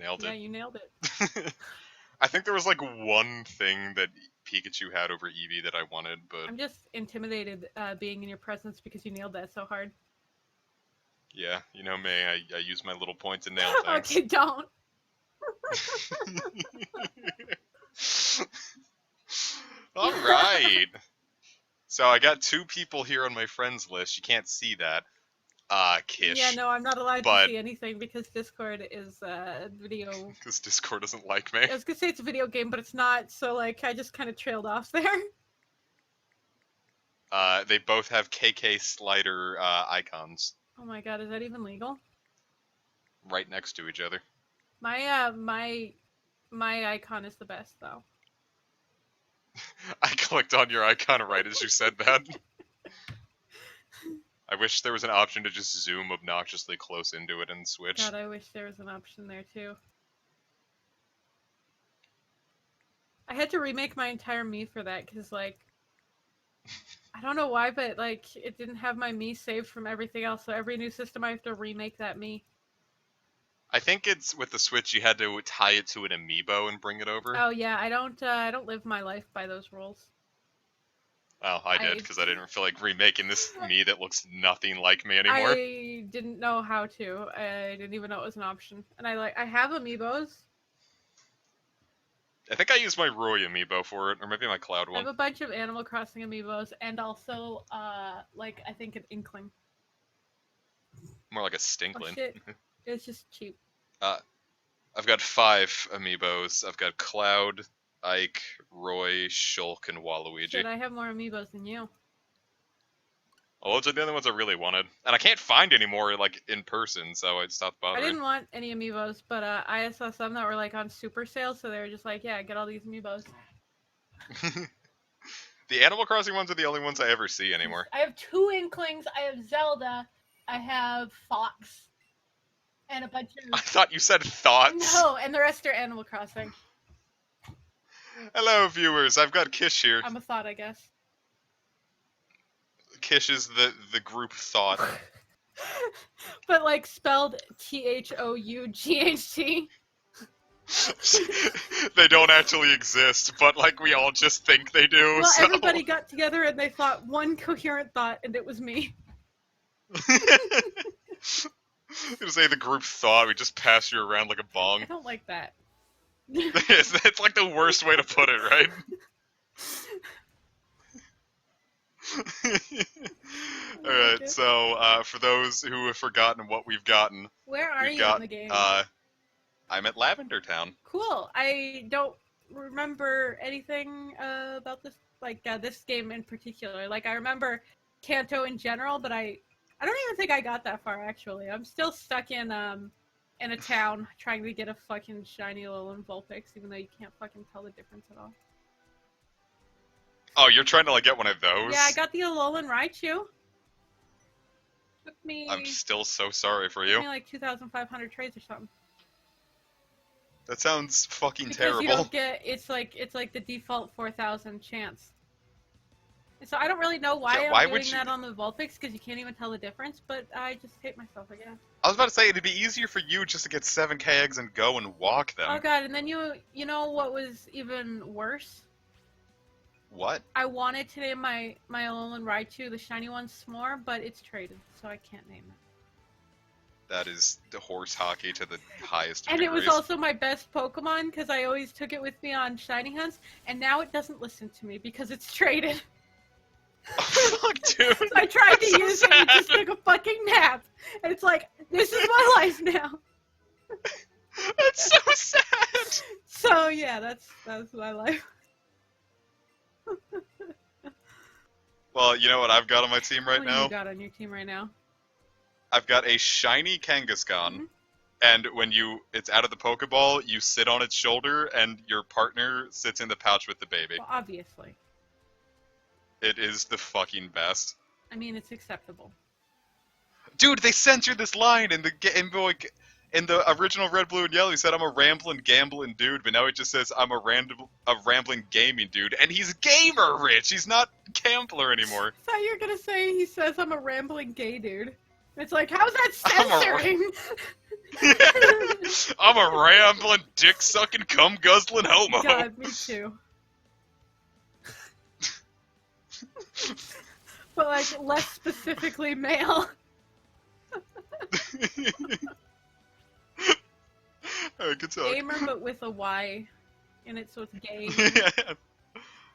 nailed Yeah, it. you nailed it. I think there was like one thing that Pikachu had over Eevee that I wanted, but I'm just intimidated being in your presence because you nailed that so hard. yeah, you know me, I use my little point to nail things. Okay, don't. All right. So I got 2 people here on my friends list. You can't see that, Kish. Yeah, no, I'm not allowed to but see anything because Discord is video. because Discord doesn't like me. I was gonna say it's a video game, but it's not. So like, I just kind of trailed off there. They both have KK Slider icons Oh my god, is that even legal? right next to each other. My icon is the best though. I clicked on your icon right as you said that. I wish there was an option to just zoom obnoxiously close into it and switch. God, I wish there was an option there too. I had to remake my entire Mii for that because like, I don't know why, but like, it didn't have my Mii saved from everything else. So every new system, I have to remake that Mii. I think it's with the Switch you had to tie it to an amiibo and bring it over. Oh yeah, I don't live my life by those rules. Well, I did because I didn't feel like remaking this Mii that looks nothing like me anymore. I didn't know how to. I didn't even know it was an option. And I have amiibos. I think I used my Roy amiibo for it, or maybe my Cloud I one. have a bunch of Animal Crossing amiibos, and also like I think an Inkling. More like a Oh Stinkling. shit! It's just cheap. I've got 5 amiibos. I've got Cloud, Ike, Roy, Shulk, and Waluigi. Shit, I have more amiibos than you. Oh, those are the only ones I really wanted. And I can't find any more, like, in person, so I stopped I bothering. didn't want any amiibos, but I saw some that were like on super sale, so they were just like, yeah, get all these amiibos. The Animal Crossing ones are the only ones I ever see anymore. I have 2 Inklings, I have Zelda, I have Fox, and a bunch I of... thought you said thoughts. No, and the rest are Animal Crossing. Hello, viewers. I've got Kish here. I'm a thought, I guess. Kish is the group thought. But like spelled THOUGHT. They don't actually exist, but like we all just think they do. Well, so. everybody got together and they thought one coherent thought, and it was me. You say the group thought, we just pass you around like a bong. I don't like that. It's like the worst way to put it, right? Alright, so for those who have forgotten what we've gotten, Where are we've you got, in the game? I'm at Lavender Town. Cool. I don't remember anything about this, like this game in particular. Like I remember Kanto in general, but I don't even think I got that far actually. I'm still stuck in a town trying to get a fucking shiny Alolan Vulpix, even though you can't fucking tell the difference at all. Oh, you're trying to like get one of those? Yeah, I got the Alolan Raichu. Took me. I'm still so sorry for Took you. me like 2,500 trades or something. That sounds fucking Because terrible. you don't get it's like the default 4,000 chance. So I don't really know why I'm doing that on the Vulpix because you can't even tell the difference. But I just hate myself, I guess. I was about to say it'd be easier for you just to get 7k eggs and go and walk them. Oh god, and then you know what was even worse? What? I wanted to name my Alolan Raichu the shiny one S'more, but it's traded, so I can't name it. That is the horse hockey to the highest And degrees. it was also my best Pokemon because I always took it with me on shiny hunts, and now it doesn't listen to me because it's traded. Oh, fuck, dude. So I tried to so use sad. it and it just took a fucking nap. And it's like, this is my life now. That's so sad. So yeah, that's my life. Well, you know what I've got on my team right What do now? you got on your team right now? I've got a shiny Kangaskhan. Mhm. And when it's out of the Pokeball, you sit on its shoulder, and your partner sits in the pouch with the baby. Well, obviously. It is the fucking best. I mean, it's acceptable. Dude, they censored this line in the Game Boy. In the original Red, Blue, and Yellow, he said, I'm a rambling, gambling dude, but now he just says, I'm a rambling gaming dude. And he's gamer rich! He's not gambler anymore. I thought you were gonna say he says I'm a rambling gay dude. It's like, how's that I'm a- censoring? I'm a rambling, dick-sucking, cum-guzzling homo. God, me too. But like less specifically male. Alright, good talk. Gamer, but with a Y in it, so it's gay.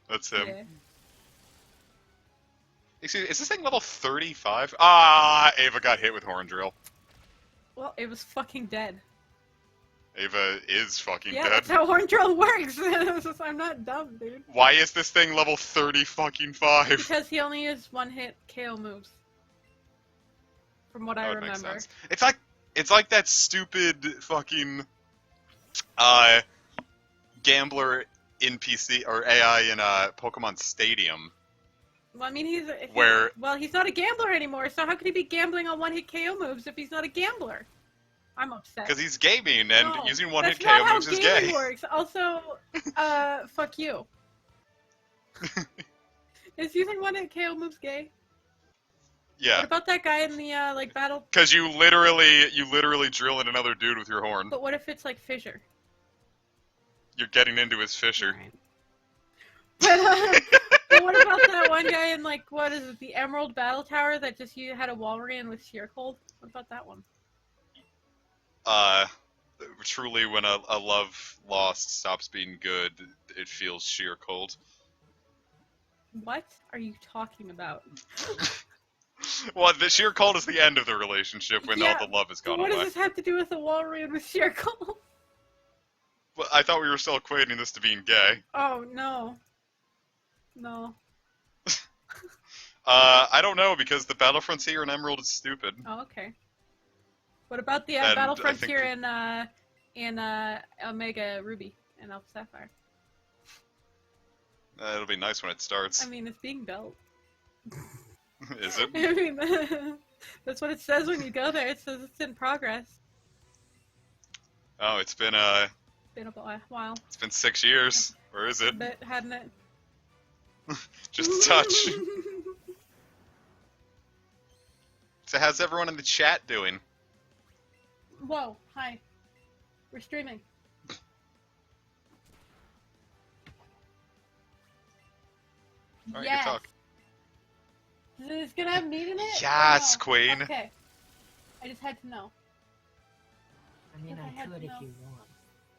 That's him. Yeah. Excuse me, is this thing level 35? Ah, Ava got hit with horn drill. Well, it was fucking dead. Ava is fucking Yeah, dead. that's how horn drill works. I'm not dumb, dude. Why is this thing level 30 fucking 5? Because he only used one-hit KO moves. From what I That makes remember. sense. It's like that stupid fucking gambler in PC or AI in Pokemon Stadium. Well, I mean, he's not a gambler anymore, so how could he be gambling on one-hit KO moves if he's not a gambler? I'm upset. Because he's gaming and No, using one-hit that's not KO how moves is gaming gay. works. Also, fuck you. Is using one-hit KO moves gay? Yeah. What about that guy in the like battle? Because you literally drill in another dude with your horn. But what if it's like fissure? You're getting into his fissure. Alright. But what about that one guy in like what is it, the Emerald Battle Tower that just you had a Walrein with sheer cold? What about that one? Truly, when a love lost stops being good, it feels sheer cold. What are you talking about? Well, the sheer cold is the end of the relationship when all the love has gone What away. does this have to do with a Walrein with sheer cold? Well, I thought we were still equating this to being gay. Oh no. No. I don't know, because the Battle Frontier in Emerald is stupid. Oh, okay. What about the And Battle I think Frontier in Omega Ruby and Alpha Sapphire? It'll be nice when it starts. I mean, it's being built. Is it? I mean, that's what it says when you go there. It says it's in progress. Oh, it's been Been a while. it's been 6 years. Or is it? But hadn't it? Just a touch. So how's everyone in the chat doing? Whoa, hi. We're streaming. Alright, Yes. good talk. Is this gonna have meat in it? or Yes, no? queen. Okay. I just had to know. I mean, If I I had could to if know. you want.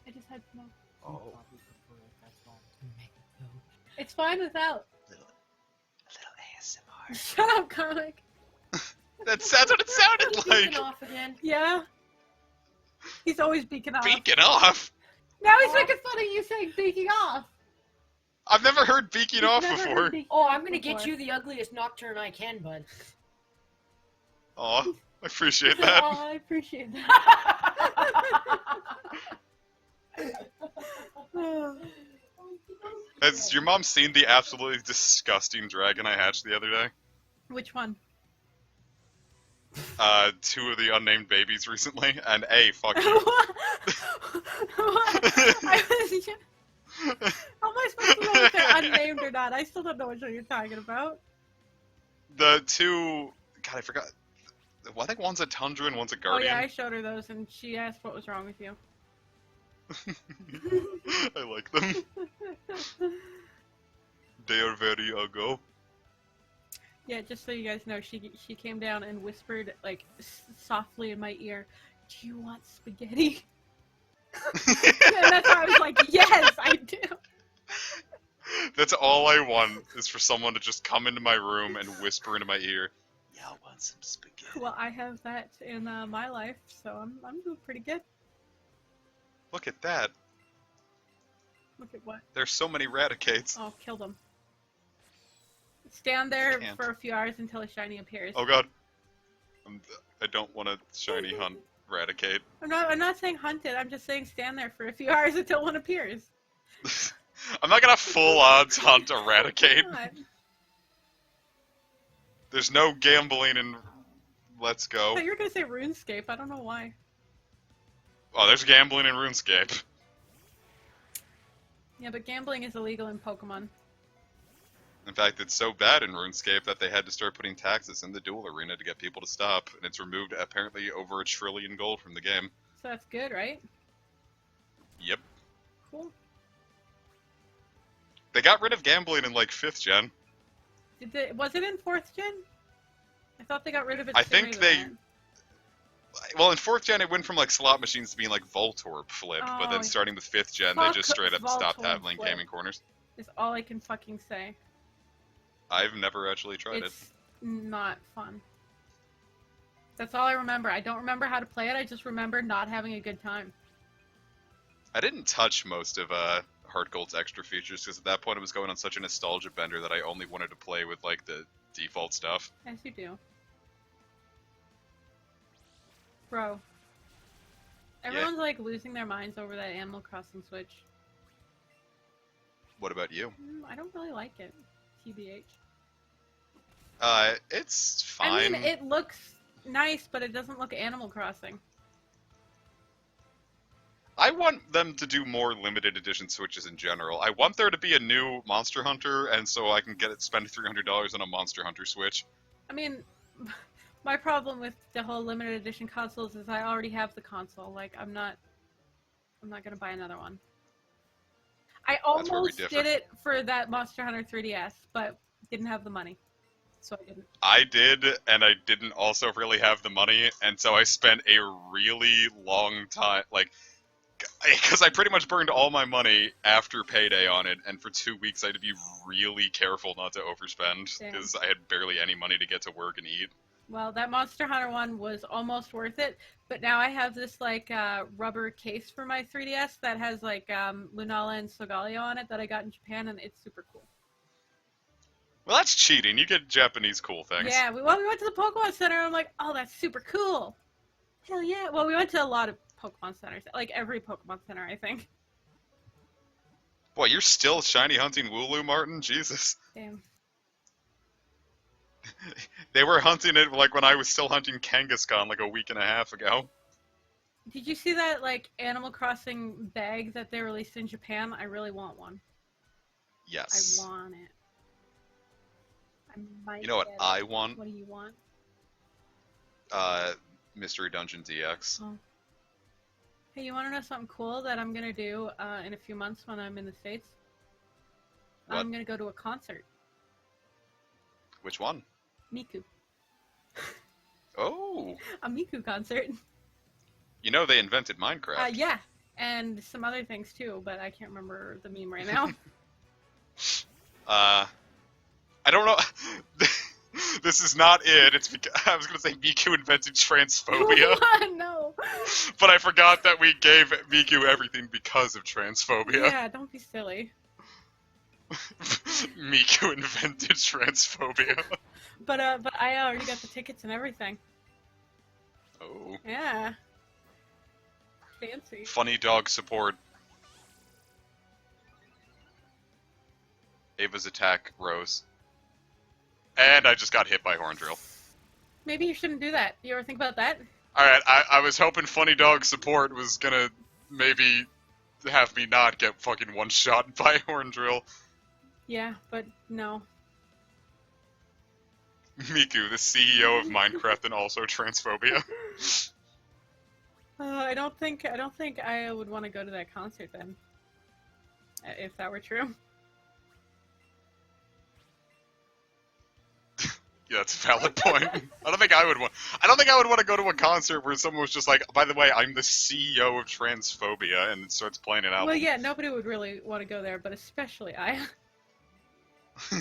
I just had to know. Oh. Probably prefer it, that's why I'm gonna make it go. It's fine without. A little ASMR. Shut up, comic. That's what it sounded Beacon like. off again. Yeah. He's always beaking off. Beaking off. Now he's making fun of you saying beaking off. I've never heard beaking You've off never heard before. beaking Oh, off I'm gonna get before. you the ugliest nocturne I can, bud. Aw, I appreciate that. Oh, I appreciate that. Has your mom seen the absolutely disgusting dragon I hatched the other day? Which one? 2 of the unnamed babies recently, and fuck you. How am I supposed to know if they're unnamed or not? I still don't know what you're talking about. The 2, God, I forgot. Well, I think one's a Tundra and one's a Oh Guardian. yeah, I showed her those and she asked what was wrong with you. I like them. They are very ugly. Yeah, just so you guys know, she came down and whispered like softly in my ear, "Do you want spaghetti?" And that's why I was like, "Yes, I do." That's all I want, is for someone to just come into my room and whisper into my ear, "Yeah, I want some spaghetti." Well, I have that in my life, so I'm doing pretty good. Look at that. Look at what? There's so many Raticates. Oh, kill them. Stand there Can't. for a few hours until a shiny appears. Oh god. I don't want to shiny hunt Raticate. I'm not saying hunt it. I'm just saying stand there for a few hours until one appears. I'm not gonna full odds hunt a Raticate. Come on. There's no gambling in Let's I Go. thought you were gonna say RuneScape. I don't know why. Oh, there's gambling in RuneScape. Yeah, but gambling is illegal in Pokemon. In fact, it's so bad in RuneScape that they had to start putting taxes in the duel arena to get people to stop, and it's removed apparently over $1 trillion gold from the game. So that's good, right? Yep. Cool. They got rid of gambling in like 5th gen. Was it in 4th gen? I thought they got rid of it I sooner think than they. that. Well, in 4th gen, it went from like slot machines to being like Voltorb flip, but then Oh, starting with 5th gen, they fuck just straight up stopped Voltorb having flip. gaming corners. Is all I can fucking say. I've never actually tried it. It's not fun. That's all I remember. I don't remember how to play it. I just remember not having a good time. I didn't touch most of Heart Gold's extra features because at that point it was going on such a nostalgia bender that I only wanted to play with like the default stuff. As you do. Bro. Everyone's like losing their minds over that Animal Crossing Switch. What about you? I don't really like it. TBH. It's fine. I mean, it looks nice, but it doesn't look Animal Crossing. I want them to do more limited edition Switches in general. I want there to be a new Monster Hunter, and so I can spend $300 on a Monster Hunter Switch. I mean, my problem with the whole limited edition consoles is I already have the console. Like, I'm not gonna buy another one. I That's where we almost differ. did it for that Monster Hunter 3DS, but didn't have the money, so I didn't. I did, and I didn't also really have the money, and so I spent a really long time, like, because I pretty much burned all my money after payday on it, and for 2 weeks I had to be really careful not to overspend, Damn. because I had barely any money to get to work and eat. Well, that Monster Hunter one was almost worth it, but now I have this like rubber case for my 3DS that has like Lunala and Solgaleo on it that I got in Japan, and it's super cool. Well, that's cheating. You get Japanese cool things. Yeah, we went to the Pokemon Center, and I'm like, oh, that's super cool. Hell yeah. Well, we went to a lot of Pokemon Centers, like every Pokemon Center, I think. Boy, you're still shiny hunting Wooloo, Martin? Jesus. Damn. They were hunting it like when I was still hunting Kangaskhan like a week and a half ago. Did you see that like Animal Crossing bag that they released in Japan? I really want one. Yes. I want it. I might You know what get I it. want? What do you want? Mystery Dungeon DX. Oh. Hey, you want to know something cool that I'm gonna do in a few months when I'm in the States? What? I'm gonna go to a concert. Which one? Miku. Oh. A Miku concert. You know they invented Minecraft. Yeah, and some other things too, but I can't remember the meme right now. I don't know. This is not it. It's because I was gonna say Miku invented transphobia, No. but I forgot that we gave Miku everything because of transphobia. Yeah, don't be silly. Miku invented transphobia. But I already got the tickets and everything. Oh. Yeah. Fancy. Funny dog support. Ava's attack rose. And I just got hit by Horn Drill. Maybe you shouldn't do that. You ever think about that? Alright, I was hoping funny dog support was gonna maybe have me not get fucking one-shot by Horn Drill. Yeah, but no. Miku, the CEO of Minecraft and also transphobia. I don't think I would want to go to that concert then. If that were true. Yeah, that's a valid point. I don't think I would want to go to a concert where someone was just like, by the way, I'm the CEO of transphobia, and it starts playing an album. Well, yeah, nobody would really want to go there, but especially I. I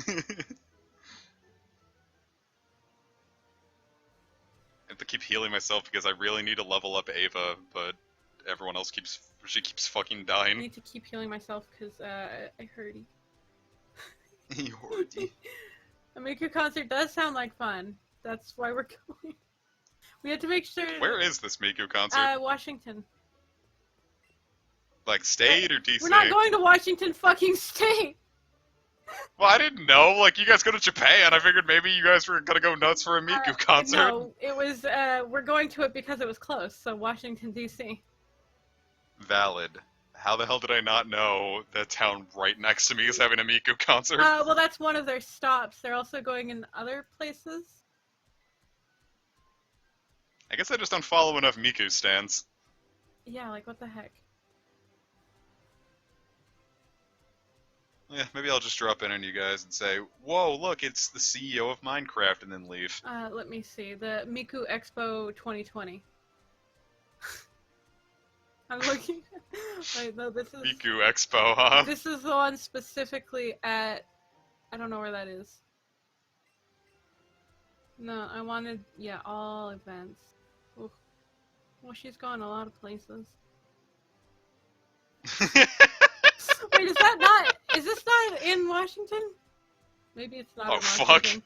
have to keep healing myself because I really need to level up Ava, but everyone else keeps fucking I dying. need to keep healing myself because I hurty. Horty. A Miku concert does sound like fun. That's why we're going. We have to make sure. Where is this Miku concert? Washington. Like state or DC? We're not going to Washington fucking State. Well, I didn't know. Like, you guys go to Japan. I figured maybe you guys were gonna go nuts for a Miku concert. No, it was. We're going to it because it was close. So Washington D.C. Valid. How the hell did I not know that town right next to me is having a Miku concert? Well, that's one of their stops. They're also going in other places. I guess I just don't follow enough Miku stands. Yeah, like what the heck? Yeah, maybe I'll just drop in on you guys and say, "Whoa, look, it's the CEO of Minecraft," and then leave. Let me see. The Miku Expo 2020. I'm looking. Wait, no, this is Miku Expo, huh? this is the one specifically at. I don't know where that is. No, I wanted all events. Oof. Well, she's gone a lot of places. Wait, is that not? Is this not in Washington? Maybe it's not Oh, in fuck. Washington.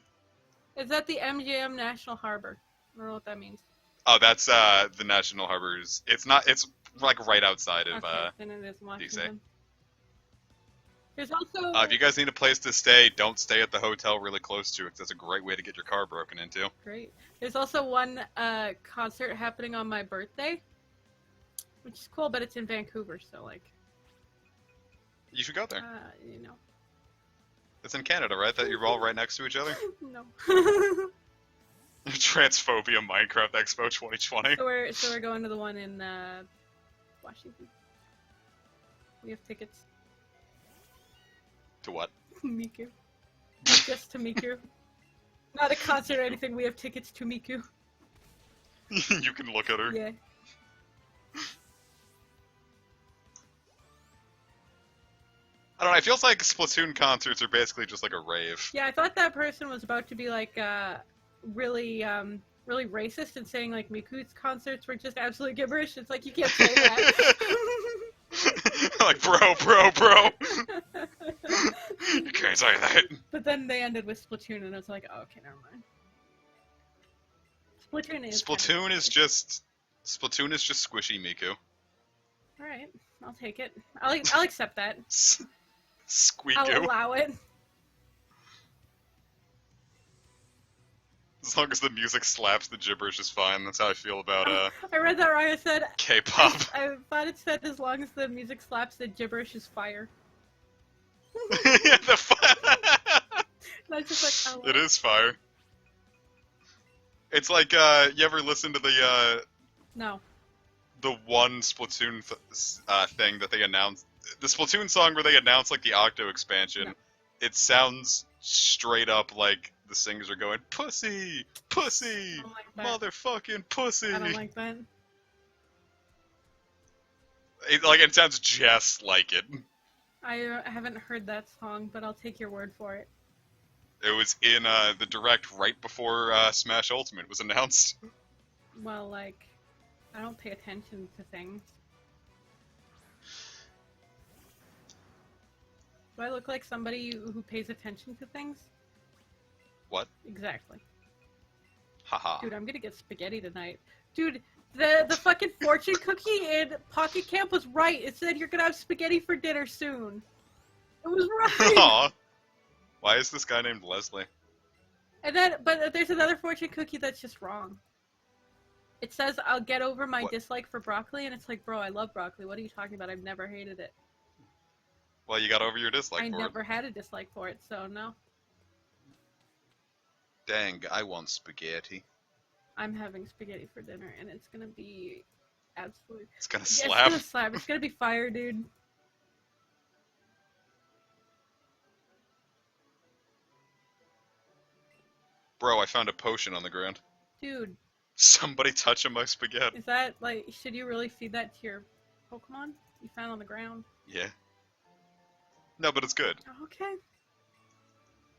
Is that the MGM National Harbor? I don't know what that means. Oh, that's the National Harbors. It's not. It's like right outside of Okay, then it is in Washington. There's also. If you guys need a place to stay, don't stay at the hotel really close to it, 'cause that's a great way to get your car broken into. Great. There's also one concert happening on my birthday, which is cool, but it's in Vancouver, so like. You should go there. You know. It's in Canada, right? That you're all right next to each other. No. Transphobia Minecraft Expo 2020. So we're going to the one in Washington. We have tickets. To what? Miku. Just to Miku. Not a concert or anything. We have tickets to Miku. You can look at her. Yeah. I don't know. It feels like Splatoon concerts are basically just like a rave. Yeah, I thought that person was about to be like really really racist and saying like Miku's concerts were just absolute gibberish. It's like you can't say that. Like, bro. You can't say that. But then they ended with Splatoon, and I was like, oh, okay, never mind. Splatoon is Splatoon is just squishy Miku. All right, I'll take it. I'll accept that. Squeaku. I'll allow it. As long as the music slaps, the gibberish is fine. That's how I feel about I read that wrong. I said K-pop. I thought it said as long as the music slaps, the gibberish is fire. Yeah, And I was just like, oh. It is fire. It's like you ever listen to No. the one Splatoon thing that they announced, the Splatoon song where they announced like the Octo expansion. No. It sounds straight up like the singers are going, "Pussy, pussy, I don't like that. motherfucking pussy." I don't like that. It sounds just like it. I haven't heard that song, but I'll take your word for it. It was in the direct right before Smash Ultimate was announced. Well, like, I don't pay attention to things. Do I look like somebody who pays attention to things? What? Exactly. Haha. Dude, I'm gonna get spaghetti tonight. Dude, the fucking fortune cookie in Pocket Camp was right. It said you're gonna have spaghetti for dinner soon. It was right. Aw. Why is this guy named Leslie? And then, but there's another fortune cookie that's just wrong. It says I'll get over my What? dislike for broccoli, and it's like, bro, I love broccoli. What are you talking about? I've never hated it. Well, you got over your dislike I for never it. had a dislike for it, so no. Dang, I want spaghetti. I'm having spaghetti for dinner, and it's gonna be absolutely. It's gonna It's slap. gonna slap. It's gonna be fire, dude. Bro, I found a potion on the ground. Dude, Somebody touching my spaghetti. is that like? Should you really feed that to your Pokemon you found on the ground? Yeah. No, but it's good. Okay.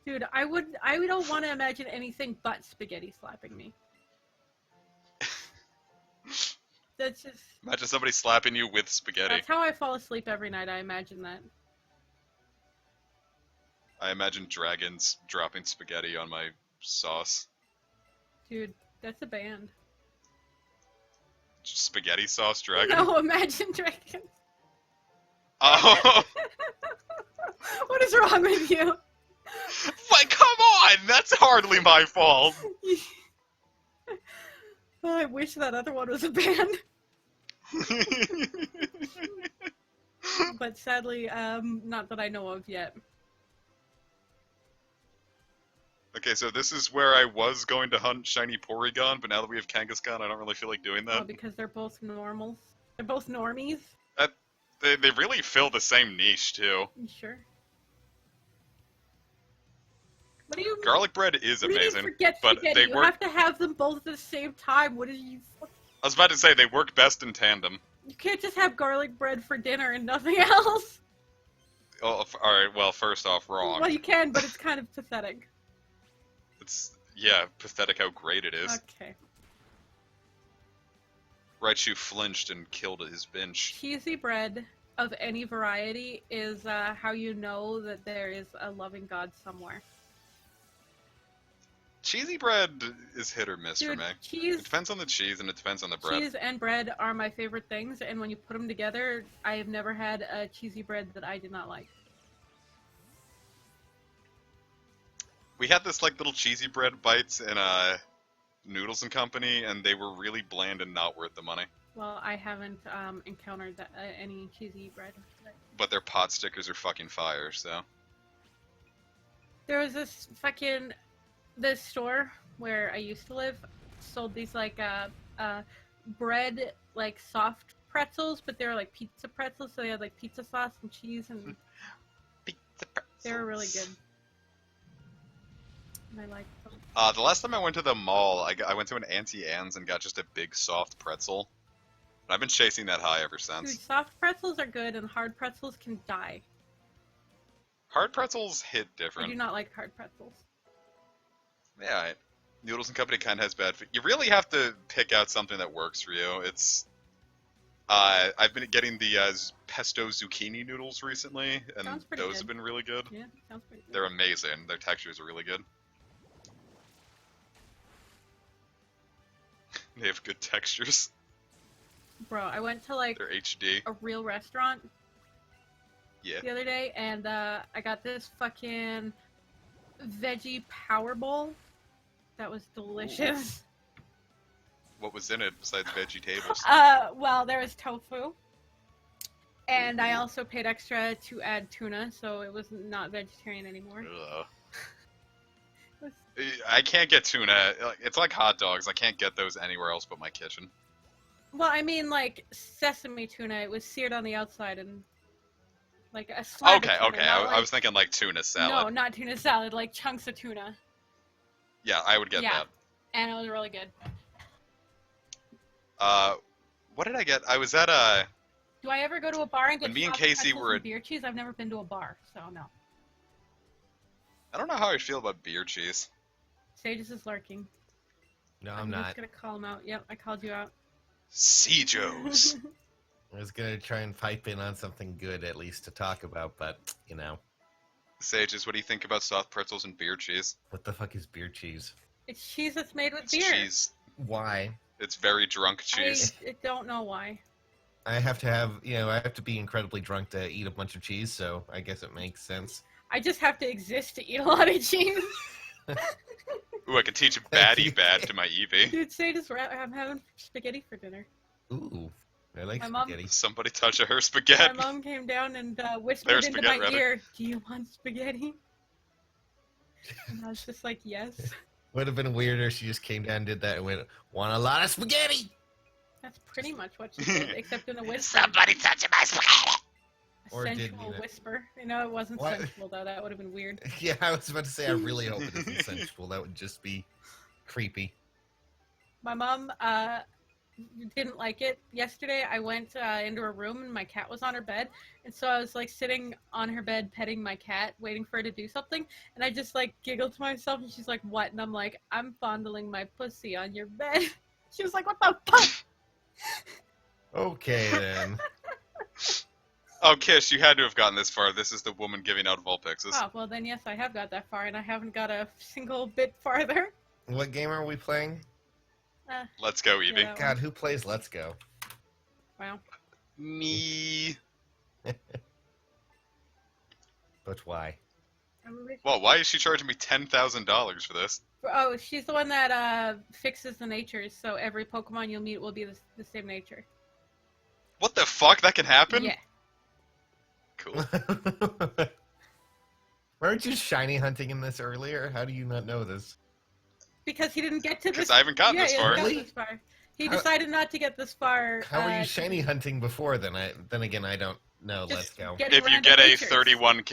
Dude, I don't want to imagine anything but spaghetti slapping me. That's just. Imagine somebody slapping you with spaghetti. That's how I fall asleep every night. I imagine that. I imagine dragons dropping spaghetti on my sauce. Dude, that's a band. Spaghetti sauce dragon? No, Imagine Dragons. Oh! What is wrong with you? Like, come on! That's hardly my fault! Oh, I wish that other one was a band. But sadly, not that I know of yet. Okay, so this is where I was going to hunt shiny Porygon, but now that we have Kangaskhan, I don't really feel like doing Oh, that. because they're both normals. They're both normies. They really fill the same niche too. You sure? What do you Garlic bread is what do you mean amazing, forget but spaghetti? they You work. have to have them both at the same time. What did you? I was about to say they work best in tandem. You can't just have garlic bread for dinner and nothing else. Oh, all right. Well, first off, wrong. Well, you can, but it's kind of pathetic. It's pathetic how great it is. Okay. Raichu flinched and killed his bench. Cheesy bread of any variety is how you know that there is a loving God somewhere. Cheesy bread is hit or miss for Dude, me. cheese, It depends on the cheese and it depends on the bread. cheese and bread are my favorite things, and when you put them together, I have never had a cheesy bread that I did not like. We had this like little cheesy bread bites in Noodles and Company, and they were really bland and not worth the money. Well, I haven't encountered that, any cheesy bread. But their pot stickers are fucking fire. So There was this store where I used to live, sold these like bread, like soft pretzels, but they were like pizza pretzels, so they had like pizza sauce and cheese, and they were really good. And I liked them. The last time I went to the mall, I went to an Auntie Anne's and got just a big soft pretzel. And I've been chasing that high ever Dude, since. soft pretzels are good, and hard pretzels can die. Hard pretzels hit I different. do not like hard pretzels. Yeah, Noodles and Company kind of has bad. You really have to pick out something that works for you. I've been getting the pesto zucchini noodles recently, and Sounds pretty those good. have been really good. Yeah, sounds pretty good. They're amazing. Their textures are really good. They have good textures. Bro, I went to like They're HD. a real restaurant Yeah. the other day, and I got this fucking veggie power bowl that was delicious. What was in it besides veggie tables? Well, there was tofu, and I also paid extra to add tuna, so it was not vegetarian anymore. Ugh. I can't get tuna. It's like hot dogs. I can't get those anywhere else but my kitchen. Well, I mean, like sesame tuna. It was seared on the outside and like a slab Okay, of tuna, okay. not I was thinking like tuna salad. No, not tuna salad. Like chunks of tuna, Yeah, I would get Yeah. that. and it was really good. What did I get? I was at Do I ever go to a bar and get When me and soft Casey pretzels were and at- beer cheese? I've never been to a bar, so no. I don't know how I feel about beer cheese. Sages is lurking. No, I'm I'm just not. gonna call him out. Yep, I called you out. Sea Joes. I was gonna try and pipe in on something good at least to talk about, but you know, Sages, what do you think about soft pretzels and beer cheese? what the fuck is beer cheese? It's cheese that's made with It's beer. cheese. Why? It's very drunk cheese. I don't know why. I have to have, I have to be incredibly drunk to eat a bunch of cheese, so I guess it makes sense. I just have to exist to eat a lot of cheese. Ooh, I could teach baddie bad to my Eevee. Dude, Sages, I'm having spaghetti for dinner. Ooh, I like My mom- spaghetti. Somebody touch her My spaghetti. mom came down and whispered There's into spaghetti my ready. ear, "Do you want spaghetti?" And I was just like, "Yes." Would have been weirder if she just came down and did that and went, "Want a lot of spaghetti?" That's pretty much what she did, except in a whisper. Somebody touch my spaghetti. A Or did sensual mean it. whisper. You know, it wasn't What? sensual though. That would have been weird. Yeah, I was about to say, I really hope it isn't sensual. That would just be creepy. My mom didn't like it. Yesterday, I went into her room and my cat was on her bed, and so I was like sitting on her bed petting my cat, waiting for her to do something, and I just like giggled to myself, and she's like, "What?" And I'm like, "I'm fondling my pussy on your bed." She was like, "What the fuck?" Okay, then. Oh, Kish, you had to have gotten this far. This is the woman giving out Vulpixes. Oh, well then yes, I have got that far, and I haven't got a single bit farther. What game are we playing? Let's go, Eevee. Yeah. God, who plays Let's Go? Wow. Me. But why? Well, why is she charging me $10,000 for this? Oh, she's the one that fixes the natures, so every Pokemon you'll meet will be the same nature. What the fuck? That can happen? Yeah. Cool. Weren't you shiny hunting in this earlier? How do you not know this? Because he didn't get to this. Because I haven't gotten yeah, this he far. hasn't gotten Really? this far. He How- decided not to get this far. How were you shiny hunting before? Then again, I don't know. Just Let's go. getting If you random get a natures. 31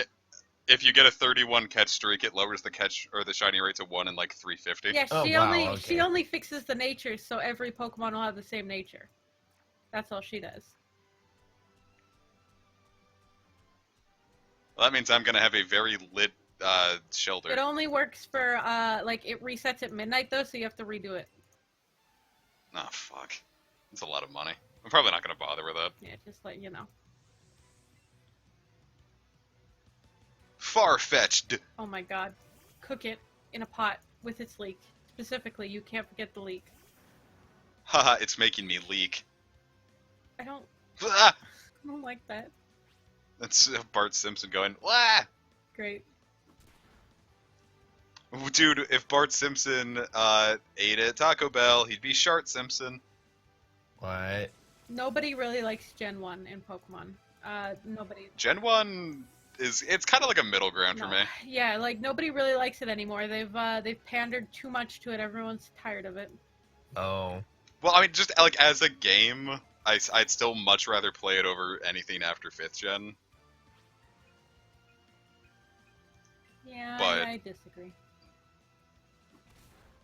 if you get a 31 catch streak, it lowers the catch or the shiny rate to 1 in like 350. Yeah, Oh, she wow, only okay. she only fixes the nature, so every Pokemon will have the same nature. That's all she does. Well, that means I'm gonna have a very lit shelter. It only works for like it resets at midnight though, so you have to redo it. Oh fuck, that's a lot of money. I'm probably not gonna bother with that. Yeah, just let you know. Far-fetched. Oh my god. Cook it in a pot with its leek. Specifically, you can't forget the leek. Haha, it's making me leak. I don't Ah! like that. That's Bart Simpson going, Wah! Great. Dude, if Bart Simpson ate at Taco Bell, he'd be Shart Simpson. What? Nobody really likes Gen 1 in Pokemon. Nobody. Gen 1 it's kind of like a middle ground for No. me. Yeah, like nobody really likes it anymore. They've pandered too much to it. Everyone's tired of it. Oh. Well, I mean, just like as a game, I'd still much rather play it over anything after 5th gen. Yeah, But- I disagree.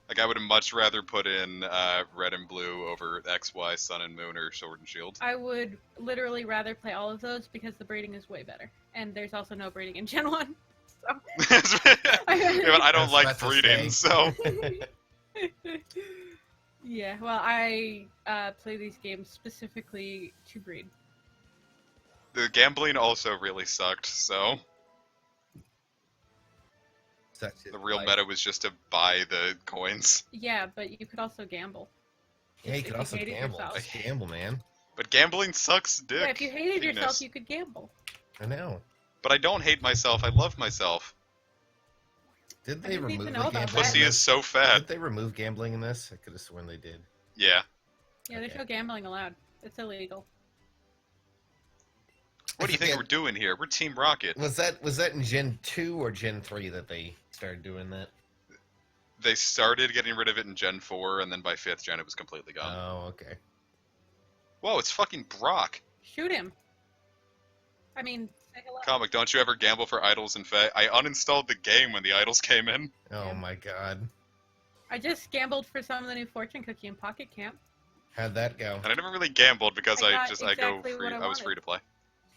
Like, I would much rather put in Red and Blue over X, Y, Sun and Moon, or Sword and Shield. I would literally rather play all of those because the breeding is way better. And there's also no breeding in Gen 1. So. Yeah, but I don't That's- like that's a breeding, stay. so... Yeah, well, I play these games specifically to breed. The gambling also really sucked, so... Such is The real life. meta was just to buy the coins. Yeah, but you could also gamble. Yeah, you if could you also hated gamble. yourself. Just gamble, man. But gambling sucks dick. Yeah, if you hated penis. yourself, you could gamble. I know. But I don't hate myself, I love myself. Did I they didn't even remove know the about gambling? that. Pussy in is this? so fat. Did they remove gambling in this? I could have sworn they did. Yeah. Yeah, there's Okay. no gambling allowed. It's illegal. What do you think Yeah. we're doing here? We're Team Rocket. Was that in Gen 2 or Gen 3 that they started doing that? They started getting rid of it in Gen 4, and then by 5th gen it was completely gone. Oh, okay. Whoa, it's fucking Brock. Shoot him. I mean, say hello. Comic, don't you ever gamble for idols and Fae? I uninstalled the game when the idols came in. Oh Yeah. my god. I just gambled for some of the new fortune cookie in Pocket Camp. How'd that go? And I never really gambled because I I got go exactly free. what I I was wanted. free to play.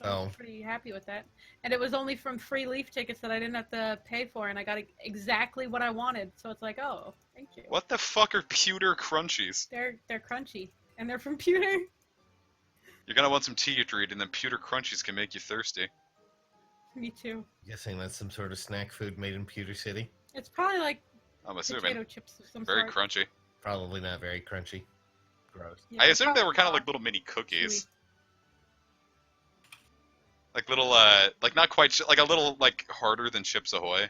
So I Oh. was pretty happy with that. And it was only from free Leaf tickets that I didn't have to pay for, and I got exactly what I wanted. So it's like, oh, thank you. What the fuck are pewter crunchies? They're crunchy, and they're from Pewter. You're gonna want some tea to drink, and then pewter crunchies can make you thirsty. Me too. Guessing that's some sort of snack food made in Pewter City. It's probably like I'm assuming. potato chips of some Very sort. crunchy. Probably not very crunchy. Gross. Yeah, I assumed they were kind of probably like little mini cookies. chewy. Like little, like not quite, like a little, like harder than Chips Ahoy.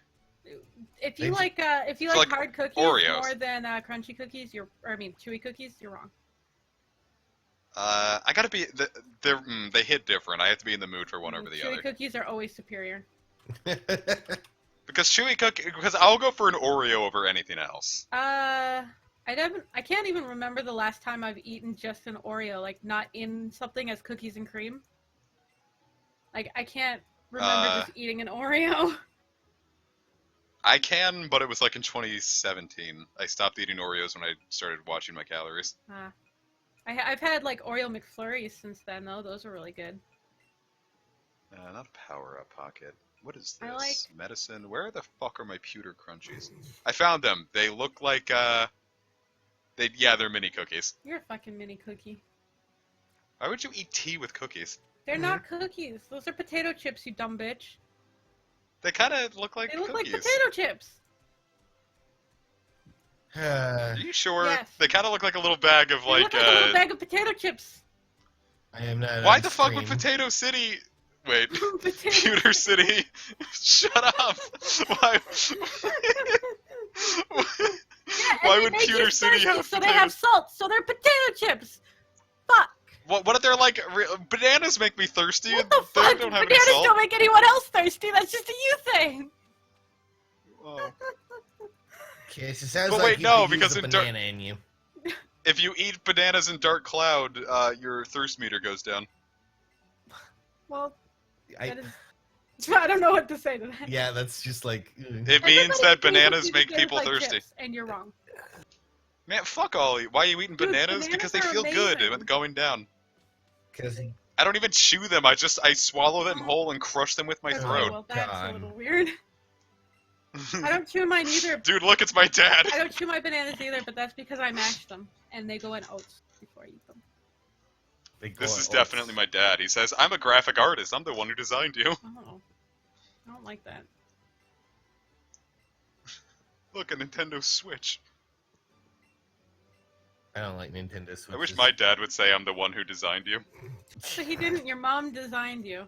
If They you just- like, So, like like, hard cookies Oreos. more than crunchy cookies, chewy cookies, you're wrong. I gotta be, they hit different. I have to be in the mood for one over the Chewy other. cookies are always superior. Because because I'll go for an Oreo over anything else. I can't even remember the last time I've eaten just an Oreo, like not in something as cookies and cream. Like I can't remember just eating an Oreo. I can, but it was like in 2017. I stopped eating Oreos when I started watching my calories. I've had like Oreo McFlurries since then though. Those are really good. Not a power-up pocket. What is I this? like- Medicine? Where the fuck are my pewter crunchies? I found them. They look like, they're mini cookies. You're a fucking mini cookie. Why would you eat tea with cookies? They're not cookies. Those are potato chips, you dumb bitch. They kind of look like They look cookies. like potato chips. Are you sure? Yes. They kind of look like a little bag of They like, look like a little bag of potato chips. I am not. why on the fuck would stream. Potato City... Wait. Potato Pewter City? Shut up! Why... Yeah, and Why they would make you Pewter City thirsty, have so they have potatoes? salt, so they're potato chips. Fuck. What if they're like... Bananas make me thirsty, What and the they fuck? don't have any Bananas salt? don't make anyone else thirsty. That's just a you thing. Oh. Okay, so it sounds But like wait, you no, could use because a in Dar- banana in you. If you eat bananas in Dark Cloud, your thirst meter goes down. Well, I, that is. I don't know what to say to that. yeah, that's just like. It means that bananas make people thirsty. Chips, and you're wrong. Man, fuck all. Why are you eating Dude, bananas? Because they bananas are feel good amazing. when going down. Because I don't even chew them. I swallow them whole and crush them with my Okay, throat. well, that's God. a little weird. I don't chew mine either. Dude, look, it's my dad. I don't chew my bananas either, but that's because I mash them, and they go in oats before I eat them. This is definitely my dad. He says, I'm a graphic artist. I'm the one who designed you. Oh, I don't like that. Look, a Nintendo Switch. I don't like Nintendo Switches. I wish my dad would say I'm the one who designed you. But he didn't. Your mom designed you.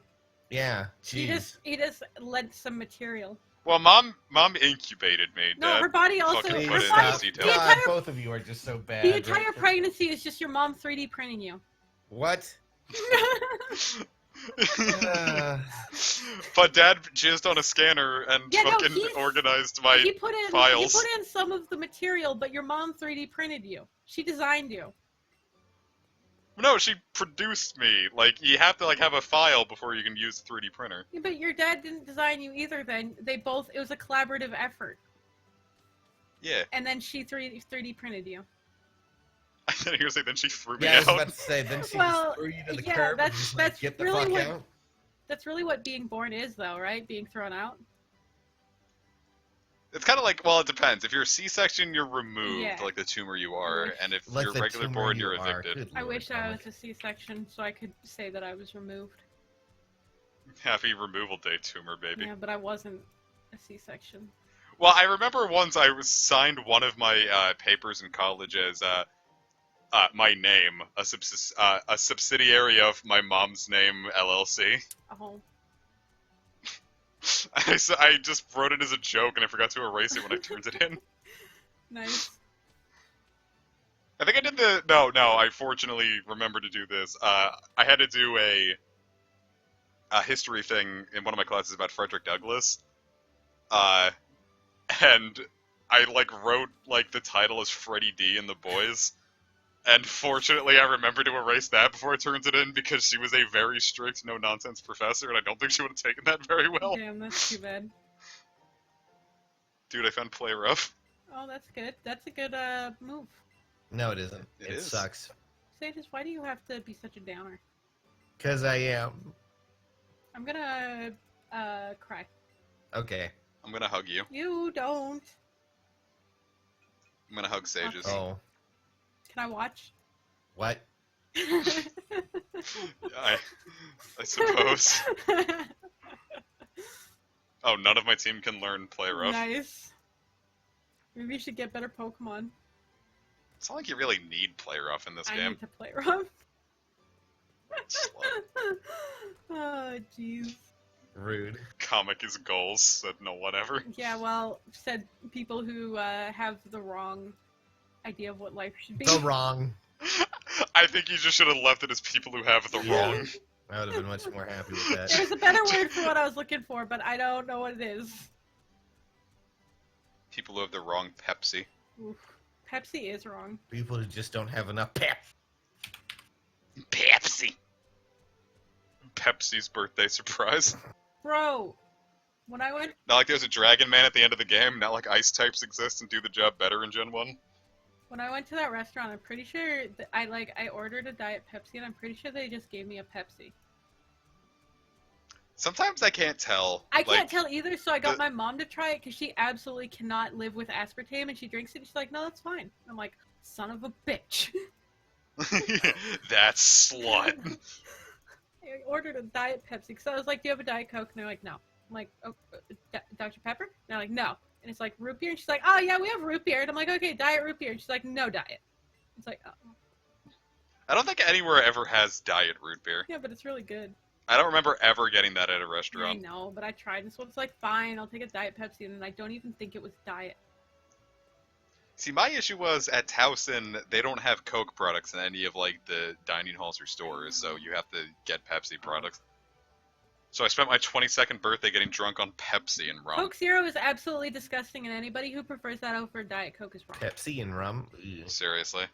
Yeah, jeez. He just lent some material. Well, mom incubated me. No, Dad her body also. fucking Please put Her in body, those stop. details. God, both of you are just so bad. the entire right? pregnancy is just your mom 3D printing you. What? Uh, But Dad jizzed on a scanner and Yeah, no, fucking he's- organized my he put in. files. He put in some of the material, but your mom 3D printed you. She designed you. No, she produced me. Like, you have to have a file before you can use the 3D printer. Yeah, but your dad didn't design you either. Then they both. It was a collaborative effort. Yeah. And then she 3D printed you. I thought you were saying then she threw me yeah, I was out. about to say, then she Well, just threw you to the yeah, curb. that's- and just, that's get the really fuck what- out. That's really what being born is, though, right? Being thrown out. It's kind of like, well, it depends. If you're a C-section, you're removed, Yeah. like the tumor you are, and if Like you're the regular tumor born, you you're are. evicted. Good I Lord, wish I was Comic. a C-section so I could say that I was removed. Happy removal day, tumor baby. Yeah, but I wasn't a C-section. Well, I remember once I was signed one of my papers in college as my name, a subsidiary of my mom's name, LLC. Oh. I just wrote it as a joke, and I forgot to erase it when I turned it in. Nice. I think I did the... No, I fortunately remembered to do this. I had to do a history thing in one of my classes about Frederick Douglass. And I, wrote, the title as Freddie D in The Boys. And fortunately, I remembered to erase that before I turned it in, because she was a very strict, no-nonsense professor, and I don't think she would have taken that very well. Damn, that's too bad. Dude, I found Play Rough. Oh, that's good. That's a good move. No, it isn't. It It is. sucks. Sages, why do you have to be such a downer? Because I am. I'm gonna cry. Okay. I'm gonna hug you. You don't. I'm gonna hug Sages. Oh. Can I watch? What? I suppose. Oh, none of my team can learn Play Rough. Nice. Maybe you should get better Pokemon. It's not like you really need Play Rough in this I game. need to play rough. Slut. Oh, jeez. Rude. Comic is goals, said no one ever. Yeah, well, said people who have the wrong idea of what life should be. The wrong. I think you just should have left it as people who have the Yeah. wrong. I would have been much more happy with that. There's a better word for what I was looking for, but I don't know what it is. People who have the wrong Pepsi. Oof. Pepsi is wrong. People who just don't have enough pep. Pepsi! Pepsi's birthday surprise. Bro, when I went Not like there's a Dragon Man at the end of the game, not like ice types exist and do the job better in Gen 1. to that restaurant, I'm pretty sure that I ordered a Diet Pepsi, and I'm pretty sure they just gave me a Pepsi. Sometimes I can't tell. I can't tell either, so I got the- my mom to try it because she absolutely cannot live with aspartame, and she drinks it. And she's like, "No, that's fine." I'm like, "Son of a bitch!" That slut. I ordered a Diet Pepsi because I was like, "Do you have a Diet Coke?" And they're like, "No." I'm like, "Oh, Dr. Pepper?" And they're like, "No." And it's like root beer, and she's like, "Oh yeah, we have root beer." And I'm like, "Okay, Diet root beer." And she's like, "No diet." It's like, "Oh, I don't think anywhere ever has diet root beer. yeah, but it's really good." I don't remember ever getting that at a I restaurant. know, but I tried, and so it's like, fine, I'll take a Diet Pepsi, and I don't even think it was diet. See, my issue was at Towson, they don't have Coke products in any of the dining halls or stores, so you have to get Pepsi products. So I spent my 22nd birthday getting drunk on Pepsi and rum. Coke Zero is absolutely disgusting, and anybody who prefers that over Diet Coke is wrong. Pepsi and rum. Ugh. Seriously.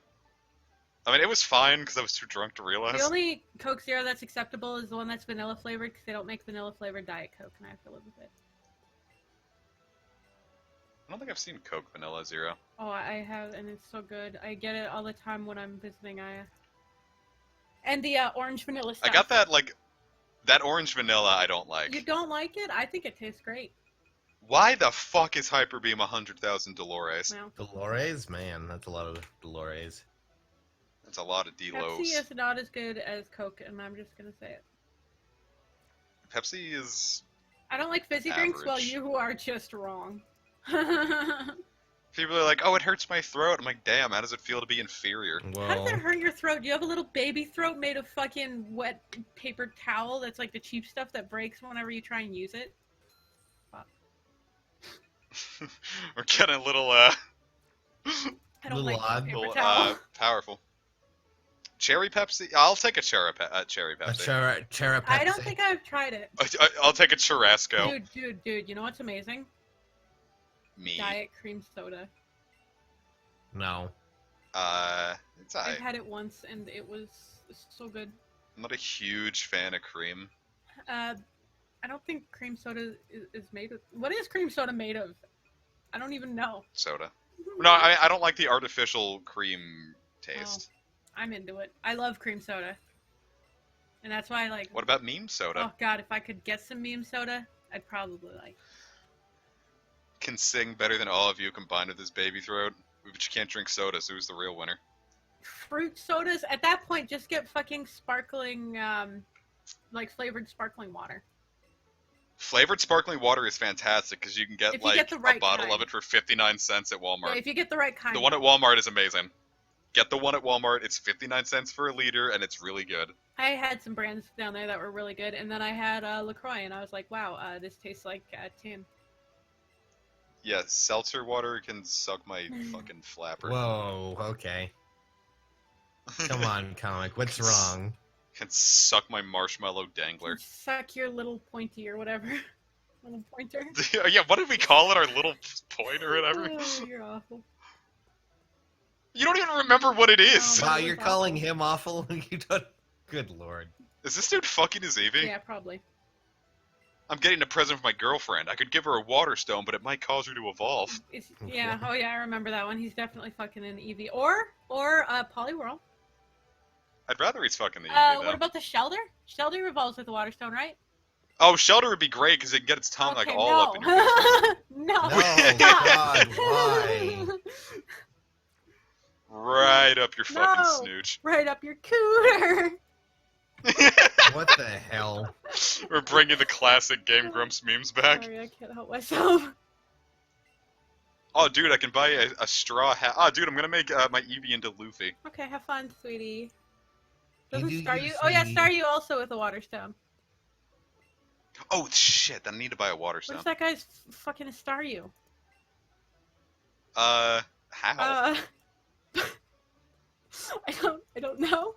I mean, it was fine because I was too drunk to The realize. only Coke Zero that's acceptable is the one that's vanilla flavored because they don't make vanilla flavored Diet Coke, and I have to live with it. I don't think I've seen Coke Vanilla Zero. Oh, I have, and it's so good. I get it all the time when I'm visiting Aya. And the orange vanilla stuff. I got that, like, that orange vanilla I don't like. You don't like it? I think it tastes great. Why the fuck is Hyper Beam 100,000 Dolores? Well, Dolores, man, that's a lot of Dolores. That's a lot of D-Los. Pepsi is not as good as Coke, and I'm just gonna say it. Pepsi is... I don't like fizzy drinks, well, Average. you are just wrong. People are like, oh, it hurts my throat. I'm like, damn, how does it feel to be inferior? How does Well, that hurt your throat? Do you have a little baby throat made of fucking wet paper towel that's like the cheap stuff that breaks whenever you try and use it? We're getting a little, I don't Little like odd. paper little towel. powerful. Cherry Pepsi? I'll take a cherry a Pepsi. Cherry I don't think I've tried it. I'll take a Churrasco. Dude, you know what's amazing? Me. Diet cream soda. No. It's I've alright. had it once and it was so good. I'm not a huge fan of cream. I don't think cream soda is made of. What is cream soda made of? I don't even know. Soda. No, I don't like the artificial cream taste. I'm into it. I love cream soda. And that's why I like. What about meme soda? Oh god, if I could get some meme soda, I'd probably like. Can sing better than all of you combined with his baby throat, but you can't drink soda, so who's the real winner? Fruit sodas, at that point, just get fucking sparkling, like flavored sparkling water. Flavored sparkling water is fantastic because you can get If you like get the right a bottle kind. of it for 59 cents at Yeah, Walmart. if you get the right kind. The one at Walmart is amazing. Get the one at Walmart. It's 59 cents for a liter, and it's really good. I had some brands down there that were really good, and then I had LaCroix, and I was like, wow, this tastes like tin. Yeah, seltzer water can suck my fucking flapper. Whoa, okay. Come on, comic. What's wrong? Can suck my marshmallow dangler. Suck your little pointy or whatever. Little pointer. Yeah, what did we call it? Our little point or whatever? Oh, you're awful. You don't even remember what it is. Oh, Wow, that you're was calling awful. him awful? You don't... Good lord. Is this dude fucking his Eevee? Yeah, probably. I'm getting a present for my girlfriend. I could give her a water stone, but it might cause her to evolve. Yeah, oh yeah, I remember that one. He's definitely fucking an Eevee. Or Poliwhirl. I'd rather he's fucking the Eevee, though. What about the Shelder? Shelder revolves with the Water Stone, right? Oh, Shelter would be great because it can get its tongue like Okay, all no. up in your face. No. No, stop. God, why? Right up your fucking No. snooch. Right up your cooter. What the hell? We're bringing the classic Game Grumps memes back. Sorry, I can't help myself. Oh, dude, I can buy a straw hat. Oh, dude, I'm gonna make my Eevee into Luffy. Okay, have fun, sweetie. You Doesn't do Star you, you? Oh yeah, sweetie. Star you also with a Water Stone. Oh, shit, I need to buy a water What stone. if that guy's fucking Star you? How? I don't know.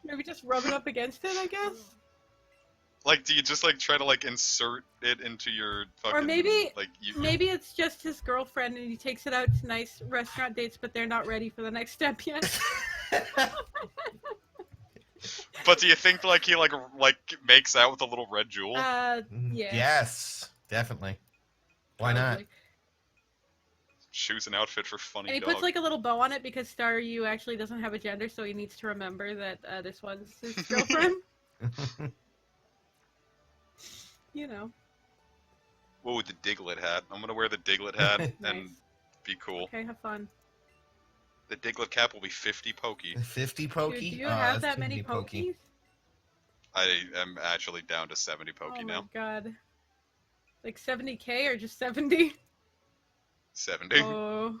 Maybe just rub it up against it, I guess. Like, do you just, like, try to, like, insert it into your fucking, maybe- like, you... Maybe it's just his girlfriend and he takes it out to nice restaurant dates, but they're not ready for the next step yet. But do you think, like, he, like, makes out with a little red jewel? Yeah. Yes, definitely. Why not? probably. Choose an outfit for funny And he dog. puts like a little bow on it because Star you actually doesn't have a gender, so he needs to remember that this one's his girlfriend. You know. Whoa, with the Diglett hat. I'm gonna wear the Diglett hat and Nice. be cool. Okay, have fun. The Diglett cap will be 50 pokey. 50 Dude, pokey? do you Oh, have that's that too many pokey. pokies? I am actually down to 70 pokey Oh now. my god. Like 70k or just 70? 70. Oh.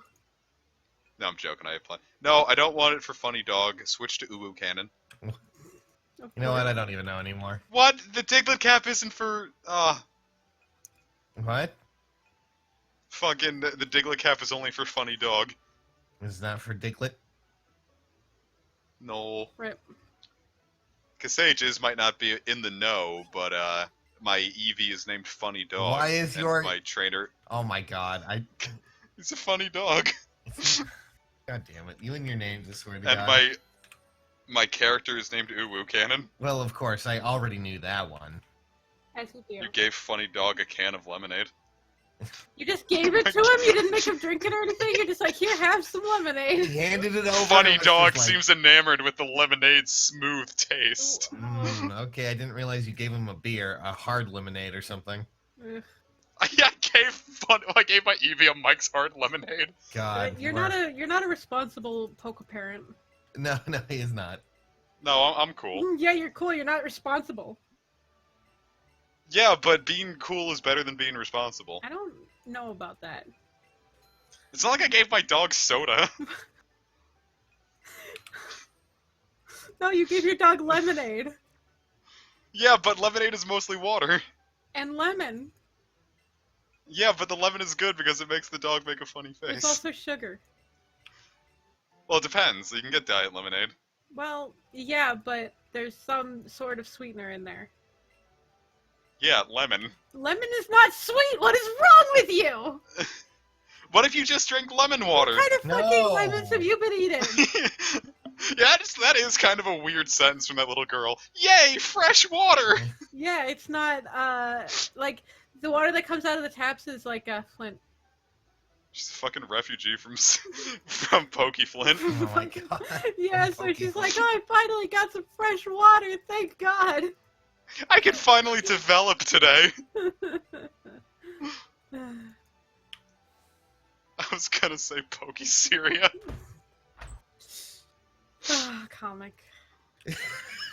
No, I'm joking. I apply. No, I don't want it for funny dog. Switch to Uwu Cannon. Of You know what? course. I don't even know anymore. What? The Diglett cap isn't for. What? Fucking. The Diglett cap is only for funny dog. Is that for Diglett? No. Rip. Kasages might not be in the know, but my Eevee is named Funny Dog. Why is and your- my trainer? Oh my god. He's a funny dog. God damn it. You and your names, I swear to And God. my character is named Uwu Cannon. Well, of course, I already knew that one. As you do. You gave Funny Dog a can of lemonade. You just gave it to him? You didn't make him drink it or anything? You're just like, here, have some He lemonade. handed it over. Funny and was Dog just like, seems enamored with the lemonade's smooth taste. Okay, I didn't realize you gave him a beer, a hard lemonade or something. Ugh. I gave my Eevee a Mike's Hard lemonade. God. You're not a responsible poke parent. No, he is not. No, I'm cool. Yeah, you're cool. You're not responsible. Yeah, but being cool is better than being responsible. I don't know about that. It's not like I gave my dog soda. No, you gave your dog lemonade Yeah, but lemonade is mostly water. and lemon. Yeah, but the lemon is good because it makes the dog make a funny It's face. also sugar. Well, it depends. You can get diet lemonade. Well, yeah, but there's some sort of sweetener in there. Yeah, lemon. Lemon is not sweet. What is wrong with you? What if you just drink lemon water? What kind of fucking No. lemons have you been eating? Yeah, that is kind of a weird sentence from that little girl. Yay, fresh water! Yeah, it's not, like, the water that comes out of the taps is like Flint. She's a fucking refugee from Pokey Flint. Oh my God. Yeah, so Pokey she's like, Flint. oh, I finally got some fresh water, thank God. I can finally develop today. I was gonna say Pokey Syria. Comic.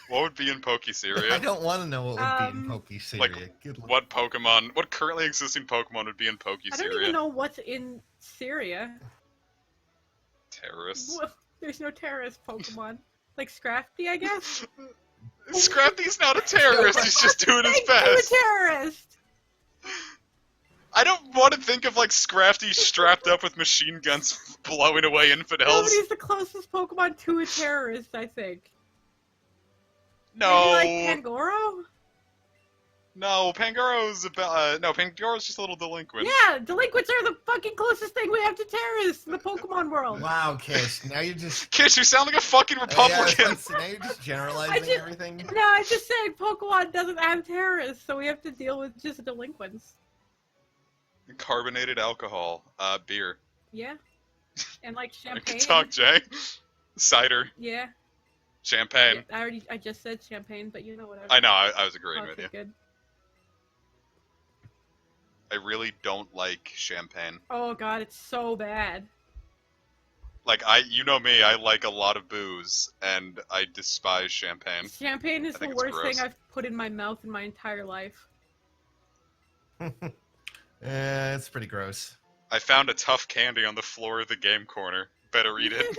What would be in Pokey I Syria? don't want to know what would be in Pokey like, Syria. Good luck. What currently existing Pokemon would be in Pokey I don't Syria? even know what's in Syria. Terrorists. Well, there's no terrorist Pokemon. Like Scrafty, I guess? Scrappy's not a terrorist, he's just doing his Thank best. you, a terrorist! I don't want to think of like Scrafty strapped up with machine guns blowing away infidels. Nobody's the closest Pokemon to a terrorist, I think. No. Maybe like Pangoro? No, Pangoro's about no, Pangoro's just a little delinquent. Yeah, delinquents are the fucking closest thing we have to terrorists in the Pokemon world. Wow, Kish. Now you're just. Kids, you sound like a fucking Yeah, I was Republican. about to say, now you're just generalizing just- everything. No, I'm just saying Pokemon doesn't have terrorists, so we have to deal with just delinquents. Carbonated alcohol, beer. Yeah. And like I champagne. can talk, Jay. Cider, Yeah. champagne. I just said champagne, but you know whatever. I know, I was agreeing Okay, with you. good. I really don't like champagne. Oh god, it's so bad. Like you know me, I like a lot of booze, and I despise champagne. Champagne is I the think it's worst gross. thing I've put in my mouth in my entire life. It's pretty gross. I found a tough candy on the floor of the game corner. Better eat it.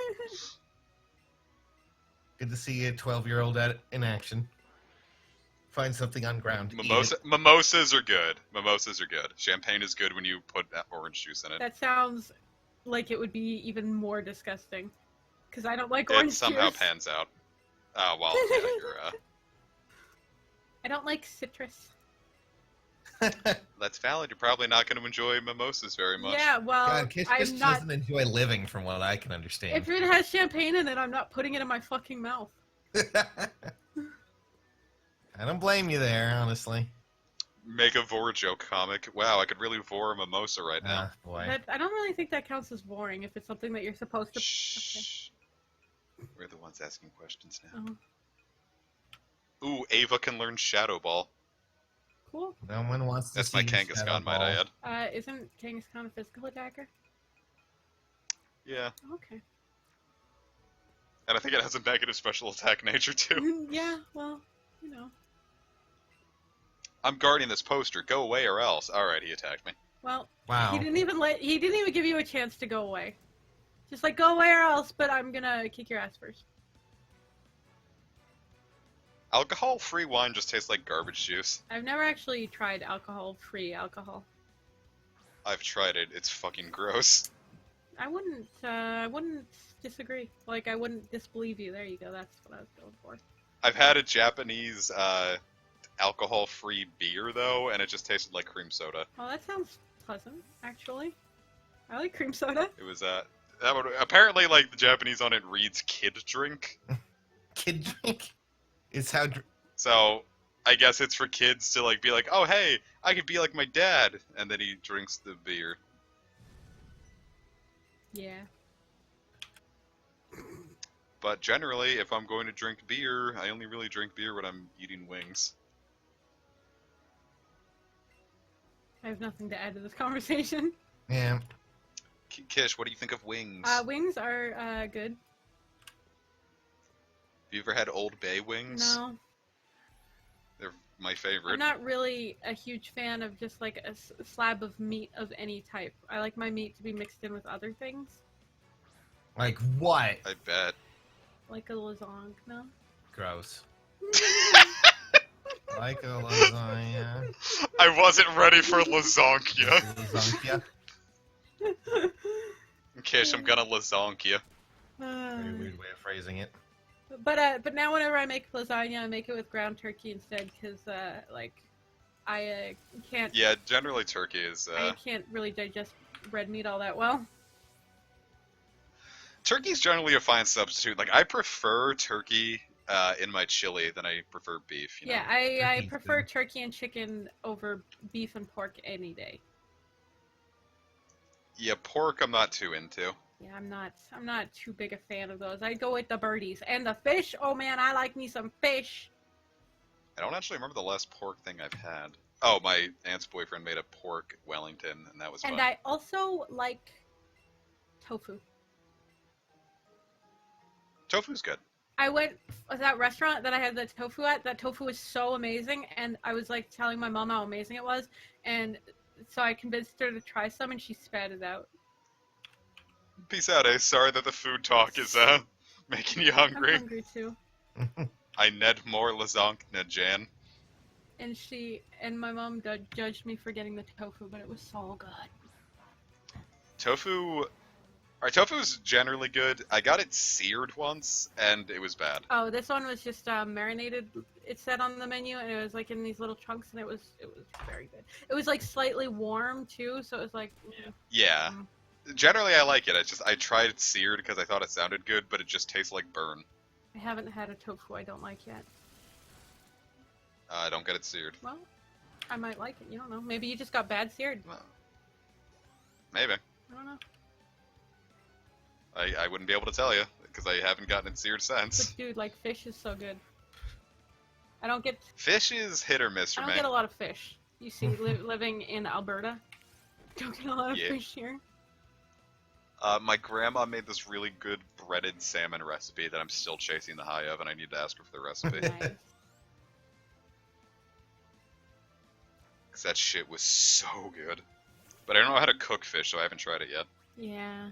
Good to see a 12-year-old in action. Find something on ground. eat it. Mimosas are good. Mimosas are good. Champagne is good when you put orange juice in it. That sounds like it would be even more disgusting. Because I don't like It orange somehow juice. pans out. Oh, well, yeah, you're, I don't like citrus. that's valid. You're probably not going to enjoy mimosas very much. Yeah, well, God, Kish just I'm not. doesn't enjoy living, from what I can understand. If it has champagne in it, I'm not putting it in my fucking mouth. I don't blame you there, honestly. Make a vor joke comic. Wow, I could really vor a mimosa right now. Ah, boy. I don't really think that counts as boring if it's something that you're supposed to. Shh. We're the ones asking questions now. Oh, Ooh, Ava can learn Shadow Ball. cool. No one wants to That's see my you shadow Kangaskhan, might I ball. add. Isn't Kangaskhan a physical attacker? Yeah, Okay. and I think it has a negative special attack nature too. Yeah, well, you know. I'm guarding this poster. Go away or else. Alright, he attacked me. Well, Wow. he didn't even give you a chance to go away. Just like go away or else, but I'm gonna kick your ass first. Alcohol-free wine just tastes like garbage juice. I've never actually tried alcohol-free alcohol. I've tried it. It's fucking gross. I wouldn't disagree. Like, I wouldn't disbelieve you. There you go. That's what I was going for. I've had a Japanese alcohol-free beer though, and it just tasted like cream soda. Well, that sounds pleasant, actually. I like cream soda. It was Apparently, like, the Japanese on it reads kid drink. Kid drink. It's how. So, I guess it's for kids to, like, be like, oh, hey, I could be like my dad. And then he drinks the beer. Yeah. But generally, if I'm going to drink beer, I only really drink beer when I'm eating wings. I have nothing to add to this conversation. Yeah. Kish, what do you think of wings? Wings are good. Have you ever had Old Bay wings? No, They're my favorite. I'm not really a huge fan of just like a slab of meat of any type. I like my meat to be mixed in with other things, Like what? I bet. like a lasagna. No. Gross. Like a lasagna. I wasn't ready for lasagna. Lasagna. Kish, I'm gonna lasagna. Very weird way of phrasing it. But now whenever I make lasagna, I make it with ground turkey instead, because like I can't. Yeah, generally turkey is. I can't really digest red meat all that well. Turkey's generally a fine substitute. Like, I prefer turkey in my chili than I prefer beef. You know? Yeah, I Turkey's prefer good. turkey and chicken over beef and pork any day. Yeah, pork I'm not too into. Yeah, I'm not too big a fan of those. I go with the birdies and the fish. Oh man, I like me some fish. I don't actually remember the last pork thing I've had. Oh, my aunt's boyfriend made a pork Wellington, and that was And fun. I also like tofu. Tofu's good. I went to that restaurant that I had the tofu at. That tofu was so amazing, and I was like telling my mom how amazing it was, and so I convinced her to try some, and she spat it out. Peace out, Ace. Sorry that the food talk is making you I'm hungry. hungry too. I need more lasagna, Jan. And my mom judged me for getting the tofu, but it was so good. Tofu. Alright, tofu's generally good. I got it seared once, and it was bad. Oh, this one was just marinated. It said on the menu, and it was like in these little chunks, and it was very good. It was like slightly warm too, so it was like. Yeah. Generally, I like it. I tried it seared because I thought it sounded good, but it just tastes like burn. I haven't had a tofu I don't like yet. I don't get it seared. Well, I might like it. You don't know. Maybe you just got bad seared. Well, maybe. I don't know. I wouldn't be able to tell you because I haven't gotten it seared since. But dude, like fish is so good. I don't get. Fish is hit or miss for I don't me. get a lot of fish. You see, living in Alberta, don't get a lot of Yeah. fish here. My grandma made this really good breaded salmon recipe that I'm still chasing the high of, and I need to ask her for the recipe. Nice. Because that shit was so good. But I don't know how to cook fish, so I haven't tried it yet. Yeah.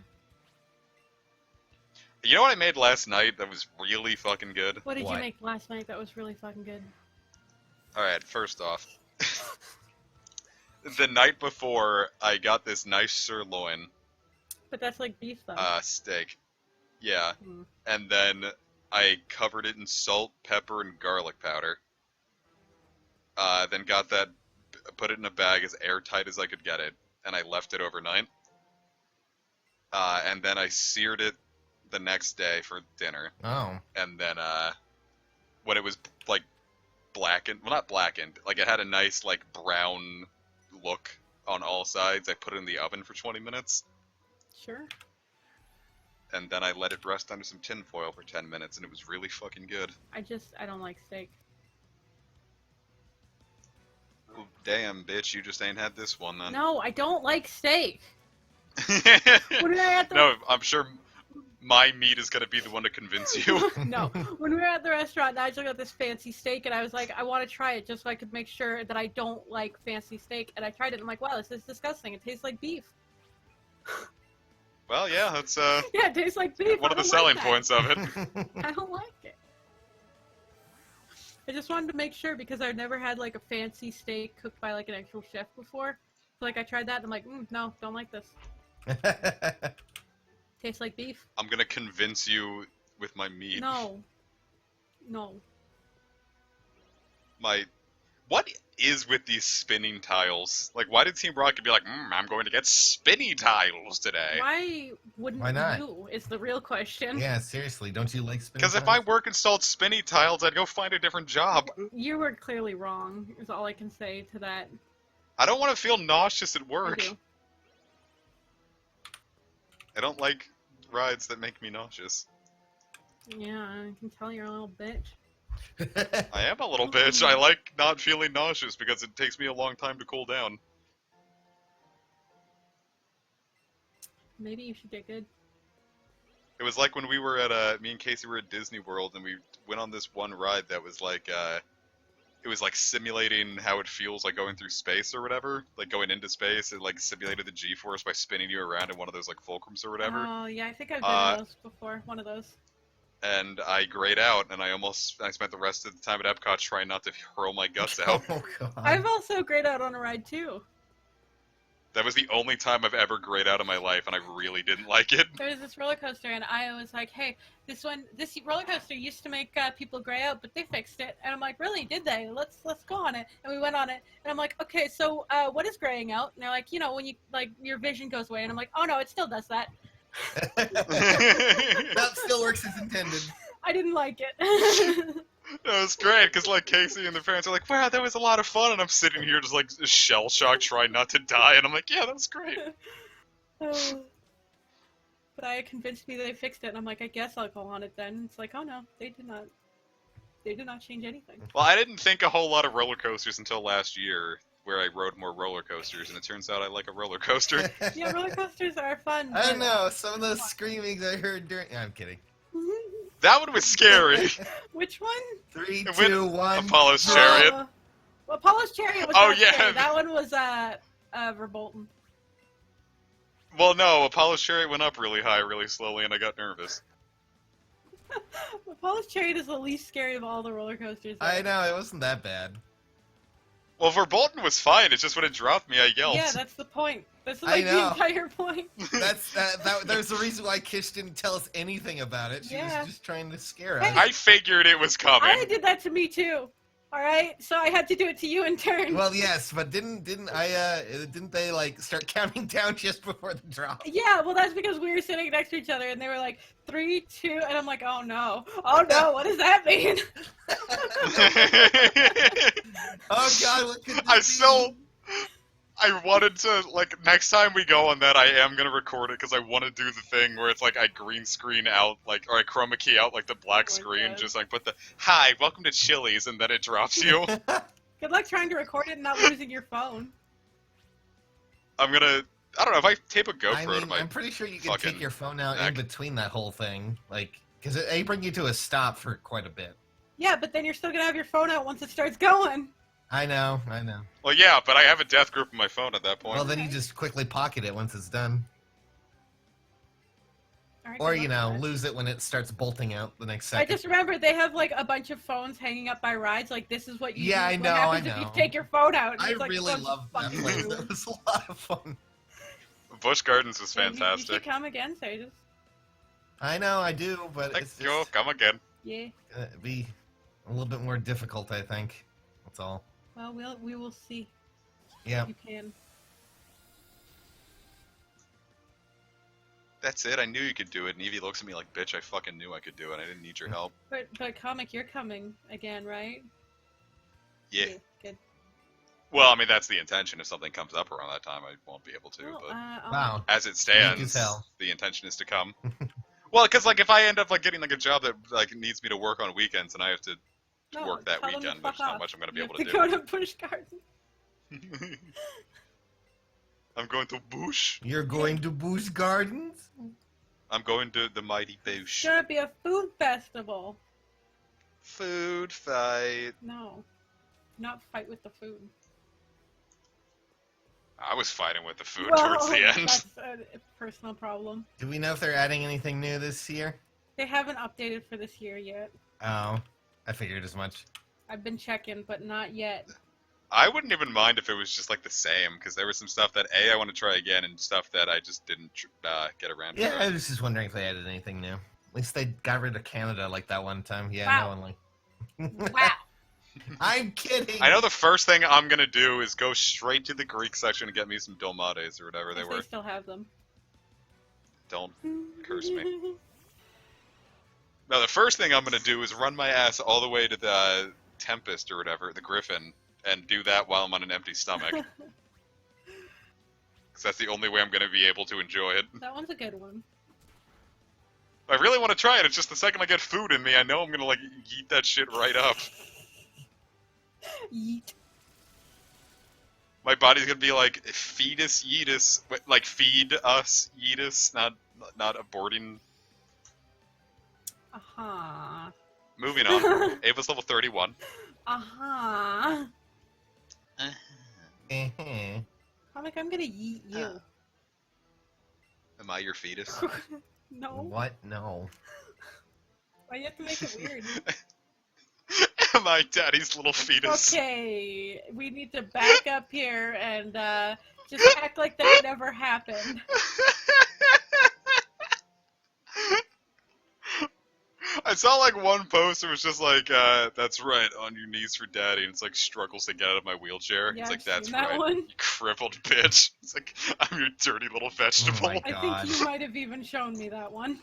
You know what I made last night that was really fucking good? What did you What? make last night that was really fucking good? Alright, first off. The night before, I got this nice sirloin But that's like beef though. steak. Yeah. Hmm. And then I covered it in salt, pepper, and garlic powder. Then got that, put it in a bag as airtight as I could get it, and I left it overnight. And then I seared it the next day for dinner. Oh. And then when it was like blackened, well, not blackened, like it had a nice like brown look on all sides, I put it in the oven for 20 minutes. Sure. And then I let it rest under some tin foil for 10 minutes, and it was really fucking good. I don't like steak. Well, damn, bitch, you just ain't had this one then. No, I don't like steak. When we were at the No, I'm sure my meat is gonna be the one to convince you. no, when we were at the restaurant, Nigel got this fancy steak, and I was like, I want to try it just so I could make sure that I don't like fancy steak. And I tried it, and I'm like, wow, this is disgusting. It tastes like beef. Well, yeah, that's Yeah, it tastes like beef. one I of the don't selling like that. points of it. I don't like it. I just wanted to make sure because I've never had like a fancy steak cooked by like an actual chef before. So like I tried that and I'm like, no, don't like this. Tastes like beef. I'm gonna convince you with my meat. No. No. My what is with these spinning tiles? Like, why did Team Rocket be like, I'm going to get spinny tiles today? Why wouldn't Why not? you? Is the real question. Yeah, seriously, don't you like spinning Because if I tiles? work installed spinny tiles, I'd go find a different job. You were clearly wrong. Is all I can say to that. I don't want to feel nauseous at I work. do. I don't like rides that make me nauseous. Yeah, I can tell you're a little bitch. I am a little bitch. I like not feeling nauseous because it takes me a long time to cool down. Maybe you should get good. It was like when we were at, me and Casey were at Disney World and we went on this one ride that was like, it was like simulating how it feels like going through space or whatever. Like going into space, it like simulated the G-force by spinning you around in one of those like fulcrums or whatever. Oh, yeah, I think I've been in those before. One of those. And I grayed out and I spent the rest of the time at Epcot trying not to hurl my guts out. Oh, God. I've also grayed out on a ride too. That was the only time I've ever grayed out in my life, and I really didn't like it. There was this roller coaster, and I was like, "Hey, this roller coaster used to make people gray out, but they fixed it." And I'm like, "Really? Did they? Let's go on it." And we went on it, and I'm like, "Okay, so what is graying out?" And they're like, "You know, when you like your vision goes away." And I'm like, "Oh no, it still does that." That still works as intended. I didn't like it. It was great, because like Casey and the parents are like, wow, that was a lot of fun, and I'm sitting here just like shell-shocked trying not to die, and I'm like, yeah, that was great. But I convinced me that they fixed it, and I'm like, I guess I'll go on it then. It's like, oh no, they did not. They did not change anything. Well, I didn't think a whole lot of roller coasters until last year, where I rode more roller coasters, and it turns out I like a roller coaster. Yeah, roller coasters are fun. I don't know. Some of those screamings I heard during. I'm kidding. That one was scary. Which one? 3, It 2, went 1. Apollo's Chariot. Well, Apollo's Chariot was Oh, not yeah. scary. That one was Verbolten. Well, no, Apollo's Chariot went up really high, really slowly, and I got nervous. Apollo's Chariot is the least scary of all the roller coasters. I know, it wasn't that bad. Well, Verbolten was fine, it's just when it dropped me, I yelled. Yeah, that's the point. That's I like the know. entire point. There's the reason why Kish didn't tell us anything about it. She Yeah. was just trying to scare Hey. us. I figured it was coming. I did that to me too. All right, so I had to do it to you in turn. Well, yes, but didn't they like start counting down just before the drop? Yeah, well, that's because we were sitting next to each other, and they were like 3, 2, and I'm like, oh no, what does that mean? Oh God, what could this be? I wanted to, like, next time we go on that, I am gonna record it, because I want to do the thing where it's like I green screen out, like, or I chroma key out, like, the black Oh my screen, God. just like put the, hi, welcome to Chili's, and then it drops you. Good luck trying to record it and not losing your phone. I'm gonna, I don't know, if I tape a GoPro I to mean, my, I'm pretty sure you can fucking take your phone out neck. in between that whole thing, like, because they bring you to a stop for quite a bit. Yeah, but then you're still gonna have your phone out once it starts going. I know. well, yeah, but I have a death grip on my phone at that point. Well, then you just quickly pocket it once it's done, All right, or good you luck know, with that. lose it when it starts bolting out the next I second. just remember they have like a bunch of phones hanging up by rides. Like this is what you Yeah, do. I What know, happens I if you know. take your phone out? And I it's like really such love that fucking place. rude. That was a lot of fun. Busch Gardens was You should fantastic. come again, Sages. I know, I do, but Thank it's you, just come again. Yeah. gonna be a little bit more difficult, I think. That's all. Well, we will see. Yeah. You can. That's it, I knew you could do it, and Eevee looks at me like, bitch, I fucking knew I could do it, I didn't need your help. But comic, you're coming again, right? Yeah. Good. Well, I mean, that's the intention. If something comes up around that time, I won't be able to, Well, but Wow. as it stands, as hell. the intention is to come. Well, because, like, if I end up, like, getting, like, a job that, like, needs me to work on weekends, and I have to No, work that tell them to weekend, fuck which is not off. much I'm going to be You able have to to do. go to Busch Gardens. I'm going to Busch. You're going to Busch Gardens? I'm going to the mighty It's Busch. gonna be a food festival. Food fight. No, not fight with the food. I was fighting with the food Well, towards the end. That's a personal problem. Do we know if they're adding anything new this year? They haven't updated for this year yet. Oh, I figured as much. I've been checking, but not yet. I wouldn't even mind if it was just, like, the same, because there was some stuff that, A, I want to try again, and stuff that I just didn't get around to. Yeah, I was just wondering if they added anything new. At least they got rid of Canada like that one time. Yeah, Wow. no one like. Wow. I'm kidding. I know the first thing I'm gonna do is go straight to the Greek section and get me some dolmades or whatever they If were. they still have them. Don't curse me. No, the first thing I'm gonna do is run my ass all the way to the Tempest or whatever, the Griffin, and do that while I'm on an empty stomach. Because that's the only way I'm gonna be able to enjoy it. That one's a good one. I really want to try it. It's just the second I get food in me, I know I'm gonna like eat that shit right up. Yeet. My body's gonna be like fetus yeetus, like feed us yeetus, not aborting. Uh-huh. Moving on. Ava's level 31. Uh-huh. Uh-huh. Comic, I'm gonna yeet you. Am I your fetus? No. What? No. Why you have to make it weird? Am I daddy's little fetus? Okay, we need to back up here and just act like that never happened. I saw like one post that was just like, that's right, on your knees for daddy, and it's like struggles to get out of my wheelchair. Yeah, It's like, I've that's seen that right, one. you crippled bitch. It's like, I'm your dirty little vegetable. my I God. think you might have even shown me that one.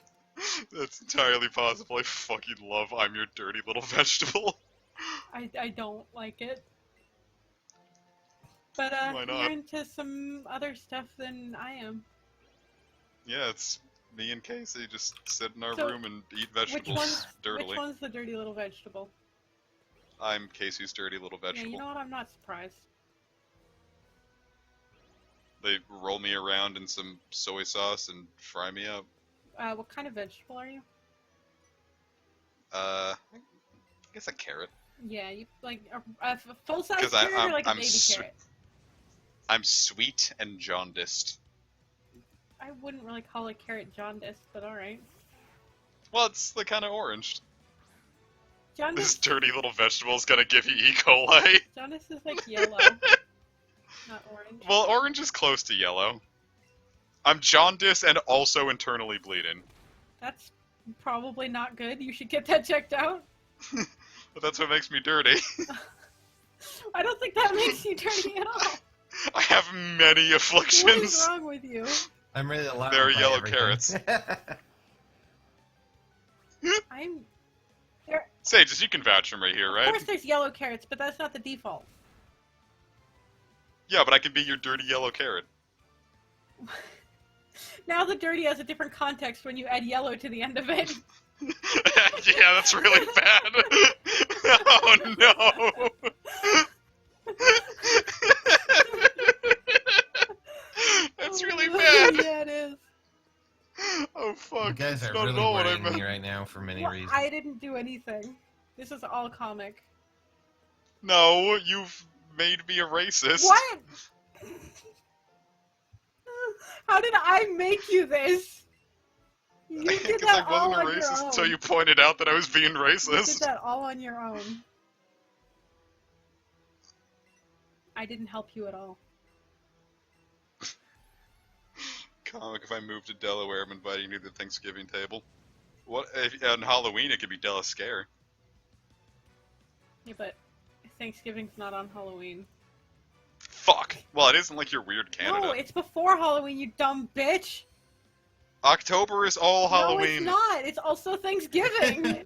That's entirely possible. I fucking love I'm your dirty little vegetable. I don't like it. But Why not? you're into some other stuff than I am. Yeah, it's me and Casey just sit in our So, room and eat Which vegetables dirtily. which one's the dirty little vegetable? I'm Casey's dirty little Yeah, vegetable. you know what? I'm not surprised. They roll me around in some soy sauce and fry me up. What kind of vegetable are you? I guess a carrot. Yeah, you like a full-size 'Cause carrot or like a I'm baby carrot? I'm sweet and jaundiced. I wouldn't really call a carrot jaundice, but alright. Well, it's the kind of orange. This Jaundice, dirty little vegetable is gonna give you E. coli. jaundice is like yellow, not orange. Well, orange is close to yellow. I'm jaundiced and also internally bleeding. That's probably not good. You should get that checked out. But that's what makes me dirty. I don't think that makes you dirty at all. I have many What is afflictions. wrong with you? I'm really alarmed. There are by yellow everything. carrots. I'm. Sages, you can vouch for me here, Of right? course, there's yellow carrots, but that's not the default. Yeah, but I could be your dirty yellow carrot. Now the dirty has a different context when you add yellow to the end of it. Yeah, that's really bad. Oh no. That's really bad. Yeah, it is. Oh fuck. You guys are don't really know what I worrying meant. me right now for many Well, reasons. I didn't do anything. This is all comic. No, you've made me a racist. What? How did I make you this? You did Because that I all wasn't a on your racist own. until you pointed out that I was being You did racist. that all on your own. I didn't help you at all. Comic, if I move to Delaware, I'm inviting you to the Thanksgiving table. What if on Halloween it could be Della Scare? Yeah, but Thanksgiving's not on Halloween. Fuck. Well, it isn't like you're weird Canada. No, it's before Halloween, you dumb bitch. October is all No, Halloween. it's not. It's also Thanksgiving.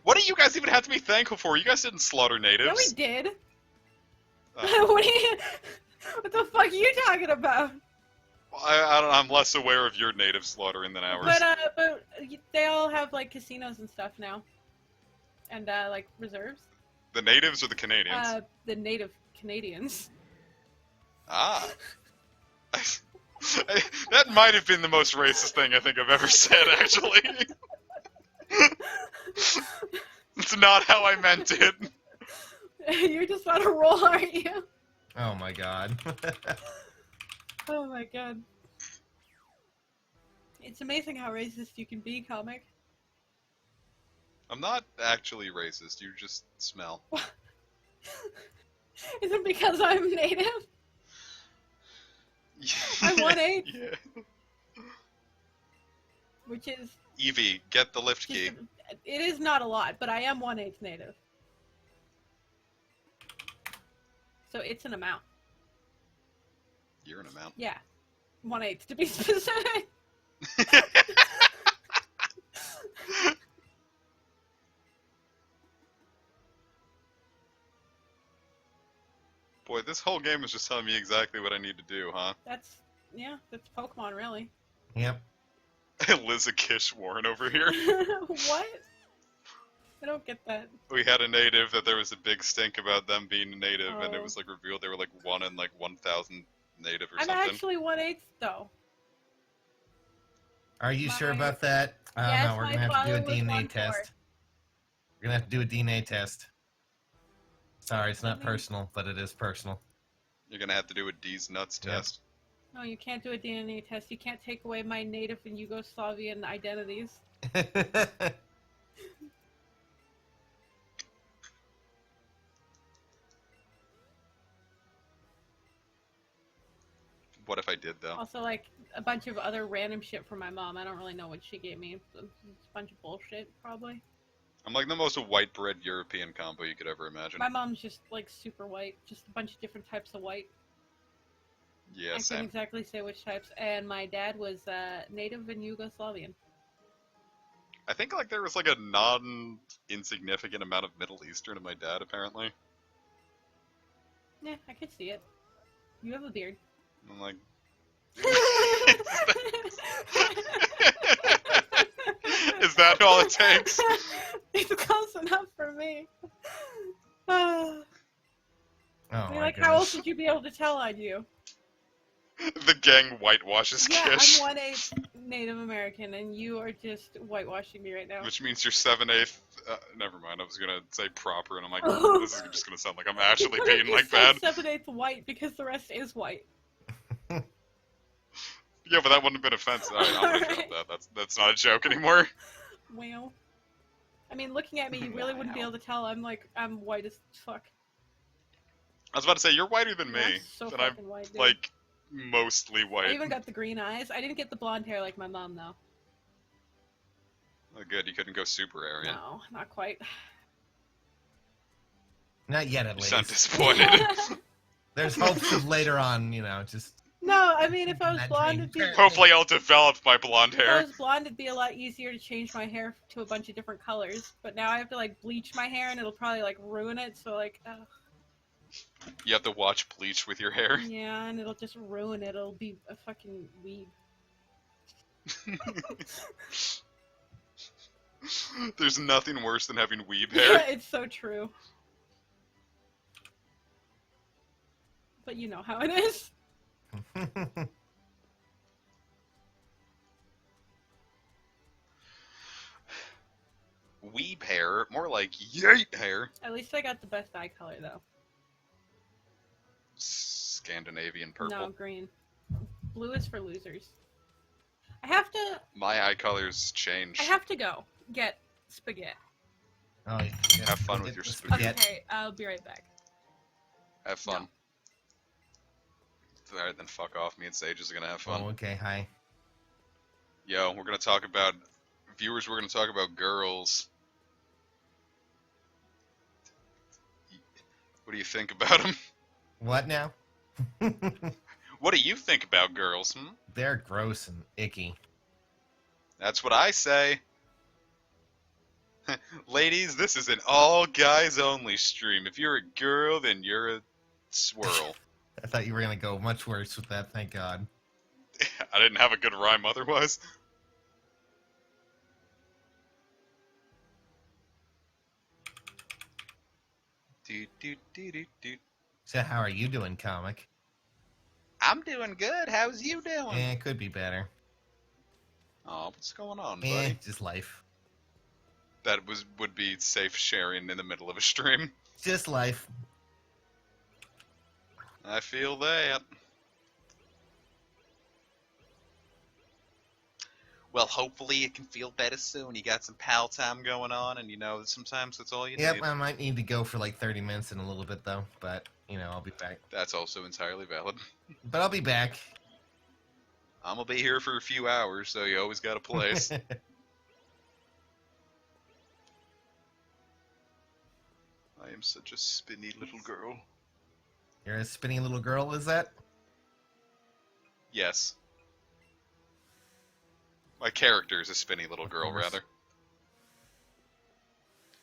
What do you guys even have to be thankful for? You guys didn't slaughter Yeah, we natives. did. Uh, What the fuck are you talking about? I'm less aware of your native slaughtering than ours. But they all have like casinos and stuff now, and like reserves. The natives or the Canadians? The native Canadians. Ah. That might have been the most racist thing I think I've ever said, actually. It's not how I meant it. You're just on a roll, aren't you? Oh my god. Oh my god. It's amazing how racist you can be, comic. I'm not actually racist, you just smell. Is it because I'm native? I'm 1/8. Yeah. Which is Eevee, get the lift Just, key. it is not a lot, but I am 1/8 native. So it's an amount. You're an amount. Yeah. 1/8 to be specific. Boy, this whole game is just telling me exactly what I need to do, huh? That's Pokemon, really. Yep. Lizakish Warren over here. What? I don't get that. We had a native that there was a big stink about them being a native, and it Oh. was like revealed they were like 1 in like 1,000 native or I'm something. actually 1/8 though. Are you sure My- about that? I don't Yes, know. We're my gonna have to do a father was DNA 1/4. test. We're gonna have to do a DNA test. Sorry, it's not Mhm. personal, but it is personal. You're gonna have to do a D's nuts Yep. test. No, you can't do a DNA test. You can't take away my native and Yugoslavian identities. What if I did though? Also, like a bunch of other random shit from my mom. I don't really know what she gave me. It's a bunch of bullshit, probably. I'm like the most white bread European combo you could ever imagine. My mom's just like super white, just a bunch of different types of white. Yeah, I can't same. exactly say which types. And my dad was native and Yugoslavian. I think like there was like a non-insignificant amount of Middle Eastern in my dad apparently. Yeah, I could see it. You have a beard. I'm like, is that all it takes? It's close enough for me. I Oh mean, my like, how else gosh. would you be able to tell on you? The gang whitewashes Yeah, Kish, I'm 1/8 Native American, and you are just whitewashing me right now. which means you're 7/8. Never mind. I was gonna say proper, and I'm like, this is just gonna sound like I'm actually You could've being like just bad. said 7/8 white because the rest is white. Yeah, but that wouldn't have been offensive. Alright, I'm gonna drop Alright. that. That's not a joke anymore. Well, I mean, looking at me, you really wouldn't be able to tell. I'm white as fuck. I was about to say you're whiter than I'm me, so and I'm fucking white, dude. like mostly I white. even got the green eyes. I didn't get the blonde hair like my mom, though. Oh, good, you couldn't go super Aryan. No, not quite. Not yet, at You least. sound disappointed. There's hopes of later on, just. No, I mean, if I was That blonde, dream. it'd be... Hopefully, I'll develop my blonde If I hair. was blonde, it'd be a lot easier to change my hair to a bunch of different colors. But now I have to, like, bleach my hair, and it'll probably, like, ruin it. So, like, You have to watch Bleach with your hair. yeah, and it'll just ruin it. It'll be a fucking weed. There's nothing worse than having weeb Yeah, hair. it's so true. But you know how it is. Weeb hair, more like yeet hair. At least I got the best eye color, though. Scandinavian purple. No, green. Blue is for losers. I have to... My eye colors change. I have to go get spaghetti. Oh, yeah. Have fun with your spaghetti. Okay, I'll be right back. Have fun. Alright, then fuck off. Me and Sage is gonna have fun. Oh, okay. Hi. Yo, we're gonna talk about... Viewers, we're gonna talk about girls. What do you think about them? What now? What do you think about girls, hmm? They're gross and icky. That's what I say. Ladies, this is an all guys only stream. If you're a girl, then you're a swirl. I thought you were gonna go much worse with that. Thank God. I didn't have a good rhyme otherwise. Do, do, do, do, do. So how are you doing, comic? I'm doing good. How's you doing? It could be better. Oh, what's going on, buddy? Just life. That would be safe sharing in the middle of a stream. Just life. I feel that. Well, hopefully it can feel better soon. You got some pal time going on, and sometimes that's all you Yep, need. I might need to go for like 30 minutes in a little bit though, but I'll be back. That's also entirely valid. But I'll be back. I'm gonna be here for a few hours, so you always got a place. I am such a spinny little girl. You're a spinny little girl, is that? Yes. My character is a spinny little Of girl, course. rather.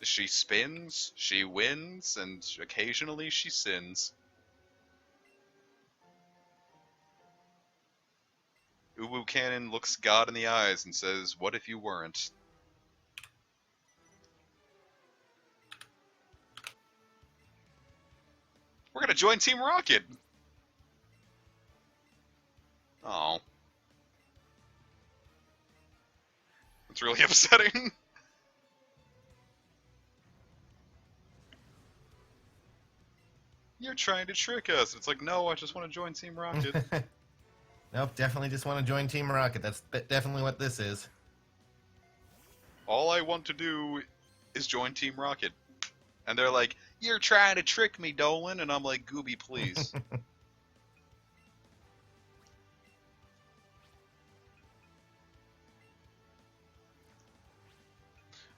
She spins, she wins, and occasionally she sins. Uwu Cannon looks God in the eyes and says, "What if you weren't?" We're gonna join Team Rocket! Oh. That's really upsetting. You're trying to trick us. It's like, no, I just want to join Team Rocket. Nope, definitely just want to join Team Rocket. That's definitely what this is. All I want to do is join Team Rocket. And they're like, you're trying to trick me, Dolan. And I'm like, Gooby, please.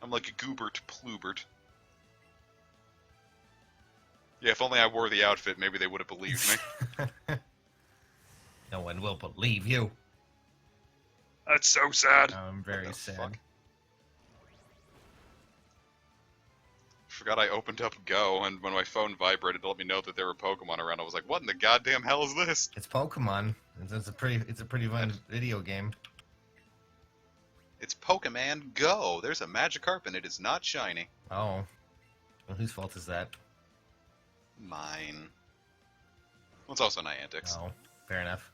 I'm like a Goobert Ploobert. Yeah, if only I wore the outfit, maybe they would have believed me. No one will believe you. That's so sad. I'm very What the sad. fuck? Forgot I opened up Go, and when my phone vibrated to let me know that there were Pokemon around, I was like, what in the goddamn hell is this? It's Pokemon. It's a pretty fun video game. It's Pokemon Go. There's a Magikarp, and it is not shiny. Oh. Well, whose fault is that? Mine. Well, it's also Niantic's. Oh, fair enough.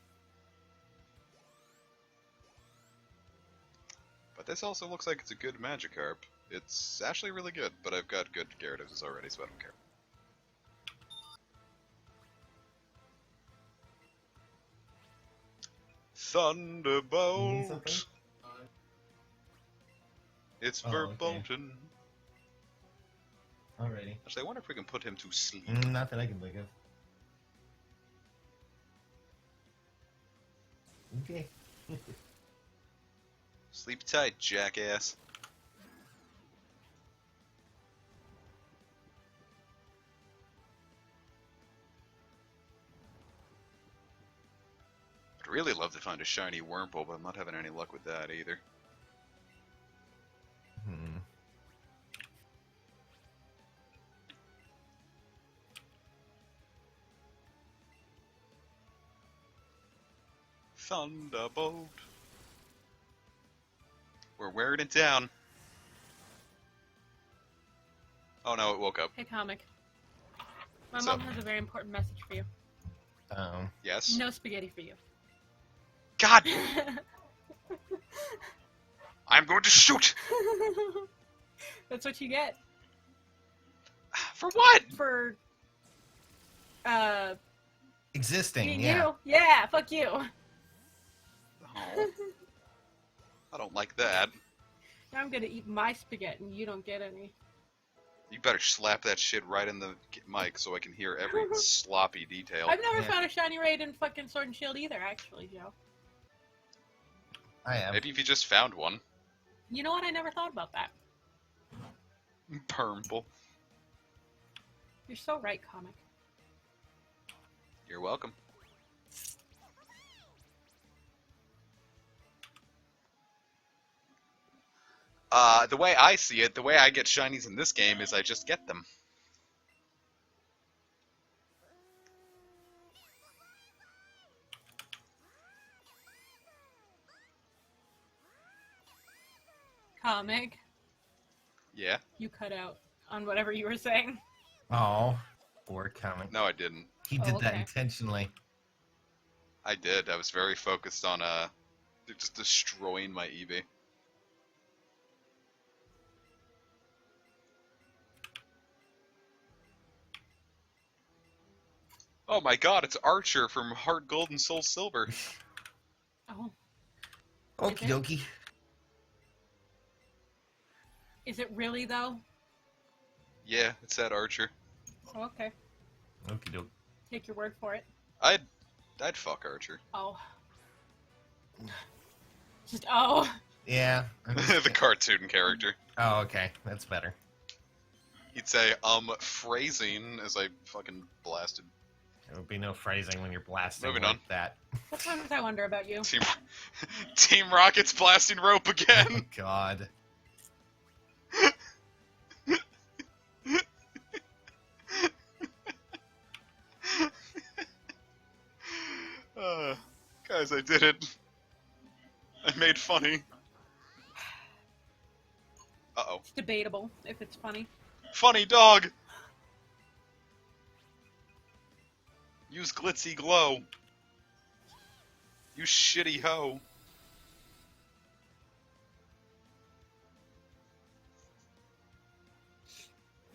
But this also looks like it's a good Magikarp. It's actually really good, but I've got good Gyarados already, so I don't care. Thunderbolt! It's Oh, okay. Verbolten. Alrighty. Actually, I wonder if we can put him to sleep. Not that I can think of. Okay. Sleep tight, jackass. I'd really love to find a shiny Wurmple, but I'm not having any luck with that either. Hmm. Thunderbolt. We're wearing it down. Oh no, it woke up. Hey, comic. My What's mom up? has a very important message for you. Yes? No spaghetti for you. God! I'm going to shoot! That's what you get For what? for Existing, being yeah. you. Yeah, fuck you. Oh, I don't like that. Now I'm gonna eat my spaghetti and you don't get any. You better slap that shit right in the mic so I can hear every sloppy detail. I've never Yeah. found a shiny raid in fucking Sword and Shield either, actually, Joe. I am. Maybe if you just found one. You know what? I never thought about that. Permple. You're so right, comic. You're welcome. The way I see it, the way I get shinies in this game is I just get them. Comic, Yeah? you cut out on whatever you were saying. Oh, poor comic. No, I didn't. He did that okay. intentionally. I did. I was very focused on, just destroying my Eevee. Oh my god, it's Archer from Heart Gold and Soul Silver. Oh, Okie dokie. is it really though? Yeah, it's that Archer. Oh, okay, Okie doke. take your word for it. I'd fuck Archer. Oh, just oh. Yeah. The cartoon character. Oh, okay. That's better. He'd say, phrasing, as I fucking blasted. There would be no phrasing when you're blasting Moving like on. that. Sometimes I wonder about you. Team Rocket's blasting rope Oh again! God. Guys, I did it. I made funny. Uh-oh. It's debatable if it's funny. Funny dog! Use glitzy glow. You shitty hoe.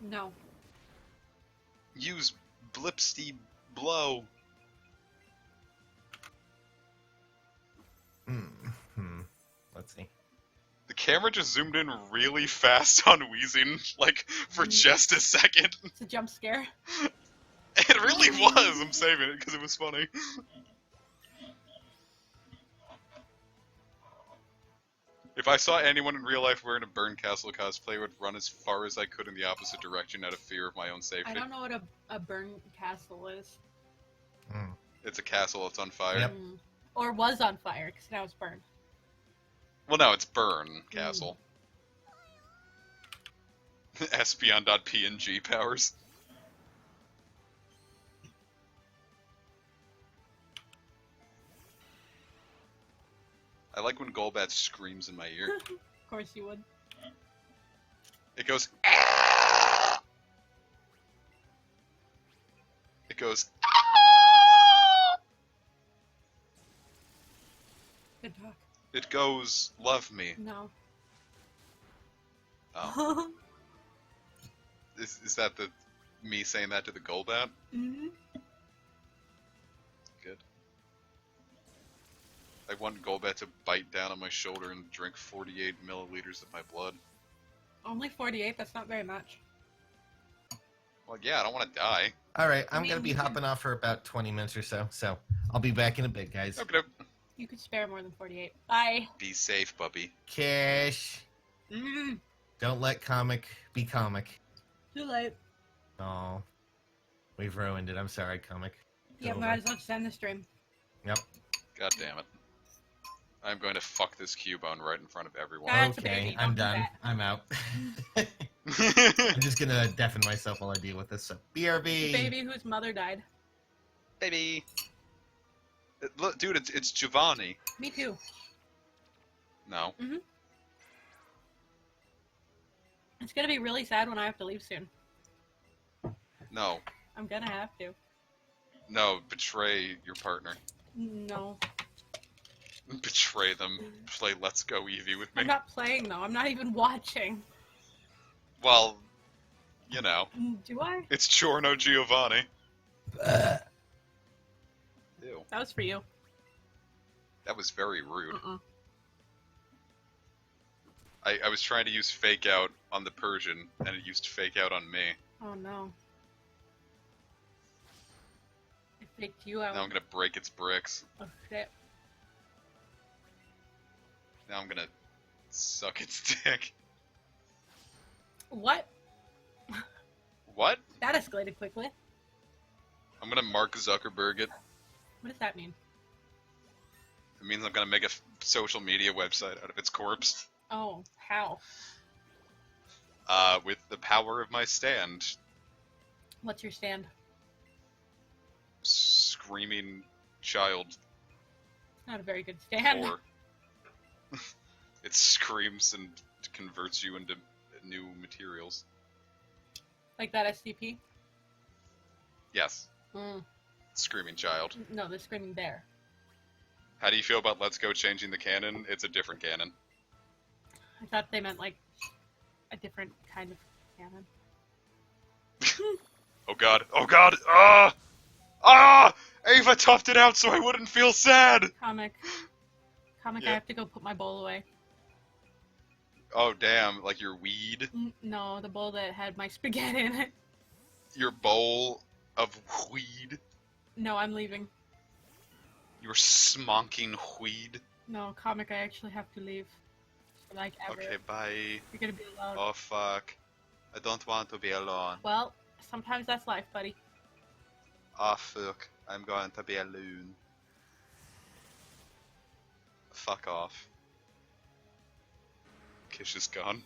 No. Use blipsty blow. Let's see. The camera just zoomed in really fast on Wheezing, like, for just a second. It's a jump scare. It really was! I'm saving it because it was funny. If I saw anyone in real life wearing a Burn Castle cosplay, I would run as far as I could in the opposite direction out of fear of my own safety. I don't know what a burn castle is. It's a castle that's on fire. Yep. Or was on fire, because now it's burned. Well, no, it's Burn Castle. Espeon.png powers. I like when Golbat screams in my ear. Of course you would. It goes. "Ah!" It goes. "Ah!" Good talk. It goes. Love me. No. Oh. Is that the me saying that to the Golbat? Mhm. Good. I want Golbat to bite down on my shoulder and drink 48 milliliters of my blood. Only 48, that's not very much. Well, yeah, I don't want to die. All right, I'm mean, gonna be you could- hopping off for about 20 minutes or so. So I'll be back in a bit, guys. Okay, You could spare more than 48. Bye. be safe, puppy. Cash. Mm. Don't let comic be comic. Too late. Oh, we've ruined it. I'm sorry, comic. Yeah, Over. might as well just end the stream. Yep. God damn it. I'm going to fuck this Cubone right in front of everyone. That's a Okay, baby, I'm don't do done. that. I'm out. I'm just gonna deafen myself while I deal with this. So BRB. Baby whose mother died. Baby. Look, dude, it's Giovanni. Me too. No. It's gonna be really sad when I have to leave soon. No. I'm gonna have to. No, betray your partner. No. Betray them. Play Let's Go Eevee with me. I'm not playing though. I'm not even watching. Well, you know. Do I? It's Giorno Giovanni. Ew. That was for you. That was very rude. Uh-uh. I was trying to use fake out on the Persian, and it used fake out on me. Oh no. It faked you out. Now I'm gonna break its bricks. Oh shit. Now I'm gonna suck its dick. What? What? That escalated quickly. I'm gonna Mark Zuckerberg it. What does that mean? It means I'm gonna make a social media website out of its corpse. Oh, how? With the power of my stand. What's your stand? Screaming child. Not a very good stand. Or it screams and converts you into new materials. Like that SCP? Yes. Mm. Screaming child. No, the screaming bear. How do you feel about Let's Go changing the canon? It's a different canon. I thought they meant like a different kind of canon. Oh god. Oh god. Ah! Ah! Ava toughed it out so I wouldn't feel sad! Comic. I Yeah. have to go put my bowl away. Oh damn, like your weed? No, the bowl that had my spaghetti in it. Your bowl of weed? No, I'm leaving. Your smonking weed? No, I actually have to leave. For like ever. Okay, bye. You're gonna be alone. Oh fuck. I don't want to be alone. Well, sometimes that's life, buddy. Ah, fuck. I'm going to be alone. Fuck off. Kish is gone.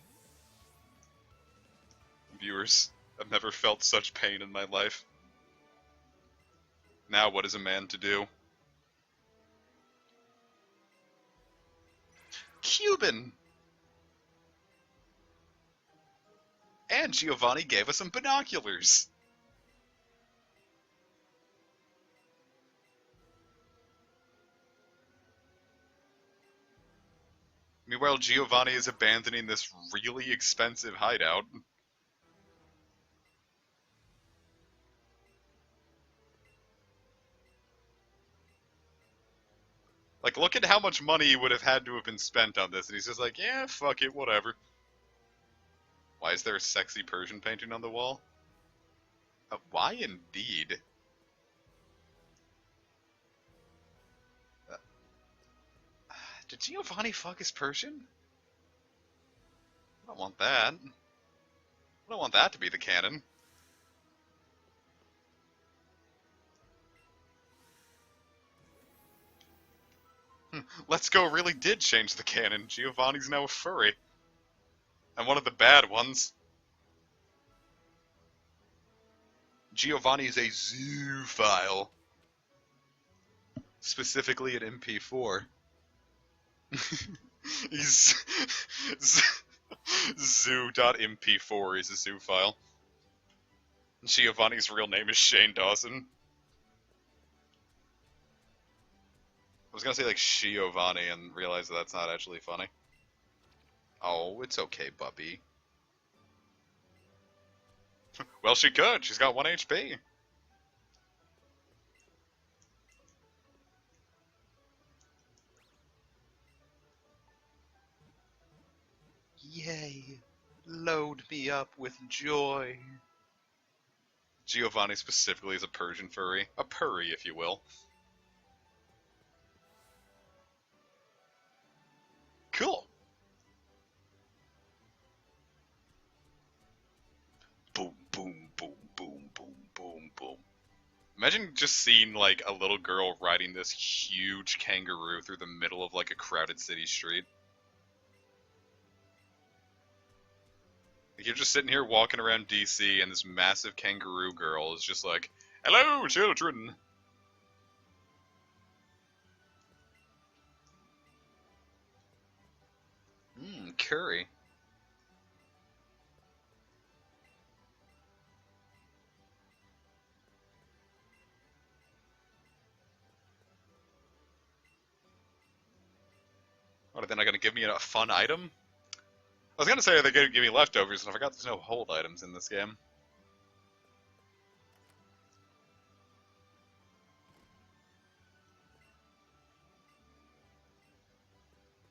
Viewers, I've never felt such pain in my life. Now what is a man to do? Cuban! And Giovanni gave us some binoculars! Meanwhile, Giovanni is abandoning this really expensive hideout. Like, look at how much money would have had to have been spent on this, and he's just like, yeah, fuck it, whatever. Why is there a sexy Persian painting on the wall? Why indeed? Did Giovanni fuck his Persian? I don't want that. I don't want that to be the canon. Let's Go really did change the canon. Giovanni's now a furry. And one of the bad ones. Giovanni is a zoophile. Specifically an MP4. He's... Zoo.mp4 is a zoophile. Giovanni's real name is Shane Dawson. I was gonna say like Giovanni and realize that that's not actually funny. Oh, it's okay, Bubby. Well, she could. She's got 1 HP. Yay. Load me up with joy. Giovanni specifically is a Persian furry. A purry, if you will. Cool. Boom, boom, boom, boom, boom, boom, boom. Imagine just seeing, like, a little girl riding this huge kangaroo through the middle of, like, a crowded city street. Like, you're just sitting here walking around DC, and this massive kangaroo girl is just like, hello, children! Curry. What, are they not gonna give me a fun item? I was gonna say they're gonna give me leftovers, and I forgot there's no hold items in this game.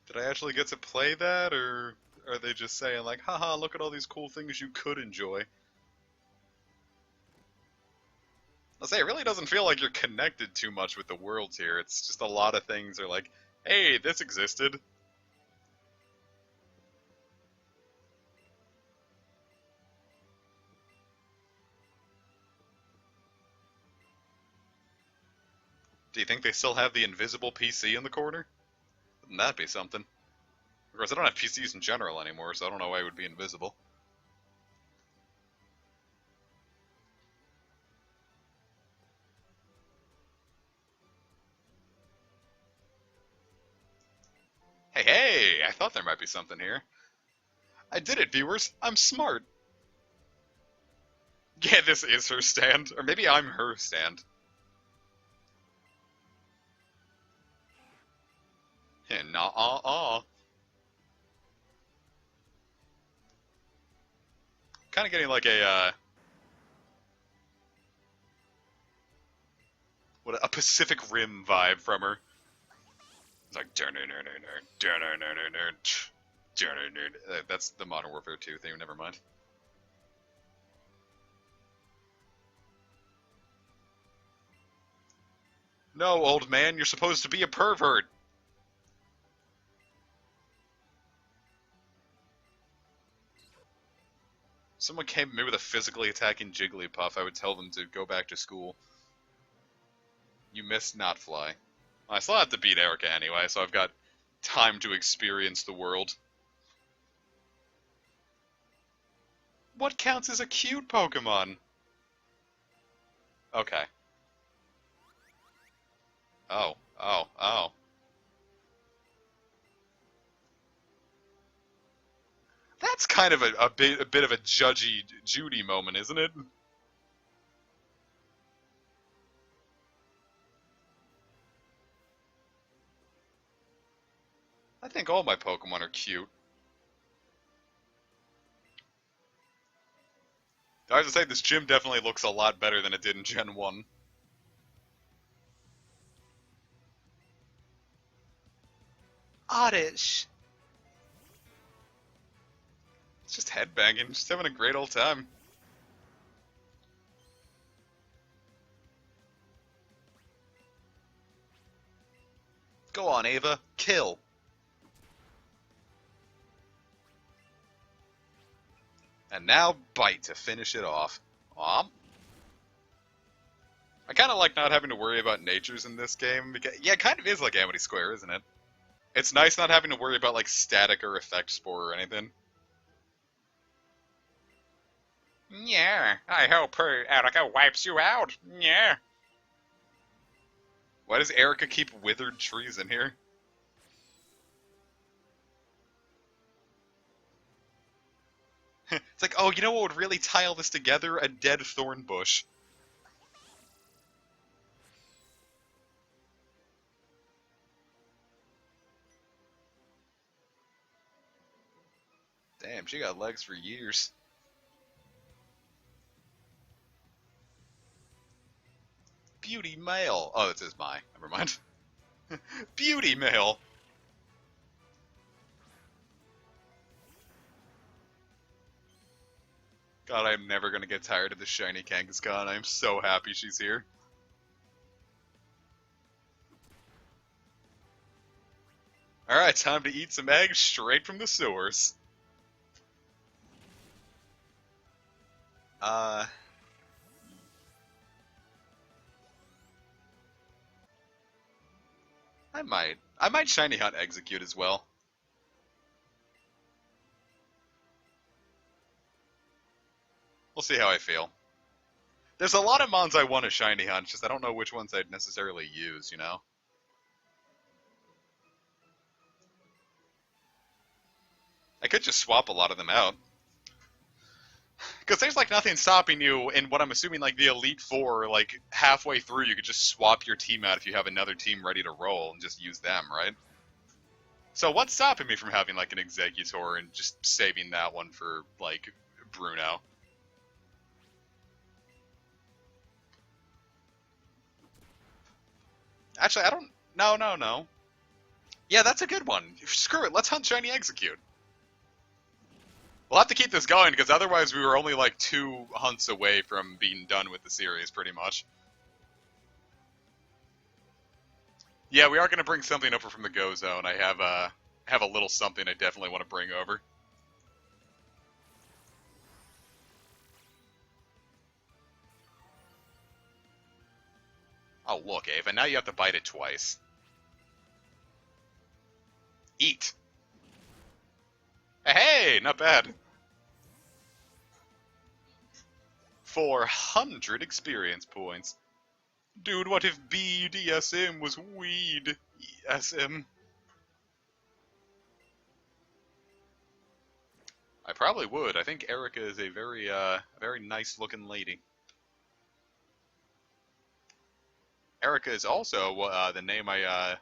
Did I actually get to play that, or are they just saying like, haha, look at all these cool things you could enjoy? I'll say, it really doesn't feel like you're connected too much with the worlds here. It's just a lot of things are like, hey, this existed. Do you think they still have the invisible PC in the corner? Wouldn't that be something? Of course, I don't have PCs in general anymore, so I don't know why it would be invisible. Hey, hey! I thought there might be something here. I did it, viewers! I'm smart! Yeah, this is her stand. Or maybe I'm her stand. Nah-uh-uh. Kind of getting like a Pacific Rim vibe from her. It's like that's the Modern Warfare 2 theme. Never mind. No, old man, you're supposed to be a pervert. someone came at me with a physically attacking Jigglypuff, I would tell them to go back to school. You missed not fly. I still have to beat Erica anyway, so I've got time to experience the world. What counts as a cute Pokemon? Okay. Oh. That's kind of a bit of a judgy Judy moment, isn't it? I think all my Pokemon are cute. I was to say, this gym definitely looks a lot better than it did in Gen 1. Oddish. It's just headbanging, just having a great old time. Go on, Ava. Kill. And now bite to finish it off. Aw. I kind of like not having to worry about natures in this game. Because, yeah, it kind of is like Amity Square, isn't it? It's nice not having to worry about, like, static or effect spore or anything. Yeah, I hope her Erica wipes you out. Yeah. Why does Erica keep withered trees in here? It's like, oh, you know what would really tie all this together? A dead thorn bush. Damn, she got legs for years. Beauty male. Oh, it says my. Never mind. Beauty male. God, I'm never gonna get tired of the shiny Kangaskhan. I'm so happy she's here. Alright, time to eat some eggs straight from the sewers. I might shiny hunt Execute as well. We'll see how I feel. There's a lot of mons I want to shiny hunt, just I don't know which ones I'd necessarily use, you know? I could just swap a lot of them out. Because there's like nothing stopping you in what I'm assuming like the Elite Four, like halfway through you could just swap your team out if you have another team ready to roll and just use them, right? So what's stopping me from having like an Executor and just saving that one for like Bruno? Actually, I don't... No. Yeah, that's a good one. Screw it, let's hunt Shiny Execute. We'll have to keep this going, because otherwise we were only like 2 hunts away from being done with the series, pretty much. Yeah, we are going to bring something over from the Go Zone. I have a little something I definitely want to bring over. Oh, look, Ava, now you have to bite it twice. Eat. Hey, not bad. 400 experience points. Dude, what if BDSM was weed? SM. I probably would. I think Erica is a very nice looking lady. Erica is also the name I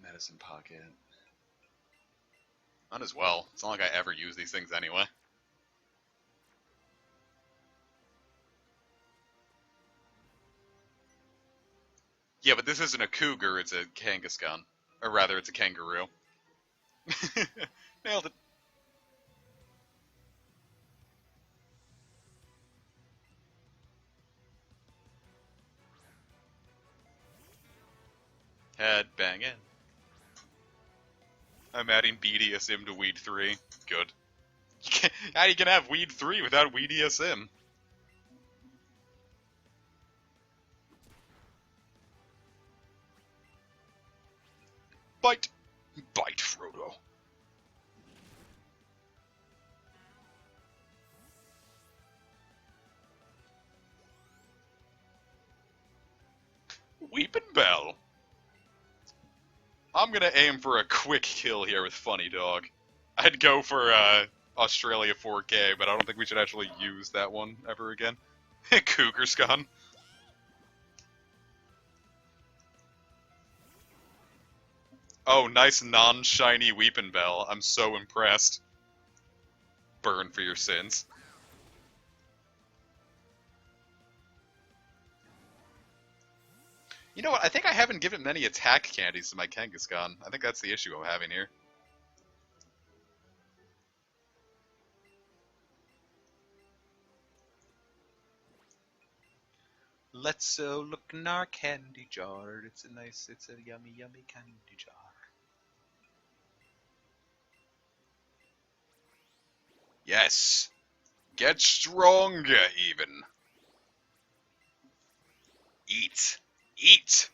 medicine pocket. Not as well. It's not like I ever use these things anyway. Yeah, but this isn't a cougar, it's a Kangaskhan. Or rather, it's a kangaroo. Nailed it. Head banging. I'm adding BDSM to Weed 3. Good. How are you gonna have Weed 3 without WeedSM? Bite! Bite, Frodo. Weepin' Bell. I'm gonna aim for a quick kill here with Funny Dog. I'd go for Australia 4K, but I don't think we should actually use that one ever again. Cougar's gone. Oh, nice non-shiny Weepin' Bell. I'm so impressed. Burn for your sins. You know what? I think I haven't given many attack candies to my Kangaskhan. I think that's the issue I'm having here. Let's look in our candy jar. It's a yummy, yummy candy jar. Yes! Get stronger, even! Eat! Eat!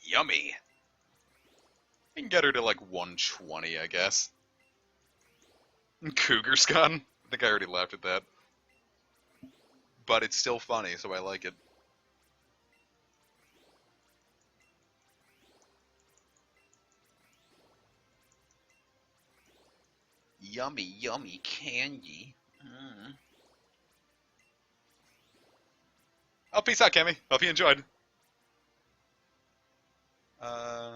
Yummy! I can get her to like 120, I guess. Cougar's gone? I think I already laughed at that. But it's still funny, so I like it. Yummy, yummy candy. Oh, peace out, Cammy. Hope you enjoyed. Yeah,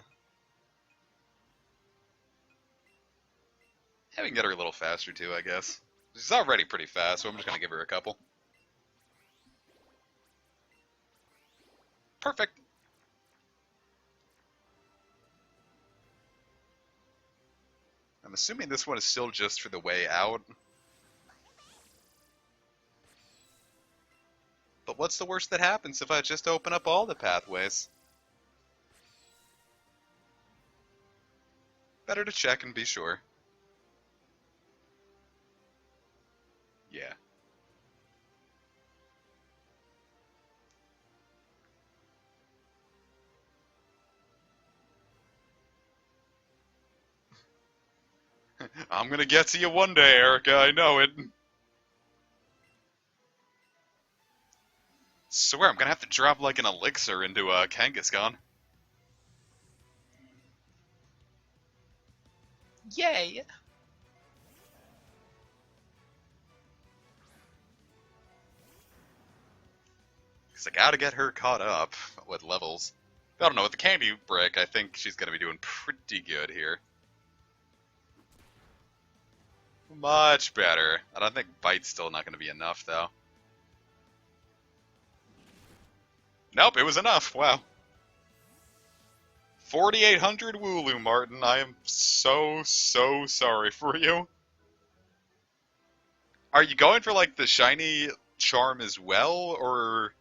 we can get her a little faster too, I guess. She's already pretty fast, so I'm just gonna give her a couple. Perfect. I'm assuming this one is still just for the way out. But what's the worst that happens if I just open up all the pathways? Better to check and be sure. Yeah. I'm gonna get to you one day, Erica, I know it. Swear, I'm gonna have to drop like an elixir into a Kangaskhan. Yay! Because I gotta get her caught up with levels. I don't know, with the candy brick, I think she's gonna be doing pretty good here. Much better. I don't think Bite's still not gonna be enough, though. Nope, it was enough. Wow. 4,800 Wooloo, Martin. I am so sorry for you. Are you going for, like, the shiny charm as well, or...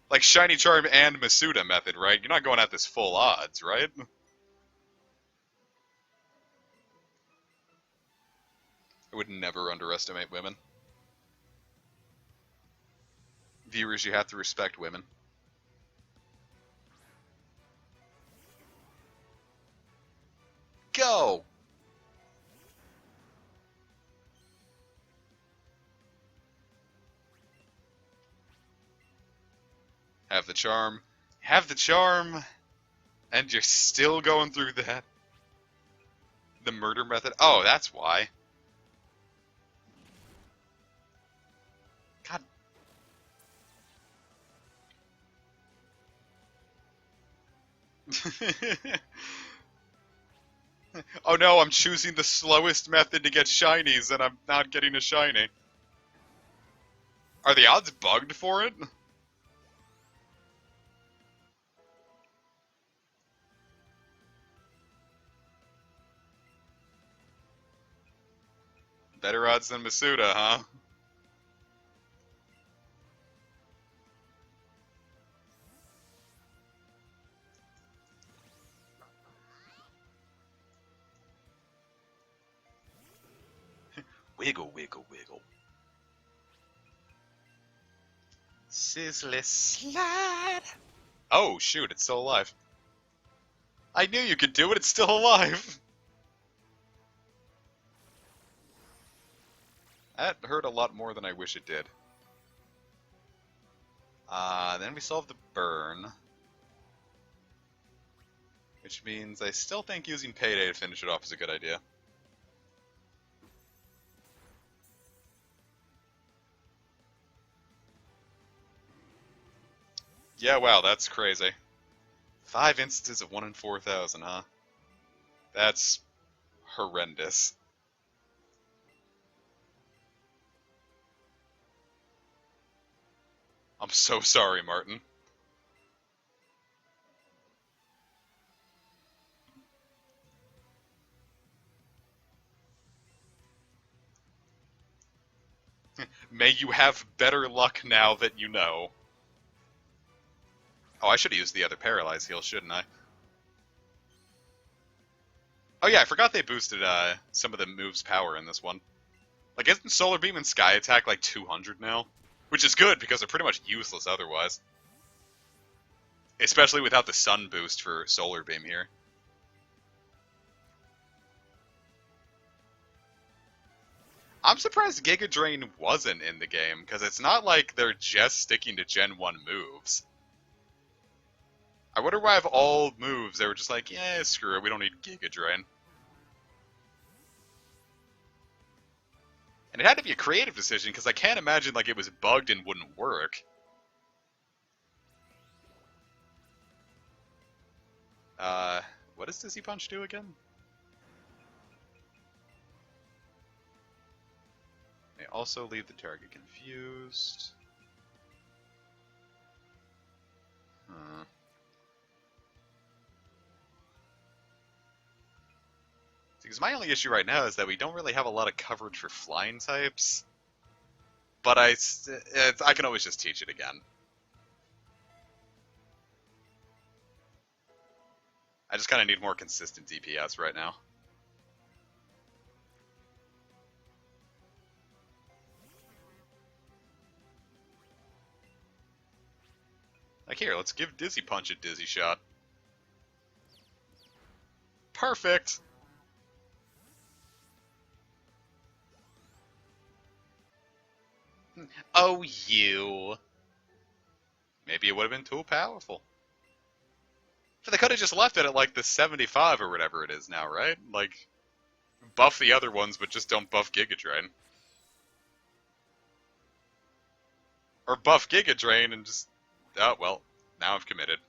Like, shiny charm and Masuda method, right? You're not going at this full odds, right? I would never underestimate women. Viewers, you have to respect women. Go! Have the charm. Have the charm! And you're still going through that. The murder method? Oh, that's why. God. Oh no, I'm choosing the slowest method to get shinies, and I'm not getting a shiny. Are the odds bugged for it? Better odds than Masuda, huh? Wiggle, wiggle, wiggle. Sizzly slide. Oh, shoot, it's still alive. I knew you could do it, it's still alive. That hurt a lot more than I wish it did. Then we solved the burn. Which means I still think using Payday to finish it off is a good idea. Yeah, wow, that's crazy. 5 instances of 1 in 4,000, huh? That's horrendous. I'm so sorry, Martin. May you have better luck now that you know. Oh, I should have used the other Paralyze heal, shouldn't I? Oh yeah, I forgot they boosted some of the moves' power in this one. Like, isn't Solar Beam and Sky Attack like 200 now? Which is good, because they're pretty much useless otherwise. Especially without the Sun boost for Solar Beam here. I'm surprised Giga Drain wasn't in the game, because it's not like they're just sticking to Gen 1 moves. I wonder why of all moves they were just like, yeah, screw it, we don't need Giga Drain. And it had to be a creative decision, because I can't imagine like it was bugged and wouldn't work. What does Dizzy Punch do again? May also leave the target confused. Huh. Because my only issue right now is that we don't really have a lot of coverage for flying types. But I can always just teach it again. I just kind of need more consistent DPS right now. Like here, let's give Dizzy Punch a Dizzy Shot. Perfect! Oh, you. Maybe it would have been too powerful. But they could have just left it at like the 75 or whatever it is now, right? Like, buff the other ones, but just don't buff Giga Drain. Or buff Giga Drain and just... Oh, well, now I've committed.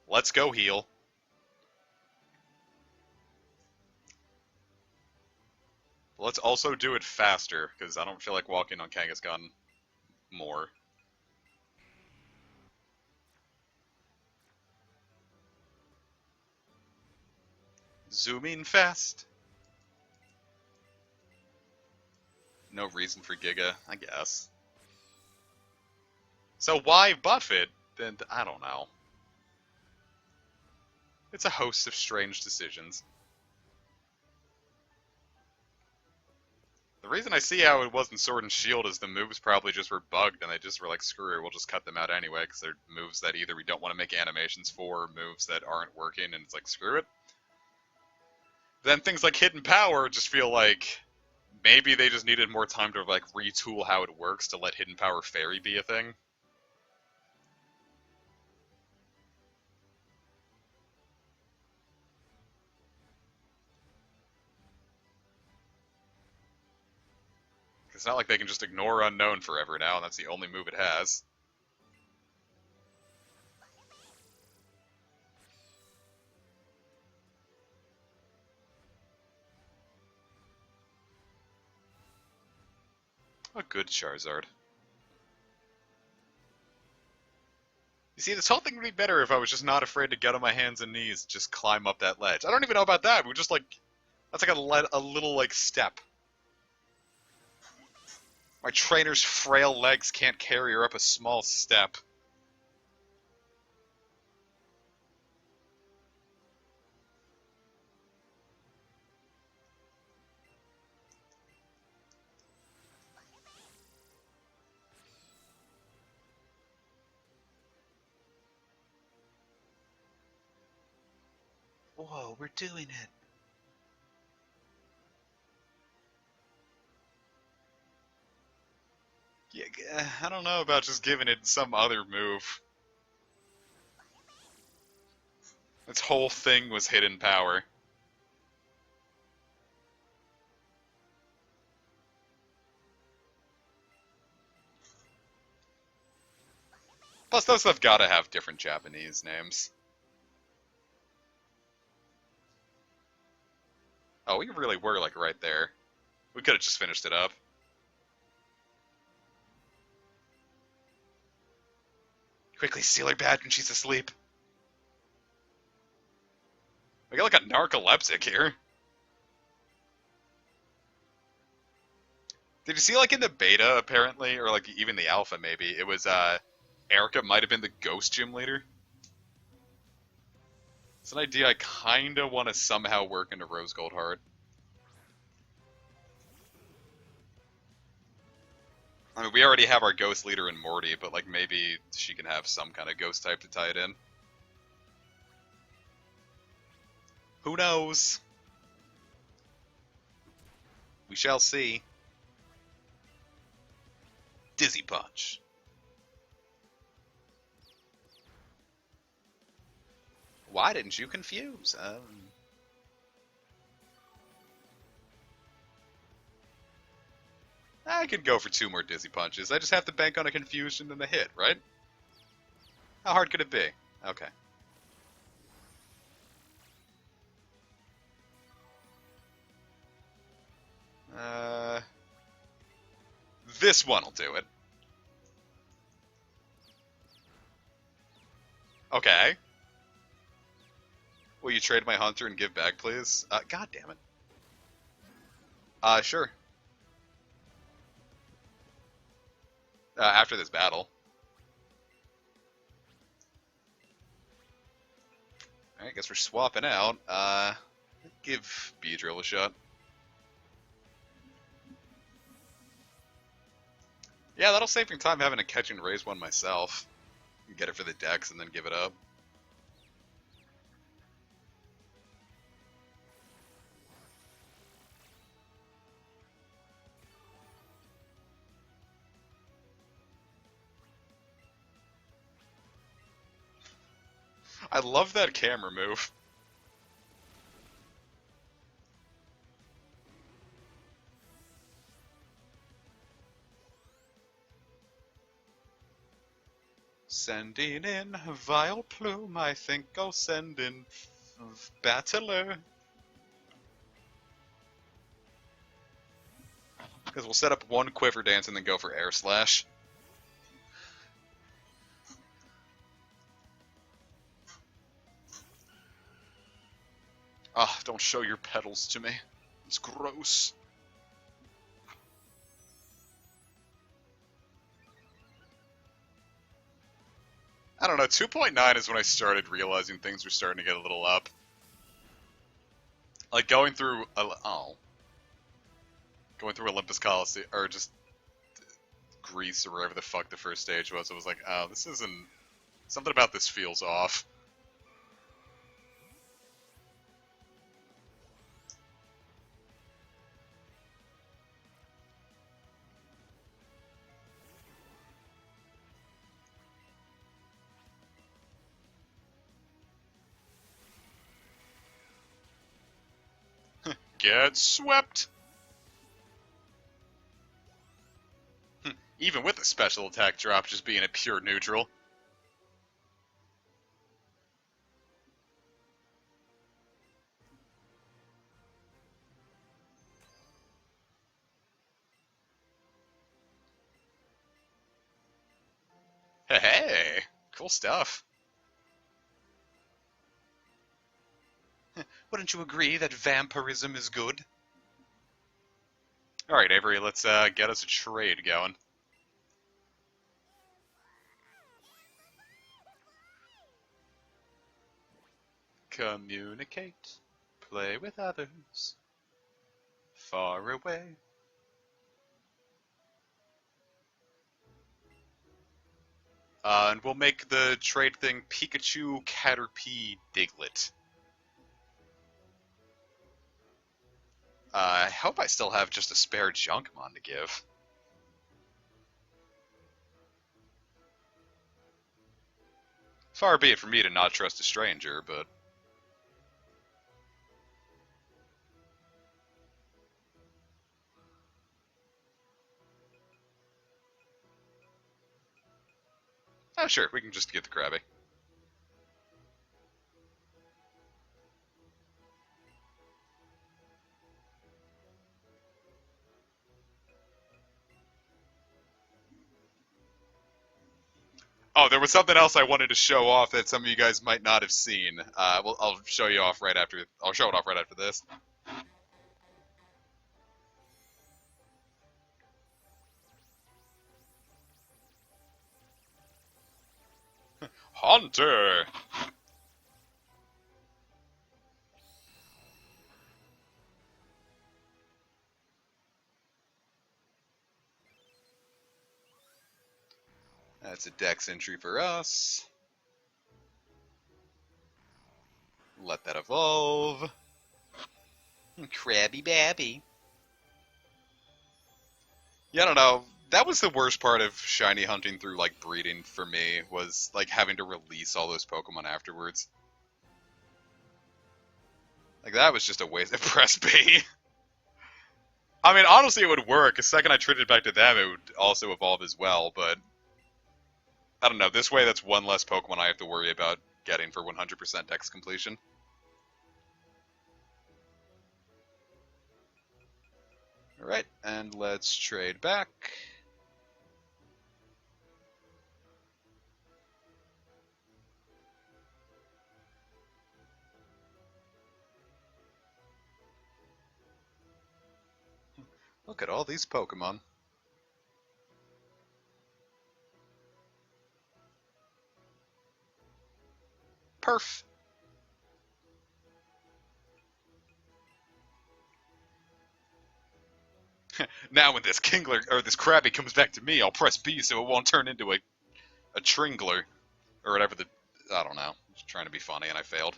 Let's go heal. Let's also do it faster, because I don't feel like walking on Kangaskhan more. Zooming fast. No reason for Giga, I guess. So why buff it? Then I don't know. It's a host of strange decisions. The reason I see how it wasn't Sword and Shield is the moves probably just were bugged and they just were like, screw it, we'll just cut them out anyway, because they're moves that either we don't want to make animations for, or moves that aren't working, and it's like, screw it. Then things like Hidden Power just feel like maybe they just needed more time to like retool how it works to let Hidden Power Fairy be a thing. It's not like they can just ignore Unknown forever now, and that's the only move it has. A good Charizard. You see, this whole thing would be better if I was just not afraid to get on my hands and knees, just climb up that ledge. I don't even know about that. We just like, that's like a little like step. My trainer's frail legs can't carry her up a small step. Whoa, we're doing it. Yeah, I don't know about just giving it some other move. Its whole thing was hidden power. Plus, those stuff gotta have different Japanese names. Oh, we really were, like, right there. We could've just finished it up. Quickly steal her badge when she's asleep. We got, like, a narcoleptic here. Did you see, like, in the beta, apparently, or, like, even the alpha, maybe, it was, Erica might have been the ghost gym leader? It's an idea I kinda want to somehow work into Rose Gold Heart. I mean, we already have our ghost leader in Morty, but, like, maybe she can have some kind of ghost type to tie it in. Who knows? We shall see. Dizzy Punch. Why didn't you confuse? I could go for 2 more Dizzy Punches. I just have to bank on a confusion and a hit, right? How hard could it be? Okay. This one will do it. Okay. Will you trade my hunter and give back, please? God damn it. Sure. After this battle. Alright, guess we're swapping out. Give Beedrill a shot. Yeah, that'll save me time having to catch and raise one myself. Get it for the dex and then give it up. I love that camera move. Sending in Vile Plume, I think I'll send in Battler. Because we'll set up one Quiver Dance and then go for Air Slash. Ah, don't show your petals to me. It's gross. I don't know, 2.9 is when I started realizing things were starting to get a little up. Like going through, going through Olympus Coliseum, or just Greece or wherever the fuck the first stage was, I was like, oh, this isn't, something about this feels off. Get swept! Even with the special attack drop just being a pure neutral. Hey, cool stuff. Wouldn't you agree that vampirism is good? Alright, Avery, let's get us a trade going. Communicate. Play with others. Far away. And we'll make the trade thing Pikachu, Caterpie, Diglett. I hope I still have just a spare Junkmon to give. Far be it from me to not trust a stranger, but... Oh, sure, we can just get the Krabby. Oh, there was something else I wanted to show off that some of you guys might not have seen. Well, I'll show you off right after. I'll show it off right after this. Hunter. That's a dex entry for us. Let that evolve. Krabby Babby. Yeah, I don't know. That was the worst part of shiny hunting through, like, breeding for me, was, like, having to release all those Pokemon afterwards. Like, that was just a waste of Press B. I mean, honestly, it would work. The second I traded back to them, it would also evolve as well, but... I don't know. This way, that's one less Pokemon I have to worry about getting for 100% dex completion. Alright, and let's trade back. Look at all these Pokemon. Perf. Now when this Kingler, or this Krabby comes back to me, I'll press B so it won't turn into a Tringler. Or whatever the... I don't know. Just trying to be funny and I failed.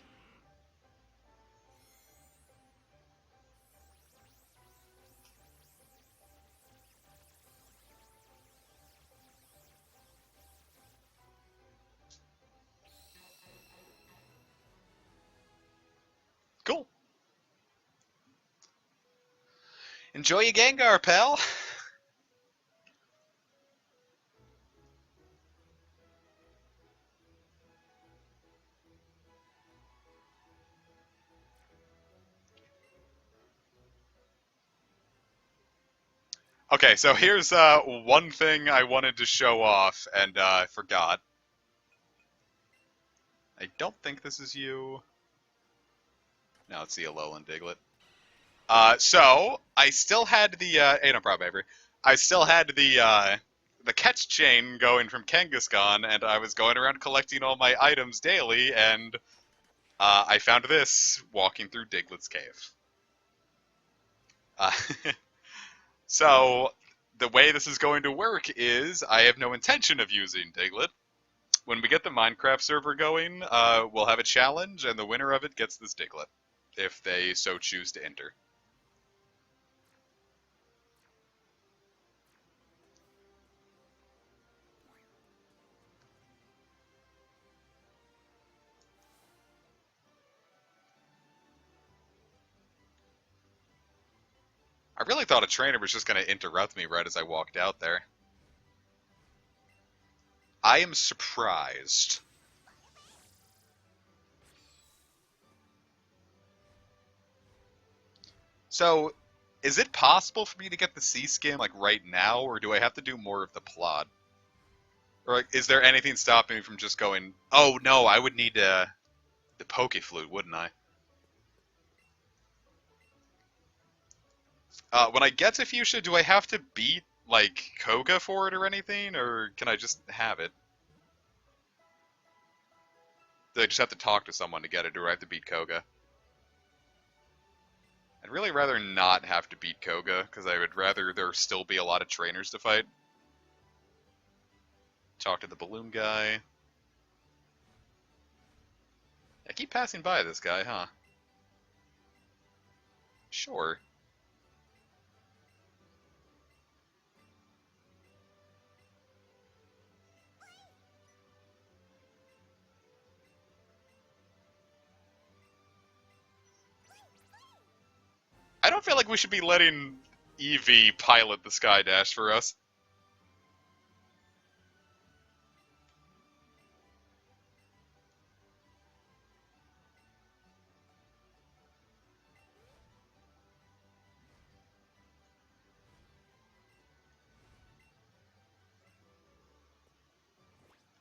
Cool. Enjoy your Gengar, pal. Okay, so here's one thing I wanted to show off, and I forgot. I don't think this is you. No, it's the Alolan Diglett. So I still had the hey, no problem, Avery. I still had the catch chain going from Kangaskhan, and I was going around collecting all my items daily, and I found this walking through Diglett's cave. Uh, so the way this is going to work is I have no intention of using Diglett. When we get the Minecraft server going, we'll have a challenge, and the winner of it gets this Diglett, if they so choose to enter. I really thought a trainer was just going to interrupt me right as I walked out there. I am surprised. So, is it possible for me to get the Sea Skim, like, right now, or do I have to do more of the plot? Or, like, is there anything stopping me from just going, oh, no, I would need the Poke Flute, wouldn't I? When I get to Fuchsia, do I have to beat, like, Koga for it or anything, or can I just have it? Do I just have to talk to someone to get it, or do I have to beat Koga? I'd really rather not have to beat Koga, because I would rather there still be a lot of trainers to fight. Talk to the balloon guy. I keep passing by this guy, huh? Sure. I don't feel like we should be letting Eevee pilot the Sky Dash for us.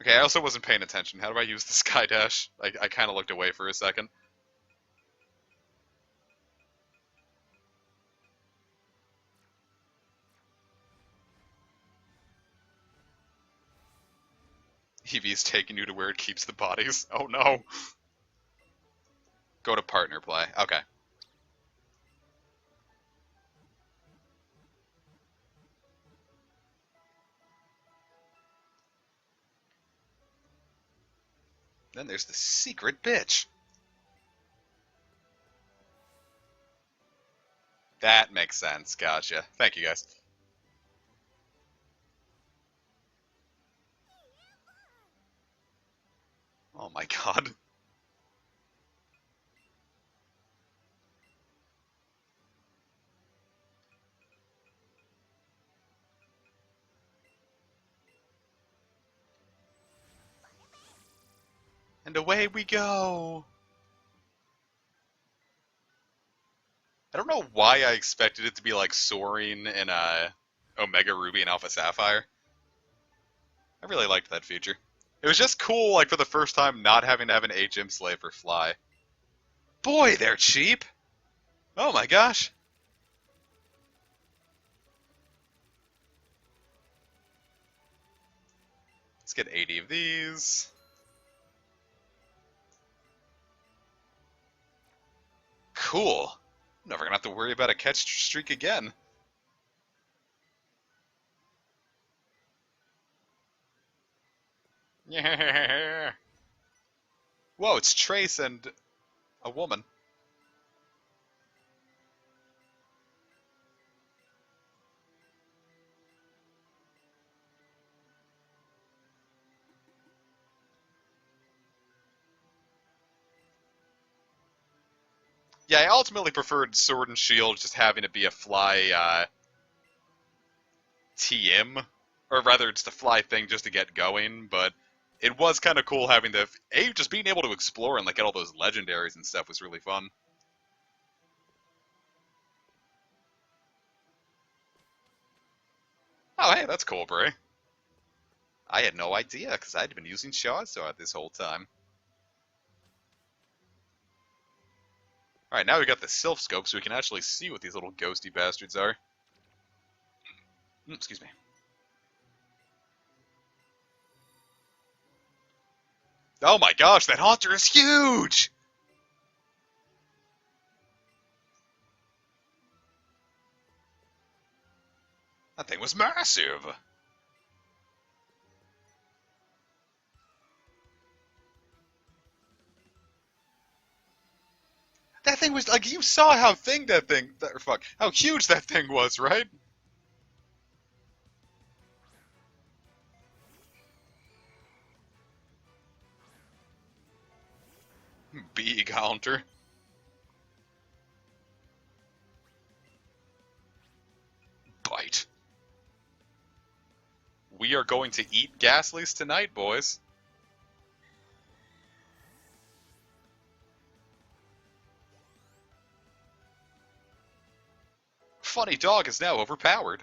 Okay, I also wasn't paying attention. How do I use the Sky Dash? I kind of looked away for a second. Eevee's taking you to where it keeps the bodies. Oh no. Go to partner play. Okay. Then there's the secret bitch. That makes sense. Gotcha. Thank you, guys. Oh my god. And away we go. I don't know why I expected it to be like soaring in Omega Ruby and Alpha Sapphire. I really liked that feature. It was just cool, like, for the first time, not having to have an HM slave or fly. Boy, they're cheap! Oh my gosh! Let's get 80 of these. Cool. I'm never gonna have to worry about a catch streak again. Yeah. Whoa, it's Trace and a woman. Yeah, I ultimately preferred Sword and Shield just having it be a fly TM, or rather just a fly thing just to get going, but it was kind of cool having the just being able to explore and like get all those legendaries and stuff was really fun. Oh, hey, that's cool, Bray. I had no idea because I'd been using Shard Sword this whole time. All right, now we got the Sylph Scope, so we can actually see what these little ghosty bastards are. Excuse me. Oh my gosh, that Haunter is huge! That thing was massive! That thing was, like, you saw how how huge that thing was, right? Big Haunter. Bite. We are going to eat Ghastlies tonight, boys. Funny Dog is now overpowered.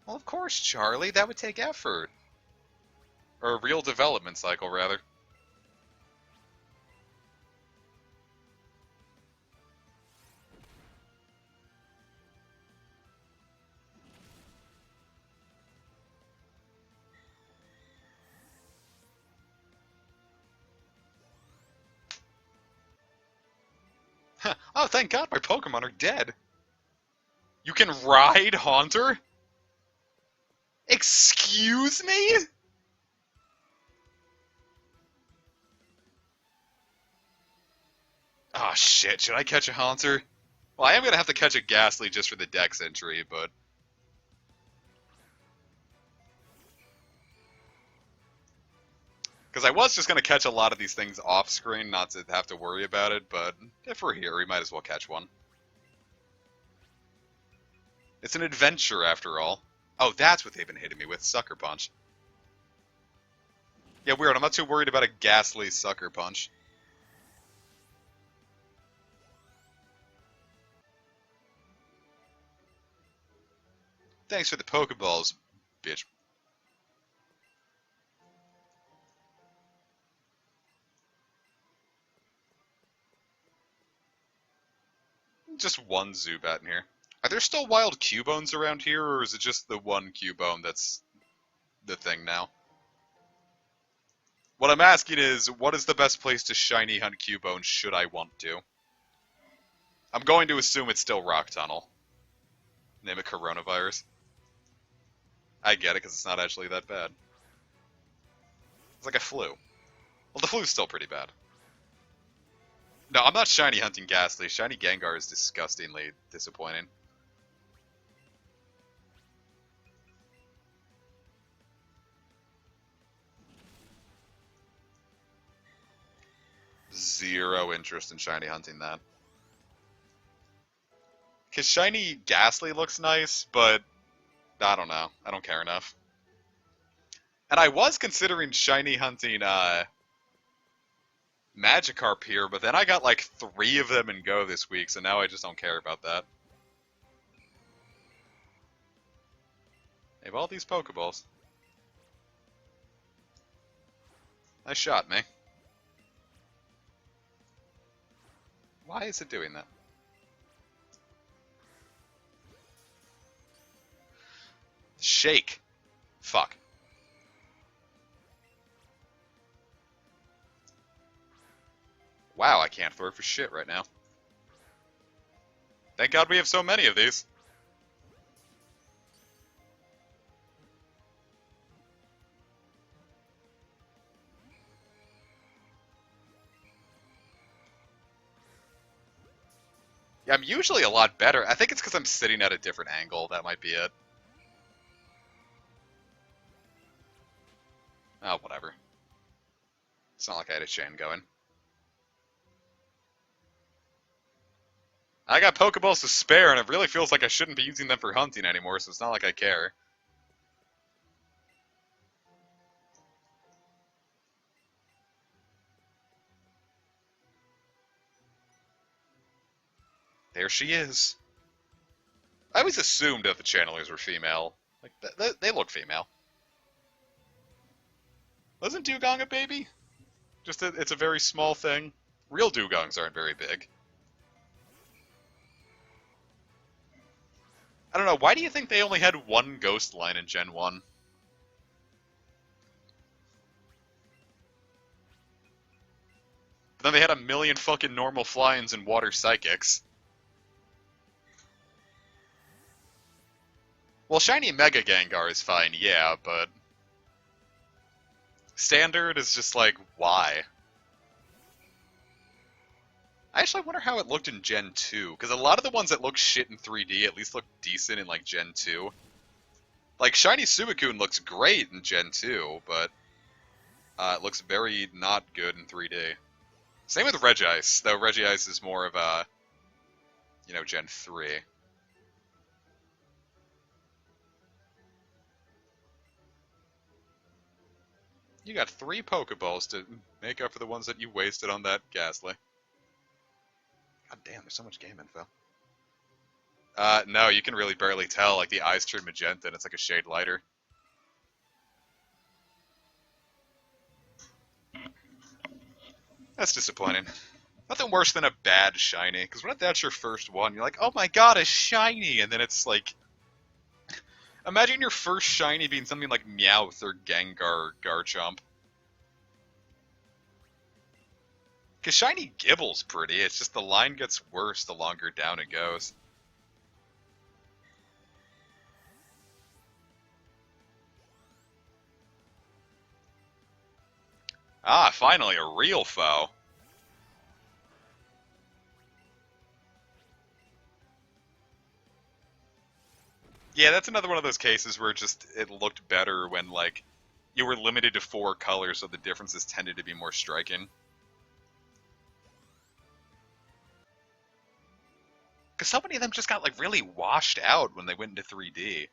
Well, of course, Charlie. That would take effort. Or a real development cycle, rather. Oh, thank God my Pokemon are dead. You can ride Haunter? Excuse me? Oh shit, should I catch a Haunter? Well, I am gonna have to catch a Ghastly just for the Dex entry, but... Because I was just going to catch a lot of these things off screen, not to have to worry about it, but if we're here, we might as well catch one. It's an adventure, after all. Oh, that's what they've been hitting me with, Sucker Punch. Yeah, weird, I'm not too worried about a ghastly Sucker Punch. Thanks for the Pokeballs, bitch. Just one Zubat in here. Are there still wild Cubones around here, or is it just the one Cubone that's the thing now? What I'm asking is, what is the best place to shiny hunt Cubone should I want to? I'm going to assume it's still Rock Tunnel. Name it Coronavirus. I get it, because it's not actually that bad. It's like a flu. Well, the flu's still pretty bad. No, I'm not shiny hunting Ghastly. Shiny Gengar is disgustingly disappointing. Zero interest in shiny hunting that. Because shiny Ghastly looks nice, but I don't know. I don't care enough. And I was considering shiny hunting Magikarp here, but then I got like 3 of them in Go this week, so now I just don't care about that. They have all these Pokeballs. Nice shot, me. Why is it doing that? Shake. Fuck. Wow, I can't throw for shit right now. Thank God we have so many of these. Yeah, I'm usually a lot better. I think it's because I'm sitting at a different angle. That might be it. Oh, whatever. It's not like I had a chain going. I got Pokeballs to spare, and it really feels like I shouldn't be using them for hunting anymore, so it's not like I care. There she is. I always assumed that the channelers were female. Like, they look female. Wasn't Dugong a baby? Just it's a very small thing. Real Dugongs aren't very big. I don't know, why do you think they only had one ghost line in Gen 1? But then they had a million fucking normal flyings and water psychics. Well, shiny Mega Gengar is fine, yeah, but Standard is just like, why? I actually wonder how it looked in Gen 2, because a lot of the ones that look shit in 3D at least look decent in, like, Gen 2. Like, Shiny Suicune looks great in Gen 2, but it looks very not good in 3D. Same with Regice, though Regice is more of a, you know, Gen 3. You got 3 Pokeballs to make up for the ones that you wasted on that Ghastly. God damn, there's so much game info. No, you can really barely tell. Like, the eyes turn magenta and it's like a shade lighter. That's disappointing. Nothing worse than a bad shiny, because when that's your first one, you're like, oh my god, a shiny! And then it's like... Imagine your first shiny being something like Meowth or Gengar or Garchomp. Because shiny Gibble's pretty, it's just the line gets worse the longer down it goes. Ah, finally, a real foe. Yeah, that's another one of those cases where it looked better when, like, you were limited to 4 colors, so the differences tended to be more striking. Because so many of them just got like really washed out when they went into 3D.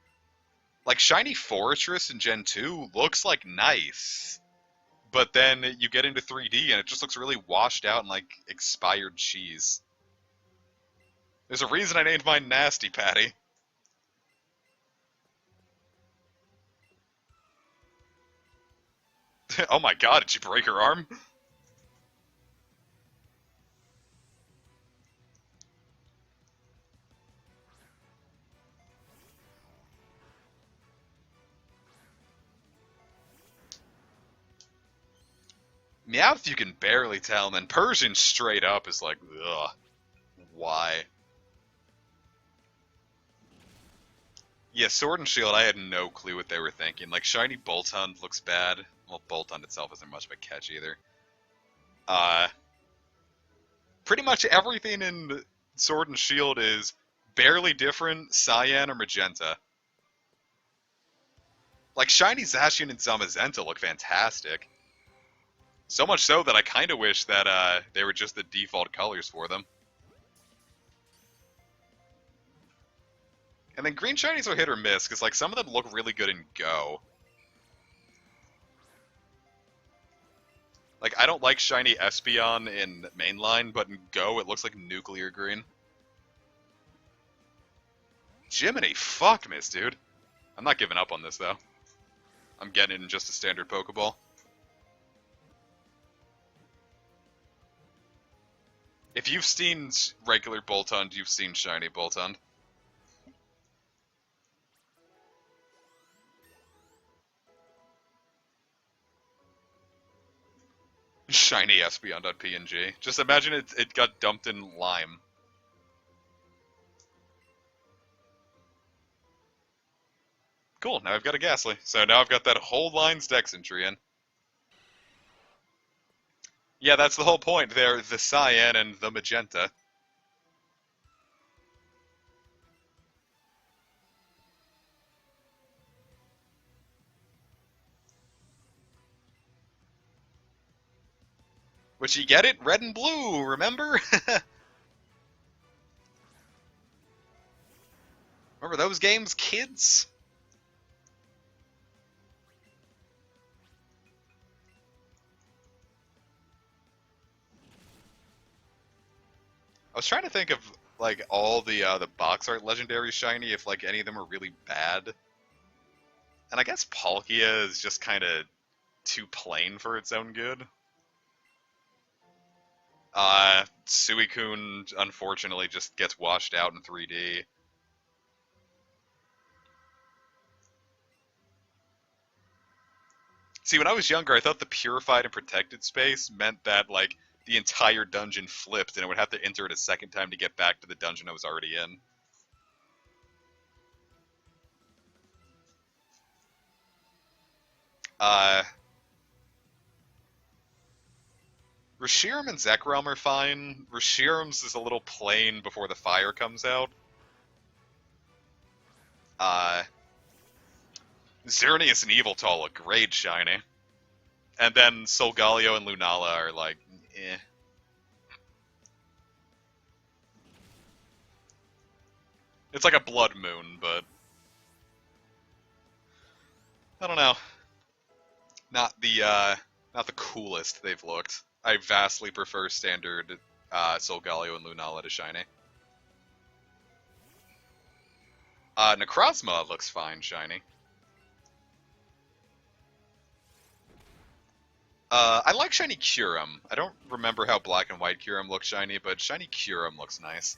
Like Shiny Fortress in Gen 2 looks like nice, but then you get into 3D and it just looks really washed out and like expired cheese. There's a reason I named mine Nasty Patty. Oh my god, did she break her arm? Meowth you can barely tell, and then Persian straight up is like, ugh, why? Yeah, Sword and Shield, I had no clue what they were thinking. Like, Shiny Boltund looks bad. Well, Boltund itself isn't much of a catch either. Pretty much everything in Sword and Shield is barely different, Cyan or Magenta. Like, Shiny Zacian and Zamazenta look fantastic. So much so that I kind of wish that they were just the default colors for them. And then green shinies are hit or miss, because like some of them look really good in Go. Like, I don't like shiny Espeon in mainline, but in Go it looks like nuclear green. Jiminy fuck miss, dude. I'm not giving up on this, though. I'm getting it in just a standard Pokeball. If you've seen regular Boltund, you've seen shiny Boltund. Shiny Espeon.png. Just imagine it got dumped in lime. Cool, now I've got a Ghastly. So now I've got that whole line's Dex entry in. Yeah, that's the whole point. They're the Cyan and the Magenta. Which you get it? Red and blue, remember? Remember those games, kids? I was trying to think of like all the box art legendary shiny, if like any of them are really bad. And I guess Palkia is just kind of too plain for its own good. Suicune unfortunately just gets washed out in 3D. See, when I was younger, I thought the purified and protected space meant that like the entire dungeon flipped and I would have to enter it a second time to get back to the dungeon I was already in. Reshiram and Zekrom are fine. Reshiram's is a little plain before the fire comes out. Xerneas and Yveltal look great shiny. And then Solgaleo and Lunala are like, eh. It's like a blood moon, but I don't know. Not the coolest they've looked. I vastly prefer standard Solgaleo and Lunala to shiny. Necrozma looks fine shiny. I like shiny Kyurem. I don't remember how black and white Kyurem looks shiny, but shiny Kyurem looks nice.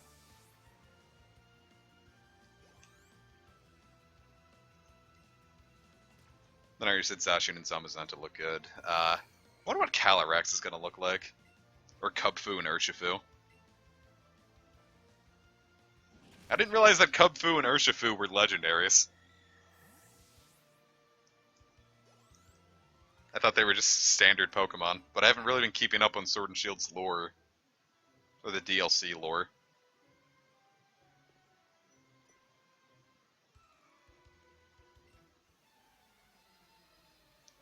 Then I already said Zacian and Zamazenta look good. I wonder what Calyrex is gonna look like. Or Cubfu and Urshifu. I didn't realize that Cubfu and Urshifu were legendaries. I thought they were just standard Pokemon, but I haven't really been keeping up on Sword and Shield's lore. Or the DLC lore.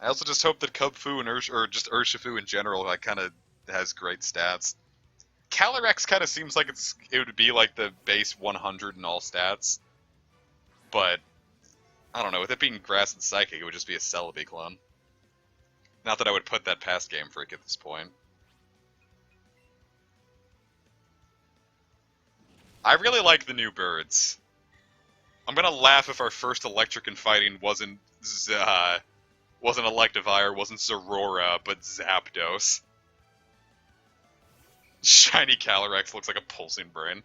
I also just hope that Kubfu and or just Urshifu in general, like, kind of has great stats. Calyrex kind of seems like it would be like the base 100 in all stats, but I don't know. With it being Grass and Psychic, it would just be a Celebi clone. Not that I would put that past Game Freak at this point. I really like the new birds. I'm gonna laugh if our first electric in fighting wasn't Electivire, wasn't Zorora, but Zapdos. Shiny Calyrex looks like a pulsing brain.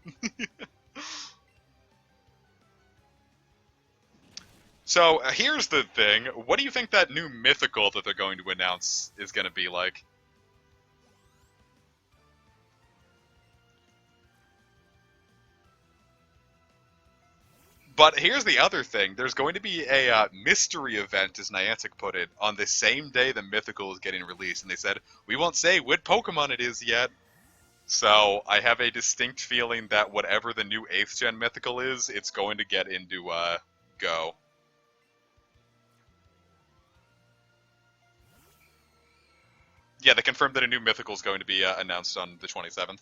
So, here's the thing. What do you think that new mythical that they're going to announce is going to be like? But here's the other thing. There's going to be a mystery event, as Niantic put it, on the same day the mythical is getting released. And they said, we won't say what Pokemon it is yet. So, I have a distinct feeling that whatever the new 8th gen mythical is, it's going to get into, Go. Yeah, they confirmed that a new mythical is going to be announced on the 27th.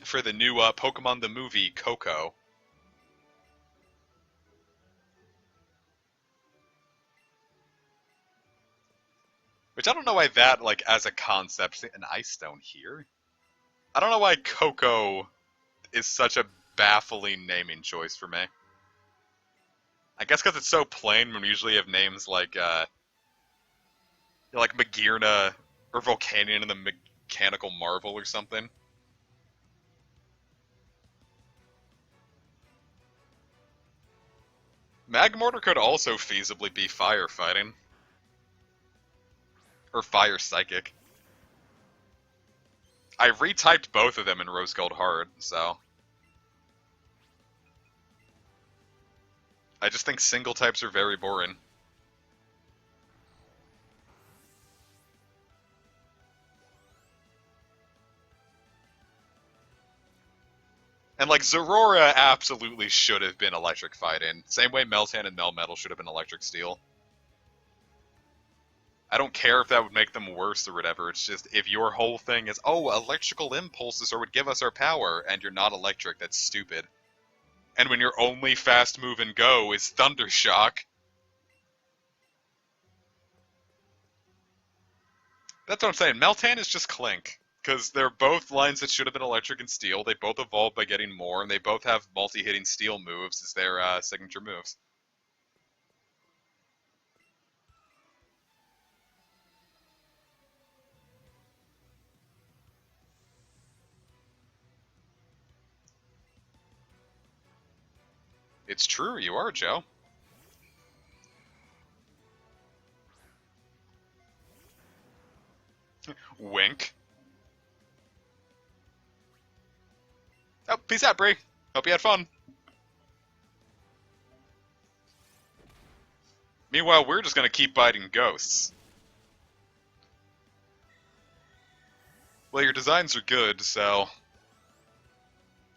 For the new Pokemon the movie, Coco. Which I don't know why that, like, as a concept, an Ice Stone here? I don't know why Coco is such a baffling naming choice for me. I guess because it's so plain when we usually have names like Magearna or Volcanion and the Mechanical Marvel or something. Magmortar could also feasibly be firefighting. Or Fire Psychic. I retyped both of them in Rose Gold Heart, so... I just think single types are very boring. And, like, Zorora absolutely should have been Electric Fighting. Same way Meltan and Melmetal should have been Electric Steel. I don't care if that would make them worse or whatever, it's just, if your whole thing is, oh, electrical impulses would give us our power, and you're not electric, that's stupid. And when your only fast move and go is Thunder Shock. That's what I'm saying, Meltan is just Clink. Because they're both lines that should have been electric and steel, they both evolved by getting more, and they both have multi-hitting steel moves as their signature moves. It's true, you are, Joe. Wink. Oh, peace out, Bree. Hope you had fun. Meanwhile, we're just gonna keep biting ghosts. Well, your designs are good, so...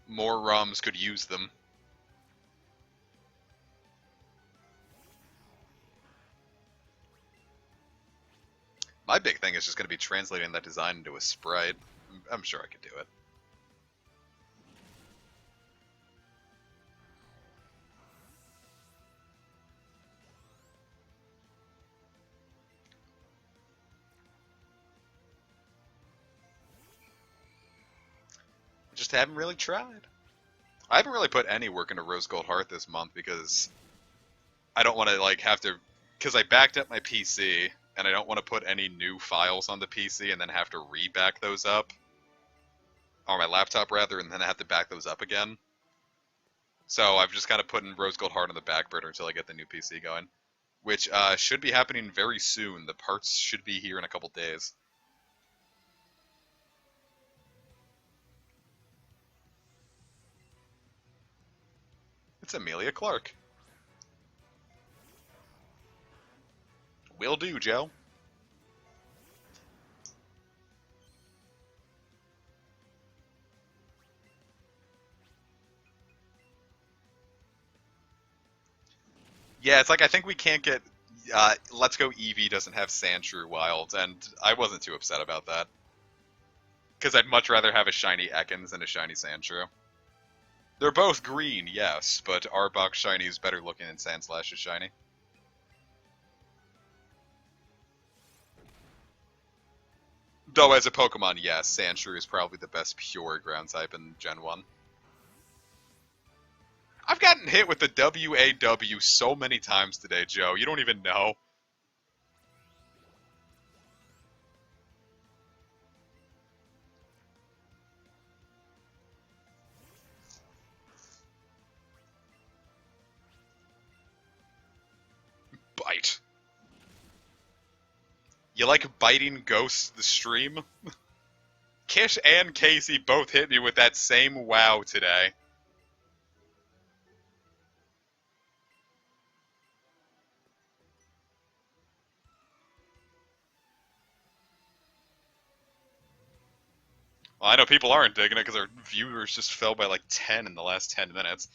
more ROMs could use them. My big thing is just going to be translating that design into a sprite. I'm sure I could do it. I just haven't really tried. I haven't really put any work into Rose Gold Heart this month because I don't want to, like, have to... Because I backed up my PC, and I don't want to put any new files on the PC and then have to re-back those up. Or my laptop, rather, and then I have to back those up again. So I've just kind of put in Rose Gold Heart on the back burner until I get the new PC going. Which should be happening very soon. The parts should be here in a couple days. It's Amelia Clark. Will do, Joe. Yeah, it's like I think we can't get. Let's Go Eevee doesn't have Sandshrew Wild, and I wasn't too upset about that. Because I'd much rather have a shiny Ekans than a shiny Sandshrew. They're both green, yes, but Arbok shiny is better looking than Sandslash is shiny. Though as a Pokemon, yes, Sandshrew is probably the best pure ground type in Gen 1. I've gotten hit with the WAW so many times today, Joe. You don't even know. Bite. You like biting ghosts the stream? Kish and Casey both hit me with that same wow today. Well, I know people aren't digging it because our viewers just fell by like 10 in the last 10 minutes.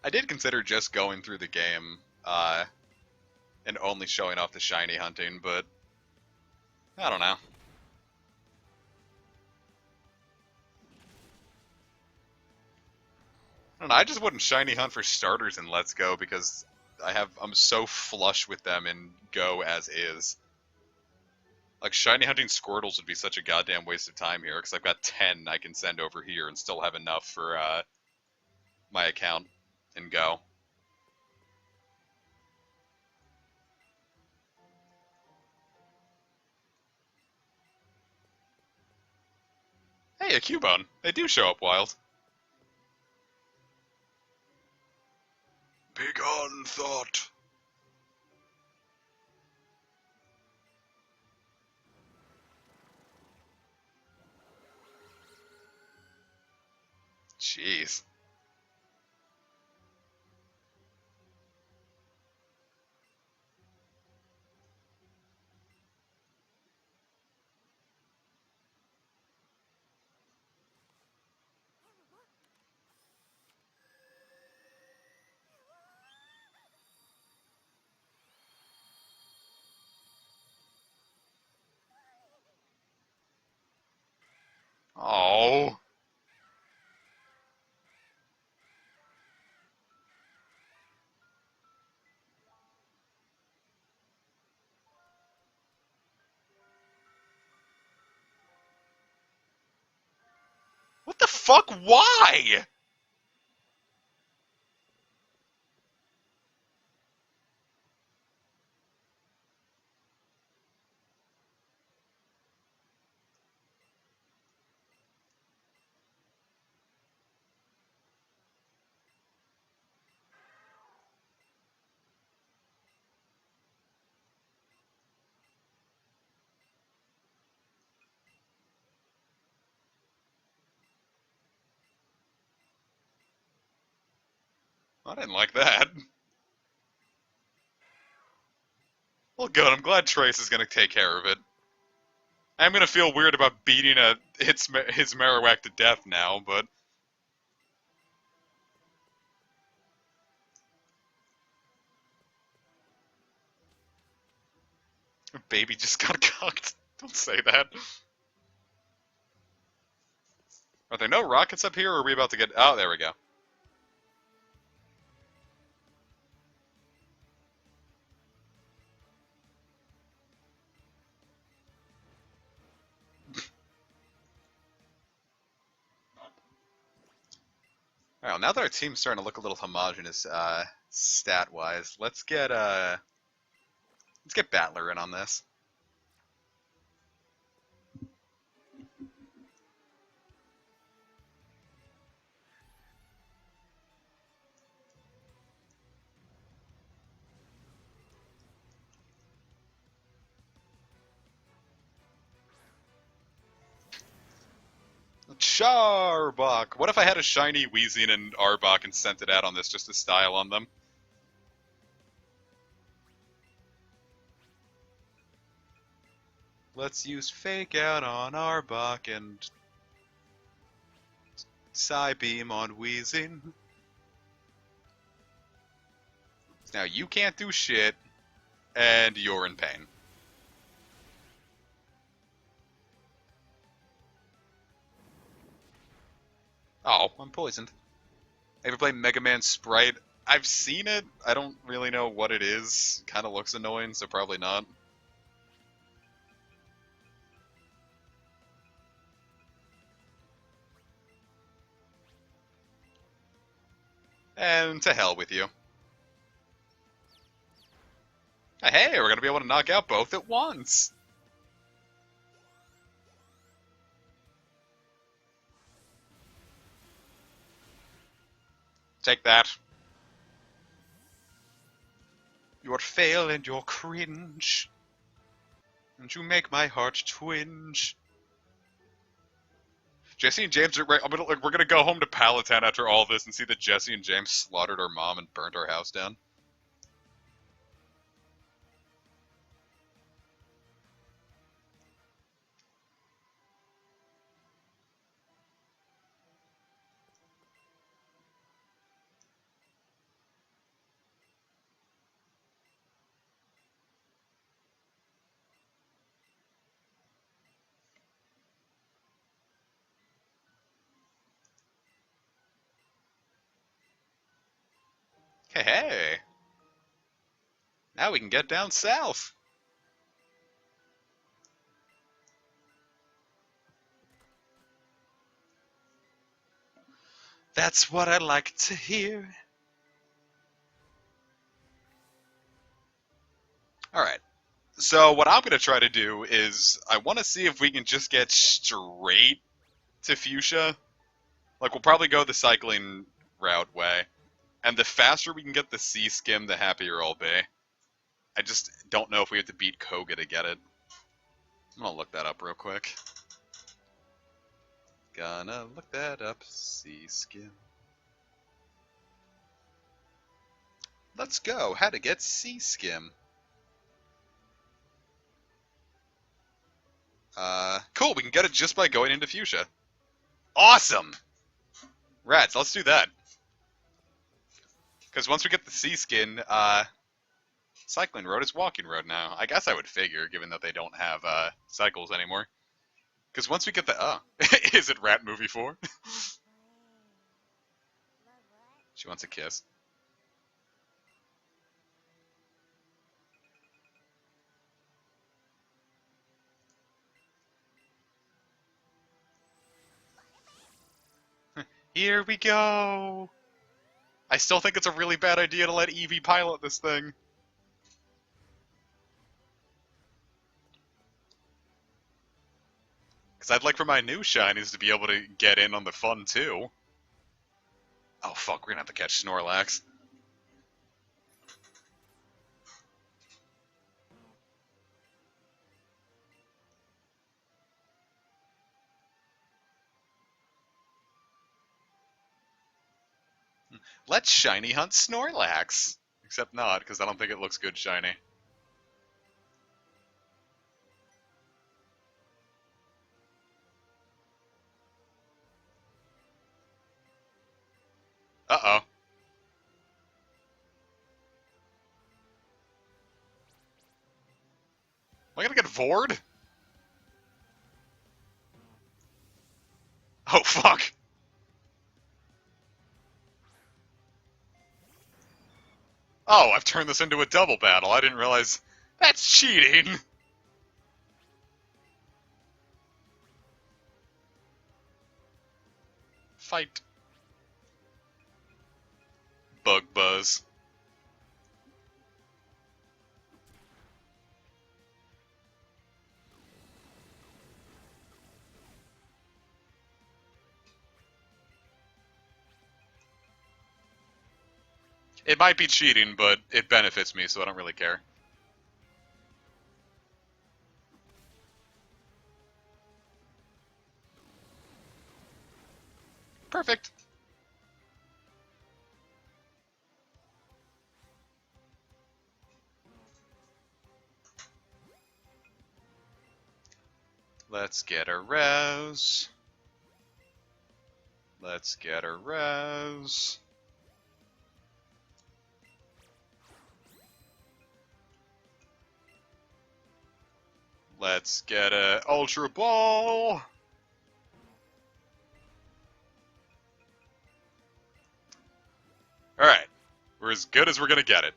I did consider just going through the game and only showing off the shiny hunting, but I don't know. I don't know, I just wouldn't shiny hunt for starters in Let's Go because I'm so flush with them in Go as is. Like, shiny hunting Squirtles would be such a goddamn waste of time here, because I've got 10 I can send over here and still have enough for my account in Go. Hey, a Cubone. They do show up wild. Begone thought. Jeez. Oh. What the fuck? Why? I didn't like that. Well, good. I'm glad Trace is going to take care of it. I'm going to feel weird about beating his Marowak to death now, but... Baby just got cocked. Don't say that. Are there no rockets up here, or are we about to get... Oh, there we go. Alright, well, now that our team's starting to look a little homogenous, stat-wise, let's get Battler in on this. Charbok! What if I had a shiny Weezing and Arbok and sent it out on this just to style on them? Let's use Fake Out on Arbok and Psybeam on Weezing. Now you can't do shit, and you're in pain. Oh, I'm poisoned. Ever play Mega Man Sprite? I've seen it. I don't really know what it is. Kind of looks annoying, so probably not. And to hell with you. Hey, we're gonna be able to knock out both at once! Take that. Your fail and your cringe. And you make my heart twinge. Jesse and James are right. We're gonna go home to Palatown after all this and see that Jesse and James slaughtered our mom and burnt our house down. Hey. Now we can get down south. That's what I like to hear. Alright. So what I'm going to try to do is I want to see if we can just get straight to Fuchsia. Like, we'll probably go the cycling route way. And the faster we can get the Sea Skim, the happier I'll be. I just don't know if we have to beat Koga to get it. I'm gonna look that up real quick. Gonna look that up. Sea Skim. Let's go. How to get Sea Skim. Cool. We can get it just by going into Fuchsia. Awesome! Rats, let's do that. Because once we get the Sea Skin, cycling road is walking road now. I guess I would figure, given that they don't have cycles anymore. Because once we get the is it Rat Movie 4? She wants a kiss. Here we go! I still think it's a really bad idea to let Eevee pilot this thing. Because I'd like for my new shinies to be able to get in on the fun too. Oh fuck, we're gonna have to catch Snorlax. Let's shiny hunt Snorlax! Except not, because I don't think it looks good shiny. Uh-oh. Am I gonna get Vord? Oh fuck! Oh, I've turned this into a double battle. I didn't realize... That's cheating! Fight. Bug Buzz. It might be cheating, but it benefits me, so I don't really care. Perfect. Let's get a res. Let's get a res. Let's get a Ultra Ball. Alright. We're as good as we're gonna get it.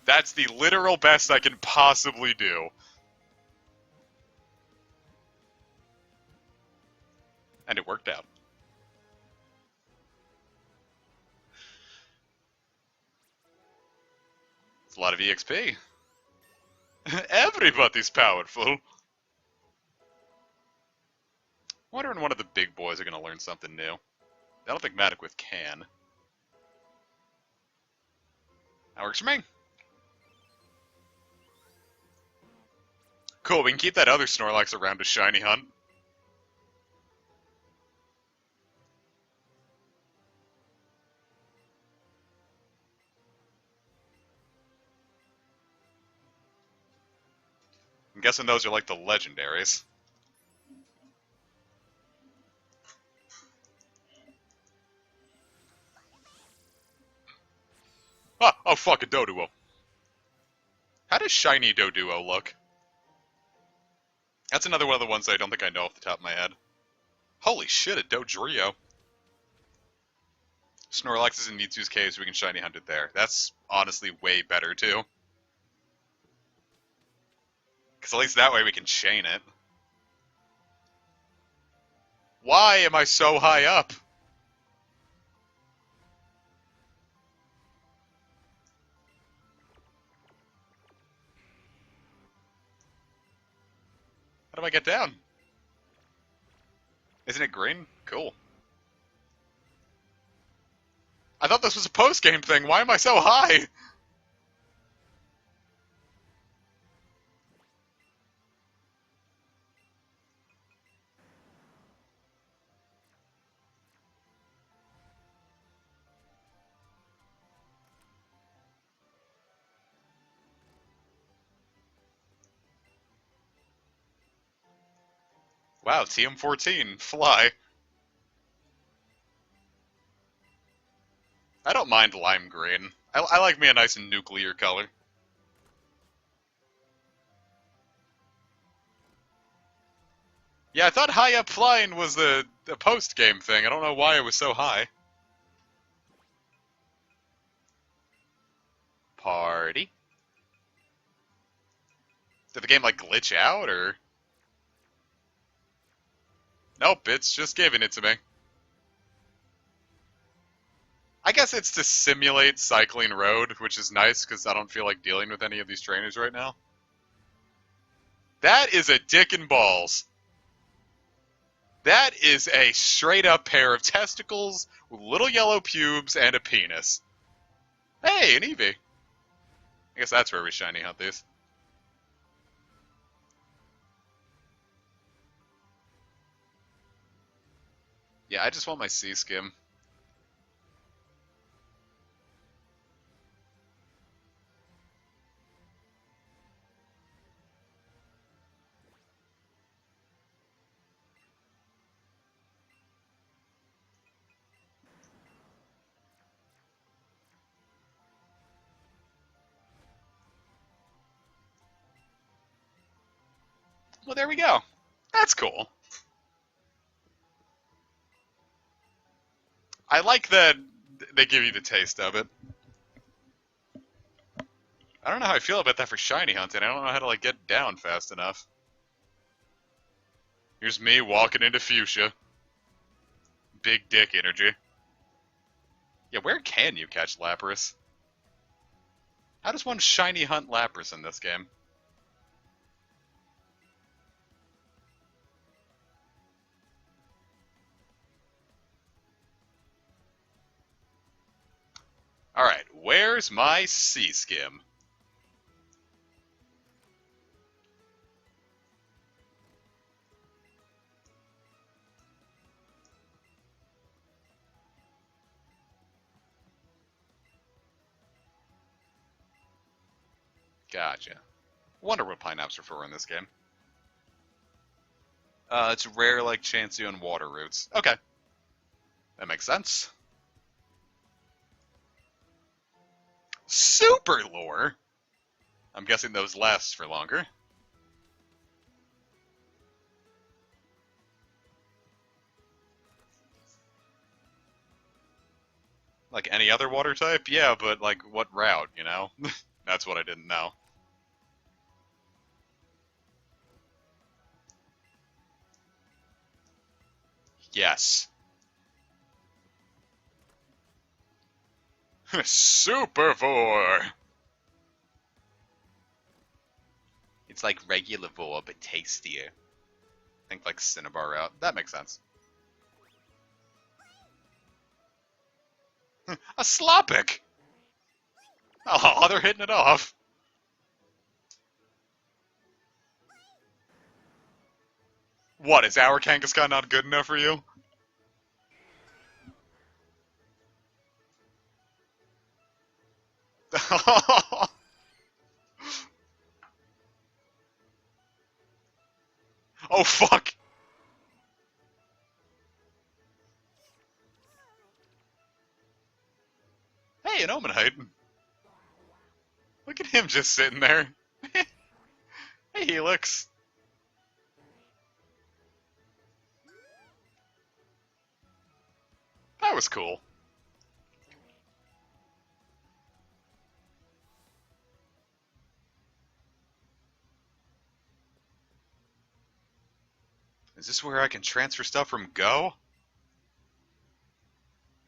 That's the literal best I can possibly do. And it worked out. It's a lot of EXP. Everybody's powerful. Wondering one of the big boys are going to learn something new. I don't think Madaqwith can. That works for me. Cool, we can keep that other Snorlax around to shiny hunt. I'm guessing those are like the legendaries. Ah, oh fuck, a Doduo. How does shiny Doduo look? That's another one of the ones that I don't think I know off the top of my head. Holy shit, a Dodrio. Snorlax is in Mitsu's cave, so we can shiny hunt it there. That's honestly way better, too. Because at least that way we can chain it. Why am I so high up? How do I get down? Isn't it green? Cool. I thought this was a post-game thing. Why am I so high? Wow, TM14, fly. I don't mind lime green. I like me a nice nuclear color. Yeah, I thought high up flying was the post-game thing. I don't know why it was so high. Party. Did the game, like, glitch out, or...? Nope, it's just giving it to me. I guess it's to simulate cycling road, which is nice, because I don't feel like dealing with any of these trainers right now. That is a dick and balls. That is a straight-up pair of testicles with little yellow pubes and a penis. Hey, an Eevee. I guess that's where we shiny hunt these. Yeah, I just want my Sea Skim. Well, there we go. That's cool. I like that they give you the taste of it. I don't know how I feel about that for shiny hunting. I don't know how to, like, get down fast enough. Here's me walking into fuchsia. Big dick energy. Yeah, where can you catch Lapras? How does one shiny hunt Lapras in this game? Alright, where's my Sea Skim? Gotcha. Wonder what pineapples are for in this game. It's rare like Chansey and water roots. Okay. That makes sense. Super lore! I'm guessing those last for longer. Like any other water type? Yeah, but like what route, you know? That's what I didn't know. Yes. Supervore! It's like regular vor, but tastier. Think like Cinnabar route. That makes sense. A Slopic! Oh, they're hitting it off. What, is our Kangaskhan not good enough for you? Oh, fuck! Hey, an Omenite. Look at him just sitting there. Hey, Helix. That was cool. Is this where I can transfer stuff from Go?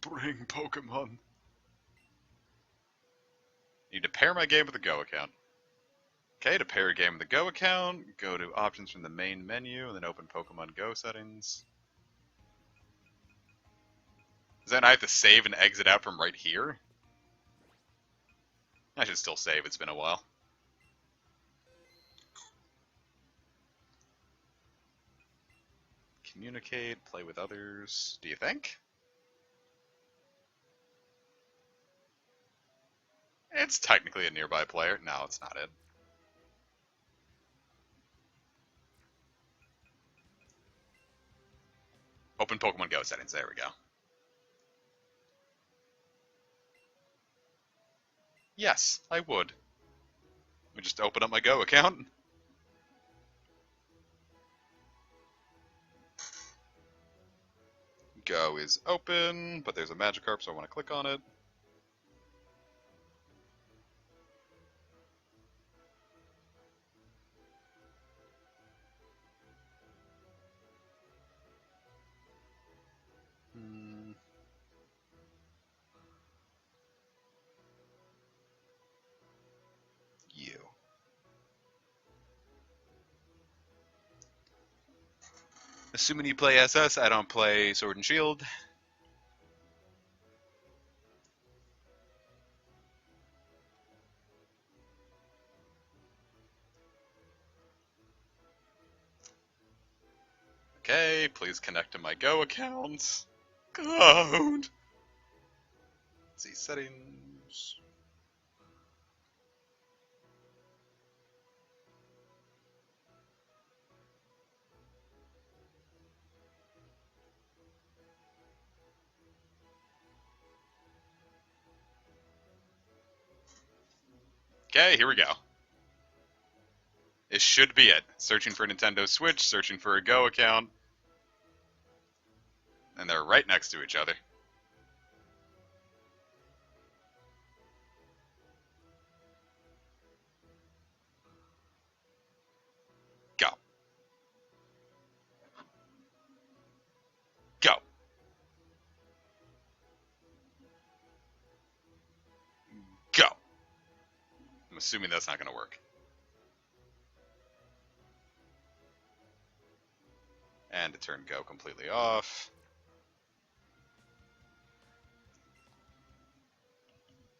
Bring Pokemon. Need to pair my game with the Go account. Okay, to pair a game with the Go account, go to options from the main menu, and then open Pokemon Go settings. Does that mean I have to save and exit out from right here? I should still save, it's been a while. Communicate, play with others, do you think? It's technically a nearby player. No, it's not it. Open Pokemon Go settings, there we go. Yes, I would. Let me just open up my Go account. Go is open, but there's a Magikarp, so I want to click on it. You. Assuming you play SS, I don't play Sword and Shield. Okay, please connect to my Go account. Code. Let's see, settings. Okay, here we go. It should be it. Searching for a Nintendo Switch, searching for a Go account. And they're right next to each other. Go. Go. Go. I'm assuming that's not going to work. And to turn Go completely off.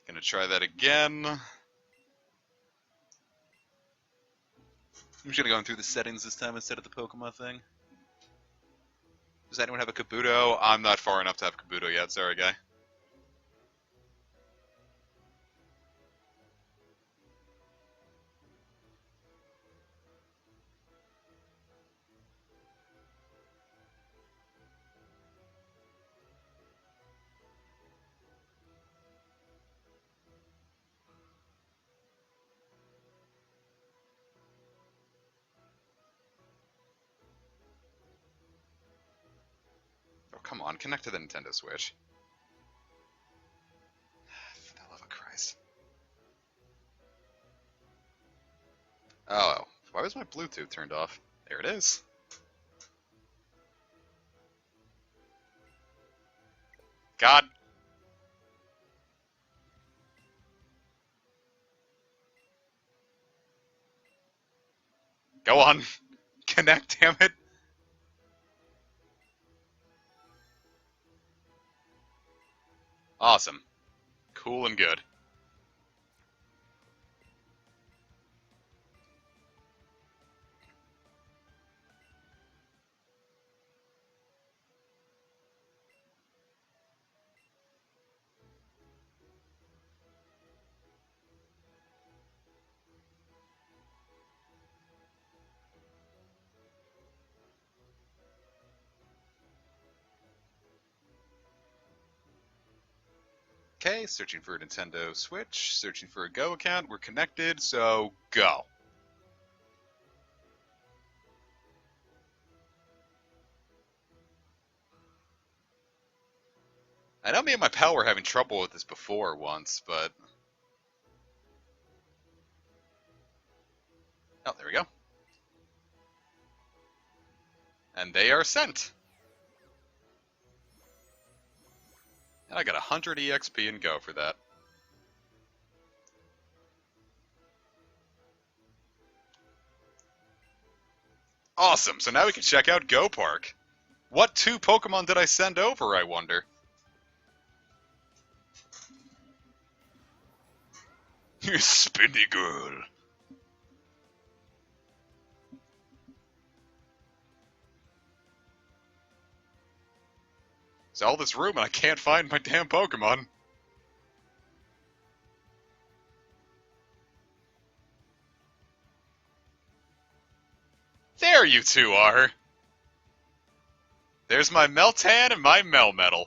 Gonna try that again. I'm just gonna go through the settings this time instead of the Pokemon thing. Does anyone have a Kabuto? I'm not far enough to have Kabuto yet, sorry guy. Come on, connect to the Nintendo Switch. For the love of Christ. Oh, why was my Bluetooth turned off? There it is. God. Go on. Connect, damn it. Awesome. Cool and good. Okay, searching for a Nintendo Switch, searching for a Go account. We're connected, so go. I know me and my pal were having trouble with this before once, but... Oh, there we go. And they are sent. And I got 100 EXP and Go for that. Awesome, so now we can check out Go Park. What 2 Pokemon did I send over, I wonder? Spinny girl. There's all this room and I can't find my damn Pokemon. There you 2 are. There's my Meltan and my Melmetal.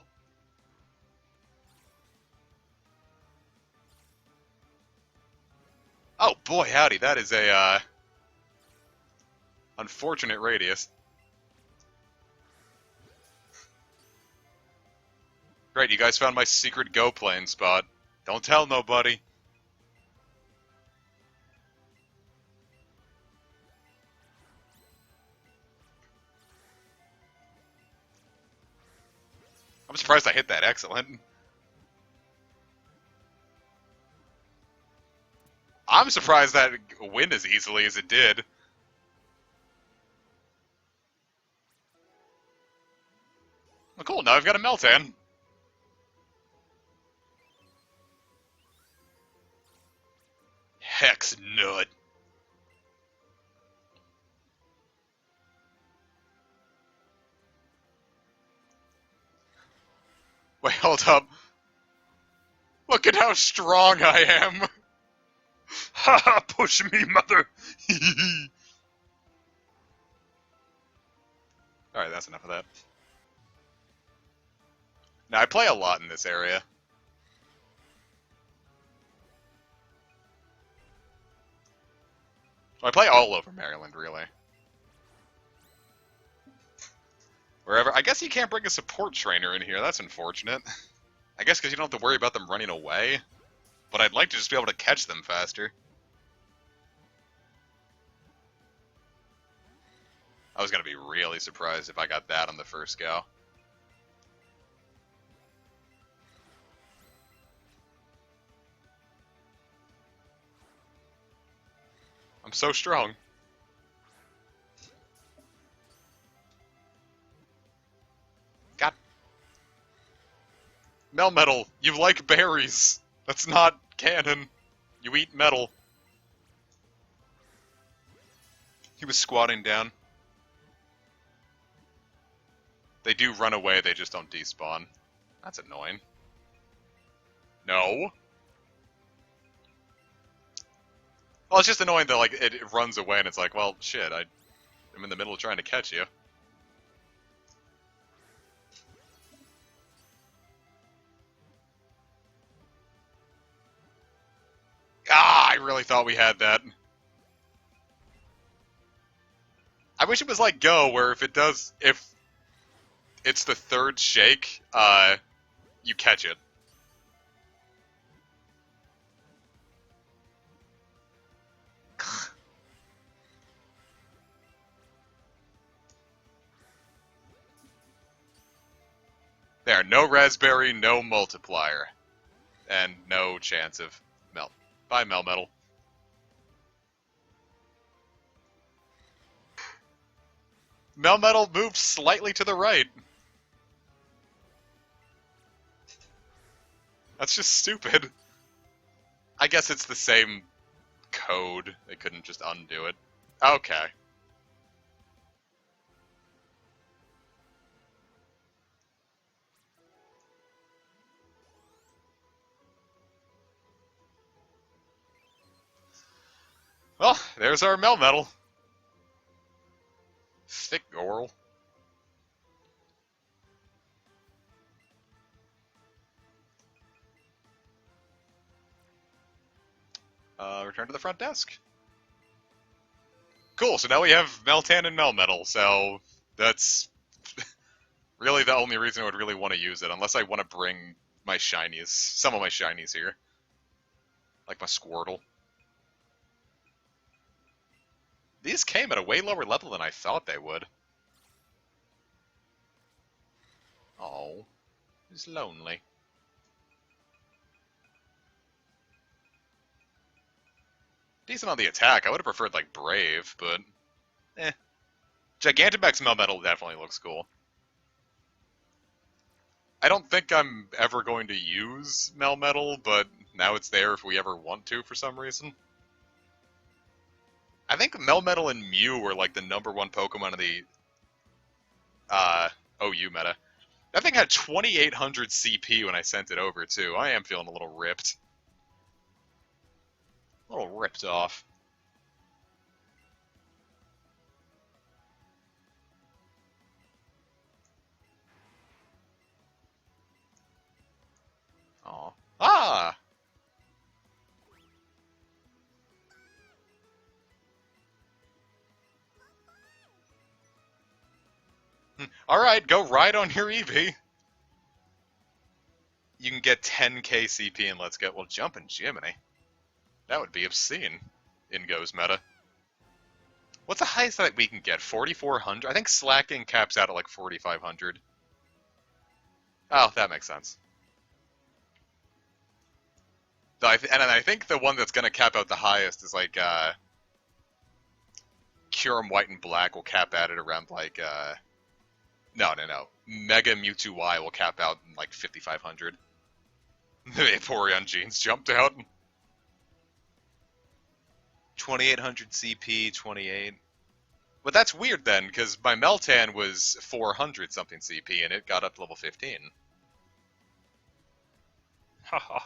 Oh boy, howdy, that is a, unfortunate radius. Great, you guys found my secret Go playing spot. Don't tell nobody. I'm surprised I hit that excellent. I'm surprised that win as easily as it did. Well, cool, now I've got a Meltan. Hex nut. Wait, hold up. Look at how strong I am. Haha, push me, mother. Alright, that's enough of that. Now, I play a lot in this area. Well, I play all over Maryland, really. Wherever. I guess you can't bring a support trainer in here. That's unfortunate. I guess because you don't have to worry about them running away. But I'd like to just be able to catch them faster. I was going to be really surprised if I got that on the first go. I'm so strong. God. Melmetal, you like berries. That's not canon. You eat metal. He was squatting down. They do run away, they just don't despawn. That's annoying. No. Well, it's just annoying that, like, it runs away and it's like, well, shit, I'm in the middle of trying to catch you. Ah, I really thought we had that. I wish it was like Go, where if it's the third shake, you catch it. There, no raspberry, no multiplier. And no chance of melt. Bye, Melmetal. Melmetal moved slightly to the right. That's just stupid. I guess it's the same code. They couldn't just undo it. Okay. Well, there's our Melmetal. Thick Gorl. Return to the front desk. Cool, so now we have Meltan and Melmetal, so that's really the only reason I would really want to use it, unless I want to bring my shinies, some of my shinies here. Like my Squirtle. These came at a way lower level than I thought they would. Oh, he's lonely. Decent on the attack. I would have preferred, like, Brave, but... eh. Gigantamax Melmetal definitely looks cool. I don't think I'm ever going to use Melmetal, but now it's there if we ever want to for some reason. I think Melmetal and Mew were, like, the #1 Pokemon of the OU meta. That thing had 2,800 CP when I sent it over, too. I am feeling a little ripped. A little ripped off. Aw. Ah! Alright, go ride on your Eevee. You can get 10k CP and let's get, well, jumping Jiminy. That would be obscene in Go's meta. What's the highest that we can get? 4,400? I think slacking caps out at like 4,500. Oh, that makes sense. And I think the one that's going to cap out the highest is like, Kyurem White and Black will cap out at around like, no. Mega Mewtwo Y will cap out in like 5,500. The Vaporeon genes jumped out. 2,800 CP, 28. But that's weird then, because my Meltan was 400 something CP and it got up to level 15. Haha.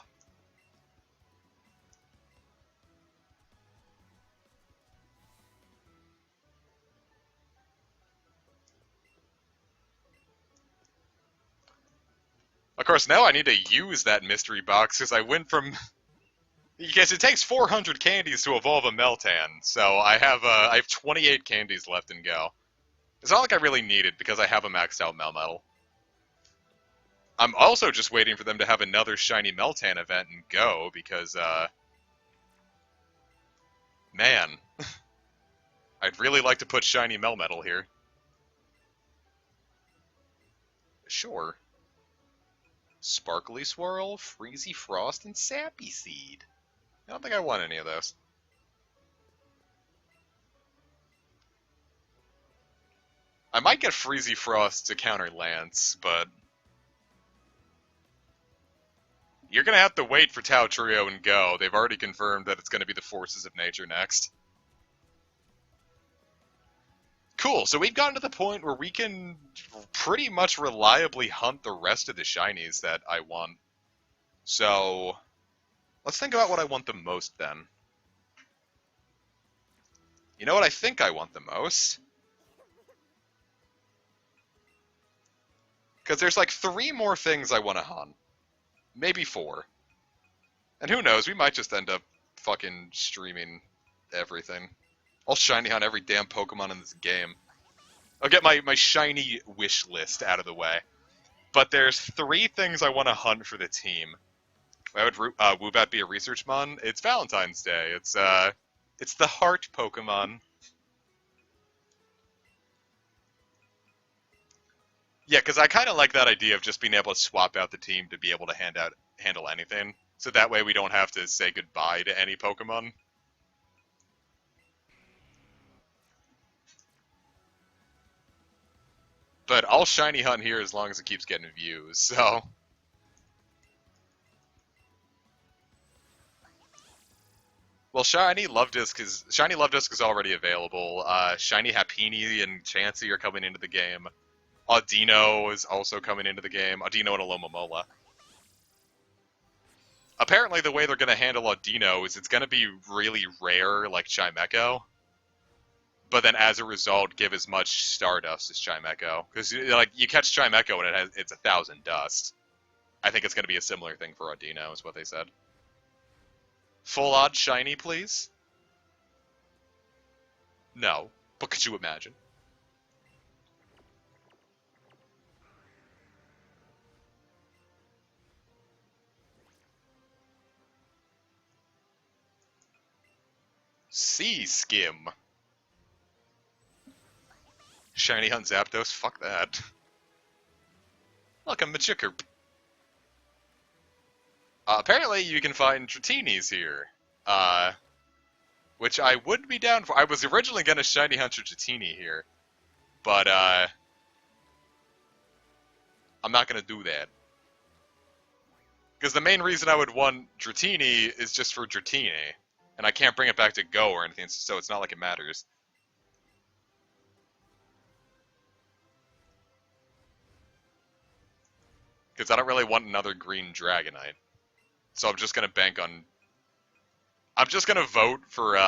Of course, now I need to use that mystery box because I went from... Because it takes 400 candies to evolve a Meltan, so I have 28 candies left in Go. It's not like I really need it because I have a maxed out Melmetal. I'm also just waiting for them to have another shiny Meltan event in Go because, man, I'd really like to put shiny Melmetal here. Sure. Sparkly Swirl, Freezy Frost, and Sappy Seed. I don't think I want any of those. I might get Freezy Frost to counter Lance, but... You're gonna have to wait for Tao Trio and Go. They've already confirmed that it's gonna be the Forces of Nature next. Cool, so we've gotten to the point where we can pretty much reliably hunt the rest of the shinies that I want. So, let's think about what I want the most then. You know what I think I want the most? Because there's like 3 more things I want to hunt. Maybe 4. And who knows, we might just end up fucking streaming everything. I'll shiny hunt every damn Pokemon in this game. I'll get my shiny wish list out of the way. But there's 3 things I want to hunt for the team. Why would Woobat be a research mon? It's Valentine's Day. It's the heart Pokemon. Yeah, because I kind of like that idea of just being able to swap out the team to be able to handle anything. So that way we don't have to say goodbye to any Pokemon. But I'll shiny hunt here as long as it keeps getting views, so... Well, Shiny Luvdisc is already available. Shiny Happiny and Chansey are coming into the game. Audino is also coming into the game. Audino and Alomomola. Apparently the way they're going to handle Audino is it's going to be really rare, like Chimecho. But then as a result, give as much Stardust as Chimecho. Because like you catch Chimecho and it's 1,000 dust. I think it's going to be a similar thing for Audino, is what they said. Full odd shiny, please? No. But could you imagine? Sea Skim. Shiny Hunt Zapdos? Fuck that. Look, a Magikarp. Apparently you can find Dratinis here. Which I would be down for. I was originally gonna Shiny Hunt Dratini here. But, I'm not gonna do that. Because the main reason I would want Dratini is just for Dratini. And I can't bring it back to Go or anything, so it's not like it matters. Because I don't really want another green Dragonite. So I'm just gonna bank on... I'm just gonna vote for,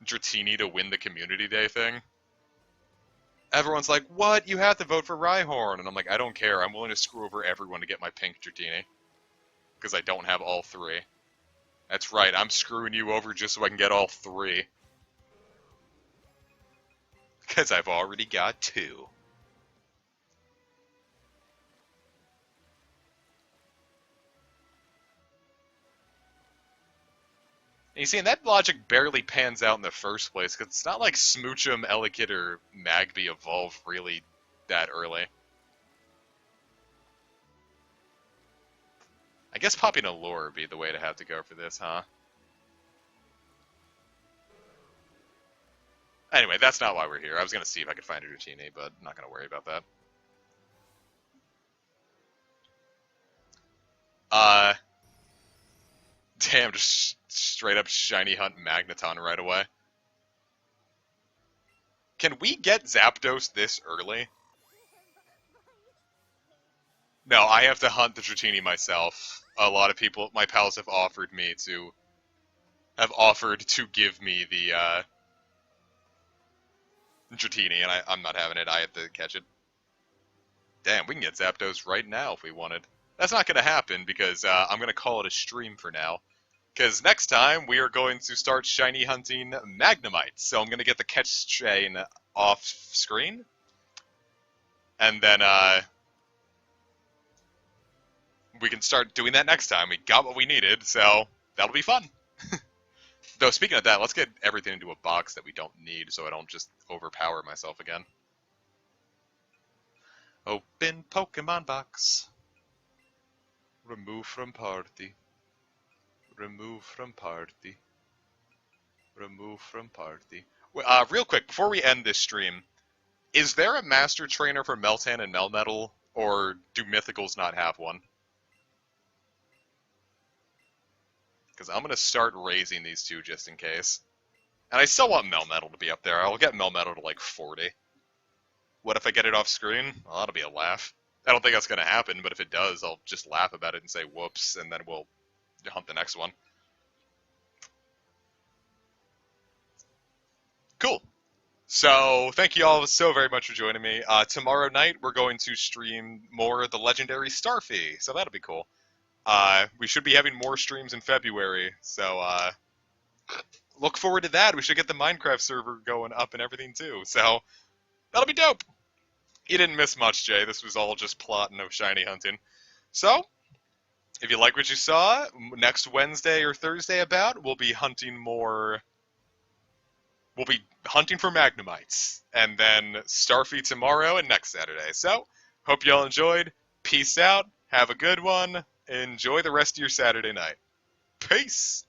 Dratini to win the Community Day thing. Everyone's like, what? You have to vote for Rhyhorn. And I'm like, I don't care. I'm willing to screw over everyone to get my pink Dratini. Because I don't have all 3. That's right, I'm screwing you over just so I can get all 3. Because I've already got 2. And you see, and that logic barely pans out in the first place, because it's not like Smoochum, Elekid, or Magby evolve really that early. I guess popping a lure would be the way to have to go for this, huh? Anyway, that's not why we're here. I was going to see if I could find a Dratini, but I'm not going to worry about that. Damn, just straight up shiny hunt Magneton right away. Can we get Zapdos this early? No, I have to hunt the Dratini myself. A lot of people, my pals have offered to give me the, Dratini, and I'm not having it. I have to catch it. Damn, we can get Zapdos right now if we wanted. That's not going to happen because I'm going to call it a stream for now. Because next time we are going to start shiny hunting Magnemite. So I'm going to get the catch chain off screen. And then we can start doing that next time. We got what we needed, so that'll be fun. Though, speaking of that, let's get everything into a box that we don't need so I don't just overpower myself again. Open Pokemon box. Remove from party. Remove from party. Remove from party. Real quick, before we end this stream, is there a Master Trainer for Meltan and Melmetal, or do Mythicals not have one? Because I'm going to start raising these two just in case. And I still want Melmetal to be up there. I'll get Melmetal to like 40. What if I get it off screen? Well, that'll be a laugh. I don't think that's going to happen, but if it does, I'll just laugh about it and say whoops, and then we'll hunt the next one. Cool. So, thank you all so very much for joining me. Tomorrow night, we're going to stream more of the legendary Starfy, so that'll be cool. We should be having more streams in February, so look forward to that. We should get the Minecraft server going up and everything too. So That'll be dope. You didn't miss much, Jay. This was all just plot, no shiny hunting. So, if you like what you saw, next Wednesday or Thursday we'll be hunting more. We'll be hunting for Magnemites. And then Starfy tomorrow and next Saturday. So, hope y'all enjoyed. Peace out. Have a good one. Enjoy the rest of your Saturday night. Peace.